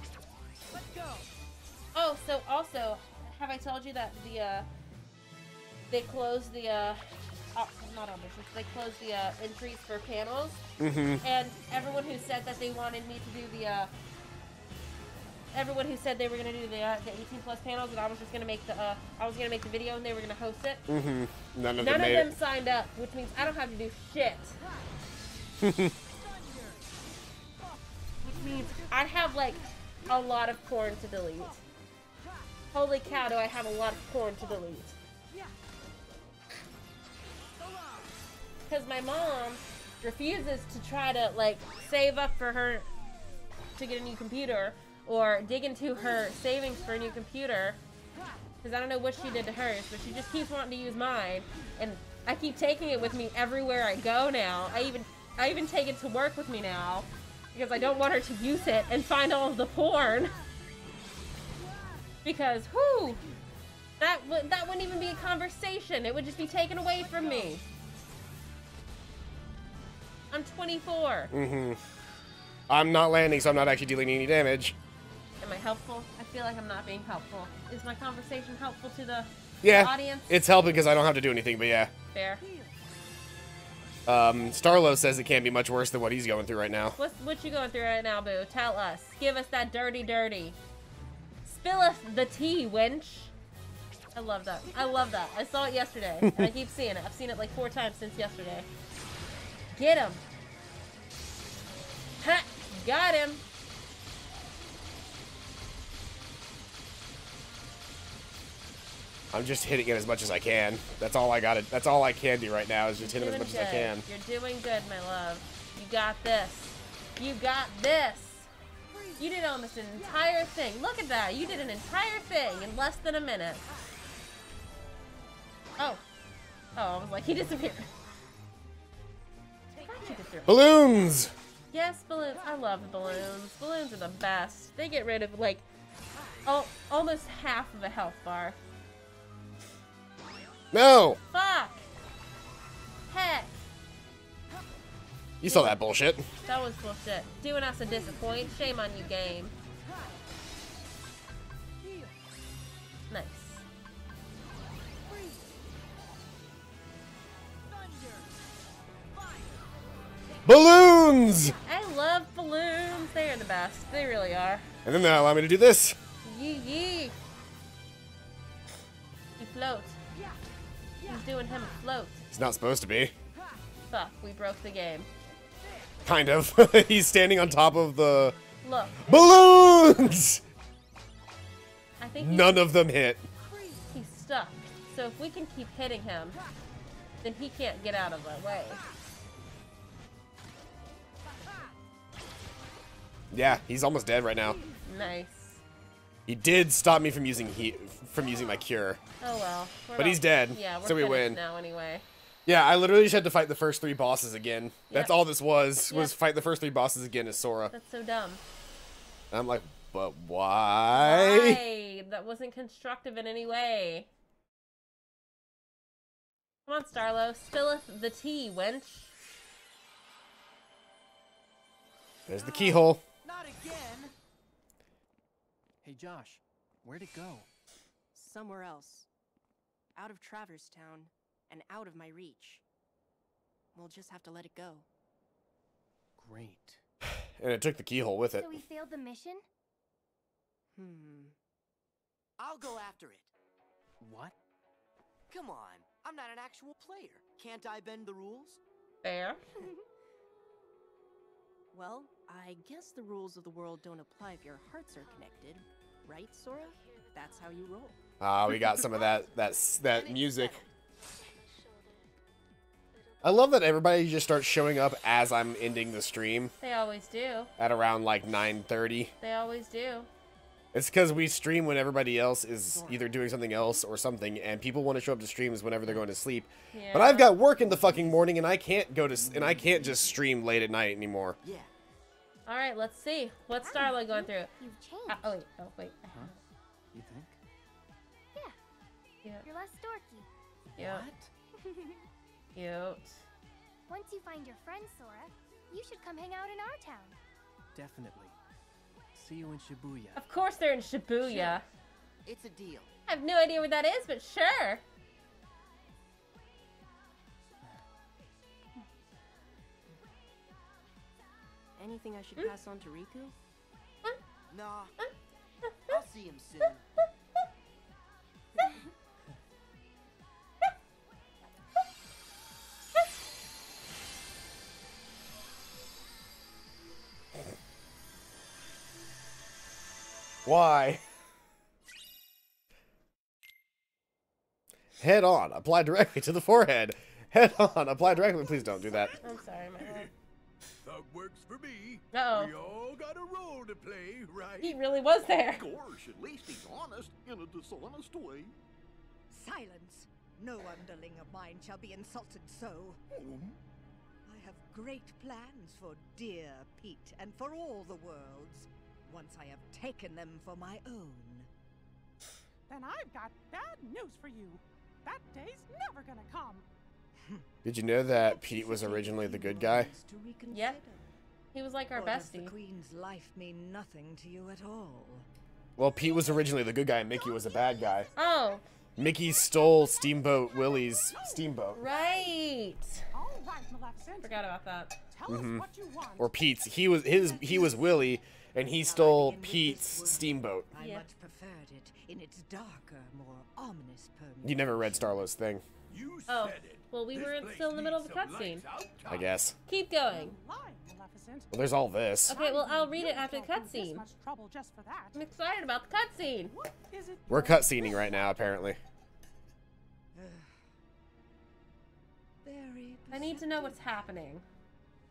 Speaker 2: Let's go. Oh, so also, have I told you that they closed the, not auditions, they closed the, entries for panels?
Speaker 1: Mm-hmm.
Speaker 2: And everyone who said that they wanted me to do the, everyone who said they were gonna do the 18+ panels, and I was just gonna make the, I was gonna make the video and they were gonna host it.
Speaker 1: Mm-hmm. None of
Speaker 2: None
Speaker 1: them
Speaker 2: of
Speaker 1: made
Speaker 2: them
Speaker 1: it.
Speaker 2: signed up, which means I don't have to do shit. Which means I have, like, a lot of porn to delete. Holy cow, do I have a lot of porn to delete. Because my mom refuses to try to, like, save up for her to get a new computer or dig into her savings for a new computer. Because I don't know what she did to hers, but she just keeps wanting to use mine. And I keep taking it with me everywhere I go now. I even take it to work with me now. Because I don't want her to use it and find all of the porn. Because, whew, that wouldn't even be a conversation. It would just be taken away from me. I'm 24.
Speaker 1: Mm-hmm. I'm not landing, so I'm not actually dealing any damage.
Speaker 2: Am I helpful? I feel like I'm not being helpful. Is my conversation helpful to the audience?
Speaker 1: It's helping because I don't have to do anything, but yeah.
Speaker 2: Fair.
Speaker 1: Starlo says it can't be much worse than what he's going through right now.
Speaker 2: What you going through right now, boo? Tell us. Give us that dirty. Spill us the tea, wench. I love that. I love that. I saw it yesterday, and I keep seeing it. I've seen it like 4 times since yesterday. Get him. Ha! Got him.
Speaker 1: I'm just hitting it as much as I can. That's all I got. That's all I can do right now is just hit him as much as I can.
Speaker 2: You're doing good, my love. You got this. You got this. You did almost an entire thing. Look at that. You did an entire thing in less than a minute. Oh. Oh, I was like, he disappeared.
Speaker 1: Balloons!
Speaker 2: Yes, balloons. I love the balloons. Balloons are the best. They get rid of, like, almost half of a health bar.
Speaker 1: No!
Speaker 2: Fuck! Heck!
Speaker 1: You saw that bullshit.
Speaker 2: That was bullshit. Doing us a disappoint. Shame on you, game. Nice.
Speaker 1: Balloons!
Speaker 2: I love balloons. They are the best. They really are.
Speaker 1: And then they allow me to do this.
Speaker 2: Yee yee. He floats. He's doing him a float.
Speaker 1: He's not supposed to be.
Speaker 2: Fuck, we broke the game.
Speaker 1: Kind of. He's standing on top of the
Speaker 2: Look.
Speaker 1: balloons!
Speaker 2: I think
Speaker 1: None of them hit.
Speaker 2: He's stuck. So if we can keep hitting him, then he can't get out of our way.
Speaker 1: Yeah, he's almost dead right now.
Speaker 2: Nice.
Speaker 1: He did stop me from using my cure.
Speaker 2: Oh well.
Speaker 1: But he's dead.
Speaker 2: Yeah, we're
Speaker 1: so we
Speaker 2: finished
Speaker 1: win.
Speaker 2: now anyway.
Speaker 1: Yeah, I literally just had to fight the first 3 bosses again. That's
Speaker 2: Yep.
Speaker 1: all this was
Speaker 2: Yep.
Speaker 1: fight the first 3 bosses again as Sora.
Speaker 2: That's so dumb.
Speaker 1: And I'm like, but why?
Speaker 2: Why? That wasn't constructive in any way. Come on, Starlo. Spilleth the tea, wench.
Speaker 1: There's the keyhole.
Speaker 9: Not again.
Speaker 13: Hey, Josh, where'd it go?
Speaker 12: Somewhere else. Out of Traverse Town and out of my reach. We'll just have to let it go.
Speaker 13: Great.
Speaker 1: And it took the keyhole with it.
Speaker 6: So we failed the mission?
Speaker 9: I'll go after it.
Speaker 13: What?
Speaker 9: Come on, I'm not an actual player. Can't I bend the rules?
Speaker 2: Fair.
Speaker 12: Well, I guess the rules of the world don't apply if your hearts are connected. Right, Sora? That's how you roll.
Speaker 1: Ah, we got some of that music. I love that everybody just starts showing up as I'm ending the stream
Speaker 2: They always do.
Speaker 1: at around like 9:30.
Speaker 2: They always do.
Speaker 1: It's because we stream when everybody else is either doing something else or something, and people want to show up to streams whenever they're going to sleep.
Speaker 2: Yeah.
Speaker 1: But I've got work in the fucking morning, and I can't just stream late at night anymore.
Speaker 9: Yeah.
Speaker 2: All right, let's see. What's Starlo going through?
Speaker 6: You've changed.
Speaker 2: Oh wait.
Speaker 13: Huh? You think?
Speaker 2: Yeah.
Speaker 6: You're less dorky.
Speaker 2: Cute. Cute.
Speaker 6: Once you find your friend, Sora, you should come hang out in our town.
Speaker 13: Definitely. See you in Shibuya.
Speaker 2: Of course they're in Shibuya.
Speaker 9: It's a deal.
Speaker 2: I have no idea where that is, but sure.
Speaker 12: Anything I should pass on to Riku?
Speaker 9: Nah. I'll see him soon.
Speaker 1: Why? Head on. Apply directly to the forehead. Head on. Apply directly. Please don't do that.
Speaker 2: I'm sorry, my lord.
Speaker 10: That works for me.
Speaker 2: Uh-oh.
Speaker 10: We all got a role to play, right?
Speaker 2: He really was there.
Speaker 10: Of course, at least he's honest in a dishonest way.
Speaker 15: Silence. No underling of mine shall be insulted so. I have great plans for dear Pete and for all the worlds, once I have taken them for my own.
Speaker 11: Then I've got bad news for you. That day's never gonna come.
Speaker 1: Did you know that Pete was originally the good guy?
Speaker 2: Yep. He was like our
Speaker 15: Or does
Speaker 2: bestie.
Speaker 15: the Queen's life mean nothing to you at all?
Speaker 1: Well, Pete was originally the good guy and Mickey was a bad guy.
Speaker 2: Oh.
Speaker 1: Mickey stole Steamboat Willie's steamboat.
Speaker 2: Right.
Speaker 11: All right, Maleficent.
Speaker 2: Forgot about that.
Speaker 11: Tell us what you want.
Speaker 1: Or Pete's. He was Willie, and he stole Pete's steamboat.
Speaker 15: I much preferred it in its darker, more ominous permeation.
Speaker 1: You never read Starlo's thing,
Speaker 2: Oh. Well, we were still in the middle of the cutscene.
Speaker 1: I guess.
Speaker 2: Keep going.
Speaker 11: Lying, Maleficent.
Speaker 1: Well, there's all this.
Speaker 2: Okay, well, I'll read it after the
Speaker 11: Don't do this
Speaker 2: cutscene.
Speaker 11: much trouble just for that.
Speaker 2: I'm excited about the cutscene.
Speaker 11: Is it
Speaker 1: We're cutscening right now, apparently.
Speaker 15: Very
Speaker 2: I need to know what's happening.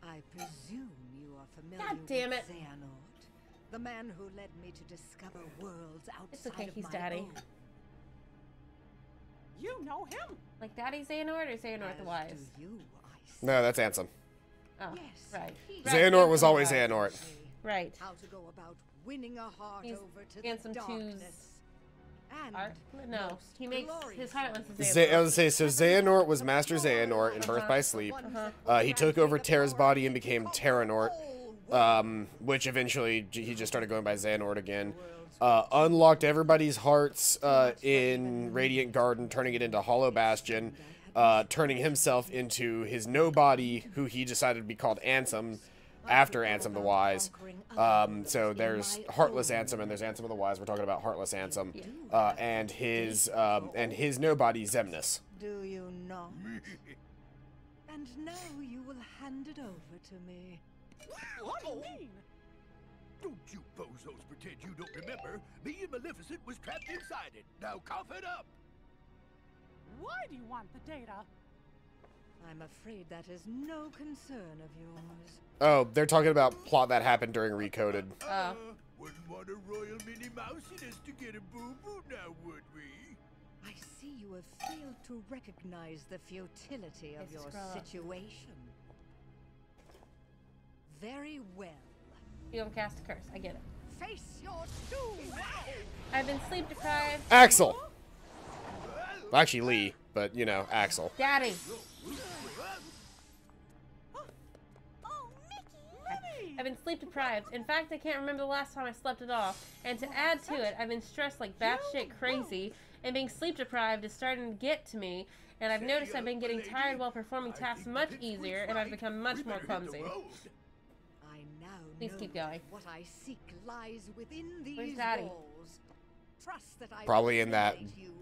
Speaker 15: I presume you are familiar
Speaker 2: God damn it.
Speaker 15: with Xehanort, the man who led me to discover worlds outside
Speaker 2: It's okay,
Speaker 15: of
Speaker 2: he's
Speaker 15: my
Speaker 2: Daddy.
Speaker 15: own.
Speaker 11: You know him.
Speaker 2: Like Daddy Xehanort or Xehanort the Wise?
Speaker 15: Do you, I see.
Speaker 1: No, that's Ansem.
Speaker 2: Oh,
Speaker 15: Yes.
Speaker 2: right.
Speaker 1: Xehanort was always Xehanort.
Speaker 2: Right.
Speaker 15: How to go about winning a heart
Speaker 2: He's
Speaker 15: over to
Speaker 2: Ansem
Speaker 15: the
Speaker 2: 2's
Speaker 15: darkness. And
Speaker 2: art? No,
Speaker 15: most
Speaker 2: he makes his Heartless is
Speaker 1: I was
Speaker 2: Xehanort.
Speaker 1: gonna say, so Xehanort was Master Xehanort in Birth by Sleep. He took over Terra's body and became Terranort, which eventually he just started going by Xehanort again. Unlocked everybody's hearts in Radiant Garden, turning it into Hollow Bastion, turning himself into his nobody, who he decided to be called Ansem, after Ansem the Wise. So there's Heartless Ansem and there's Ansem of the Wise. We're talking about Heartless Ansem, and his nobody Xemnas.
Speaker 15: Do you not? And now you will hand it over to me.
Speaker 11: What do you mean?
Speaker 7: Don't you bozos pretend you don't remember. Me and Maleficent was trapped inside it. Now cough it up.
Speaker 11: Why do you want the data?
Speaker 15: I'm afraid that is no concern of yours.
Speaker 1: Oh, they're talking about plot that happened during Recoded.
Speaker 7: Wouldn't want a royal Minnie Mouse in us to get a boo-boo now, would we?
Speaker 15: I see you have failed to recognize the futility of your situation. Very well.
Speaker 2: You don't cast a curse. I get it.
Speaker 15: Face your doom!
Speaker 2: I've been sleep deprived.
Speaker 1: Axel! Well, actually Lee, but, you know, Axel.
Speaker 2: Daddy! I've been sleep deprived. In fact, I can't remember the last time I slept at all. And to add to it, I've been stressed like batshit crazy, and being sleep deprived is starting to get to me. And I've noticed I've been getting tired while performing tasks much easier, and I've become much more clumsy. Please keep going.
Speaker 15: What I seek lies within these
Speaker 2: Where's Daddy?
Speaker 15: walls. Trust that I
Speaker 1: Probably in that
Speaker 15: you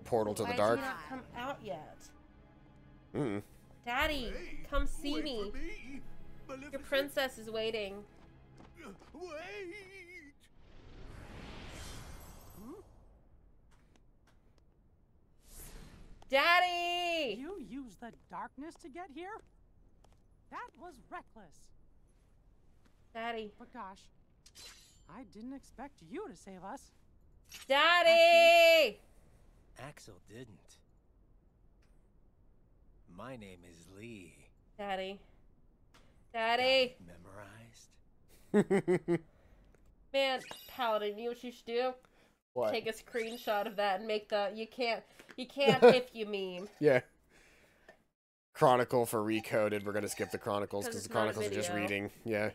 Speaker 1: portal to the
Speaker 2: Why
Speaker 1: dark.
Speaker 2: has he not come out yet?
Speaker 1: Mm.
Speaker 2: Daddy, come see me. Your princess is waiting.
Speaker 7: Wait!
Speaker 2: Daddy!
Speaker 11: You used the darkness to get here? That was reckless.
Speaker 2: Daddy.
Speaker 11: But gosh, I didn't expect you to save us.
Speaker 2: Daddy!
Speaker 16: Axel didn't. My name is Lee.
Speaker 2: Daddy. Daddy!
Speaker 16: Memorized?
Speaker 2: Man, Paladin, you know what you should do?
Speaker 1: What?
Speaker 2: Take a screenshot of that and make the you can't if you meme.
Speaker 1: Yeah. Chronicle for Recoded. We're gonna skip the Chronicles because the
Speaker 2: it's not a
Speaker 1: Chronicles are just
Speaker 2: video.
Speaker 1: reading. Yeah.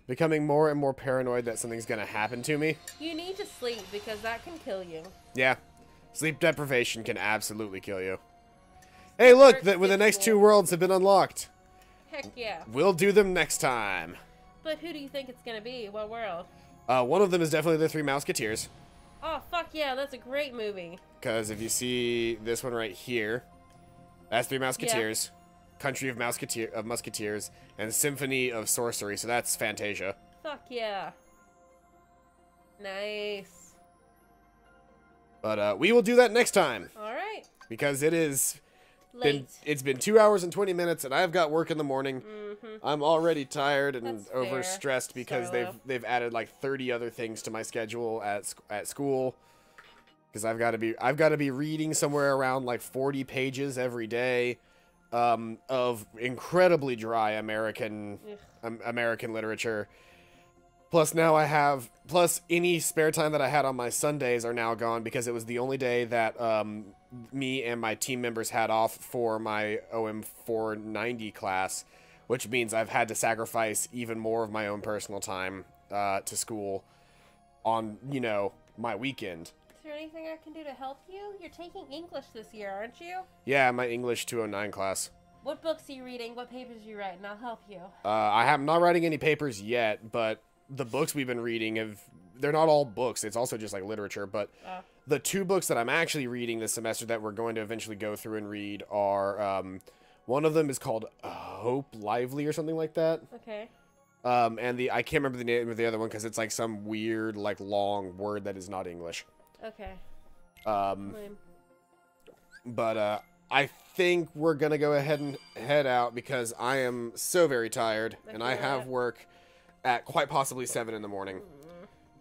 Speaker 1: Becoming more and more paranoid that something's gonna happen to me.
Speaker 2: You need to sleep because that can kill you.
Speaker 1: Yeah. Sleep deprivation can absolutely kill you. Hey, look! The next two worlds have been unlocked.
Speaker 2: Heck yeah.
Speaker 1: We'll do them next time.
Speaker 2: But who do you think it's gonna be? What world?
Speaker 1: One of them is definitely the Three Musketeers.
Speaker 2: Oh, fuck yeah, that's a great movie.
Speaker 1: Because if you see this one right here, that's Three Musketeers, Country of Musketeers, and Symphony of Sorcery. So that's Fantasia.
Speaker 2: Fuck yeah. Nice.
Speaker 1: But we will do that next time.
Speaker 2: Alright.
Speaker 1: Because it is...
Speaker 2: Late.
Speaker 1: It's been 2 hours and 20 minutes, and I've got work in the morning.
Speaker 2: Mm-hmm.
Speaker 1: I'm already tired and
Speaker 2: That's
Speaker 1: overstressed
Speaker 2: fair.
Speaker 1: because they've added like 30 other things to my schedule at school. Because I've got to be reading somewhere around like 40 pages every day of incredibly dry American literature. Plus any spare time that I had on my Sundays are now gone because it was the only day that me and my team members had off for my OM 490 class, which means I've had to sacrifice even more of my own personal time to school on, you know, my weekend.
Speaker 2: Is there anything I can do to help you? You're taking English this year, aren't you?
Speaker 1: Yeah, my English 209 class.
Speaker 2: What books are you reading? What papers are you writing? I'll help you.
Speaker 1: I'm not writing any papers yet, but the books we've been reading they're not all books. It's also just like literature, but the two books that I'm actually reading this semester that we're going to eventually go through and read are, one of them is called Hope Lively or something like that.
Speaker 2: Okay.
Speaker 1: And I can't remember the name of the other one because it's like some weird, like long word that is not English.
Speaker 2: Okay.
Speaker 1: Lame. But, I think we're gonna go ahead and head out because I am so very tired and I have work at quite possibly 7 in the morning.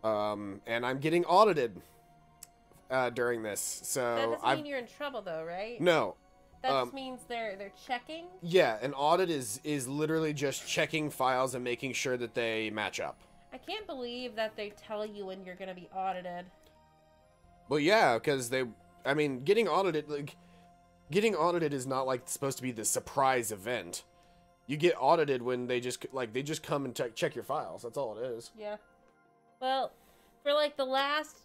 Speaker 1: And I'm getting audited during this, so
Speaker 2: That doesn't mean you're in trouble though, right?
Speaker 1: No.
Speaker 2: That just means they're checking?
Speaker 1: Yeah, an audit is literally just checking files and making sure that they match up.
Speaker 2: I can't believe that they tell you when you're going to be audited.
Speaker 1: Well, yeah, because getting audited is not like supposed to be the surprise event. You get audited when they just come and check your files. That's all it is.
Speaker 2: Yeah. Well, for like the last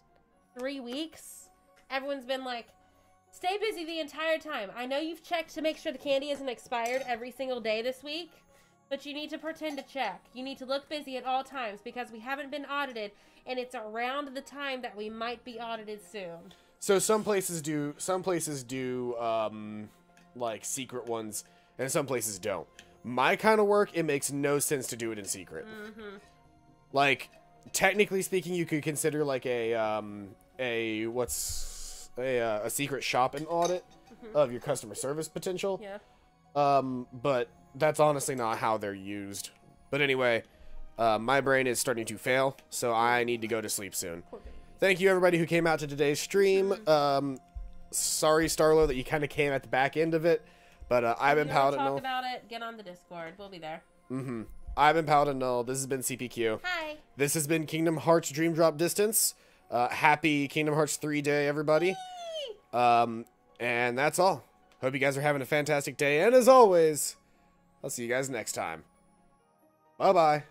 Speaker 2: 3 weeks, everyone's been like, stay busy the entire time. I know you've checked to make sure the candy isn't expired every single day this week, but you need to pretend to check. You need to look busy at all times because we haven't been audited, and it's around the time that we might be audited soon.
Speaker 1: So some places do like secret ones, and some places don't. My kind of work, it makes no sense to do it in secret.
Speaker 2: Mm-hmm.
Speaker 1: Like, technically speaking, you could consider like a secret shop an audit of your customer service potential.
Speaker 2: Yeah.
Speaker 1: But that's honestly not how they're used. But anyway, my brain is starting to fail, so I need to go to sleep soon. Thank you everybody who came out to today's stream. Sorry, Starlo, that you kind of came at the back end of it. But I've been Paladin Null.
Speaker 2: Talk about it. Get on the Discord. We'll be there.
Speaker 1: I've been Paladin Null. This has been CPQ.
Speaker 2: Hi.
Speaker 1: This has been Kingdom Hearts Dream Drop Distance. Happy Kingdom Hearts 3 day, everybody. And that's all. Hope you guys are having a fantastic day. And as always, I'll see you guys next time. Bye-bye.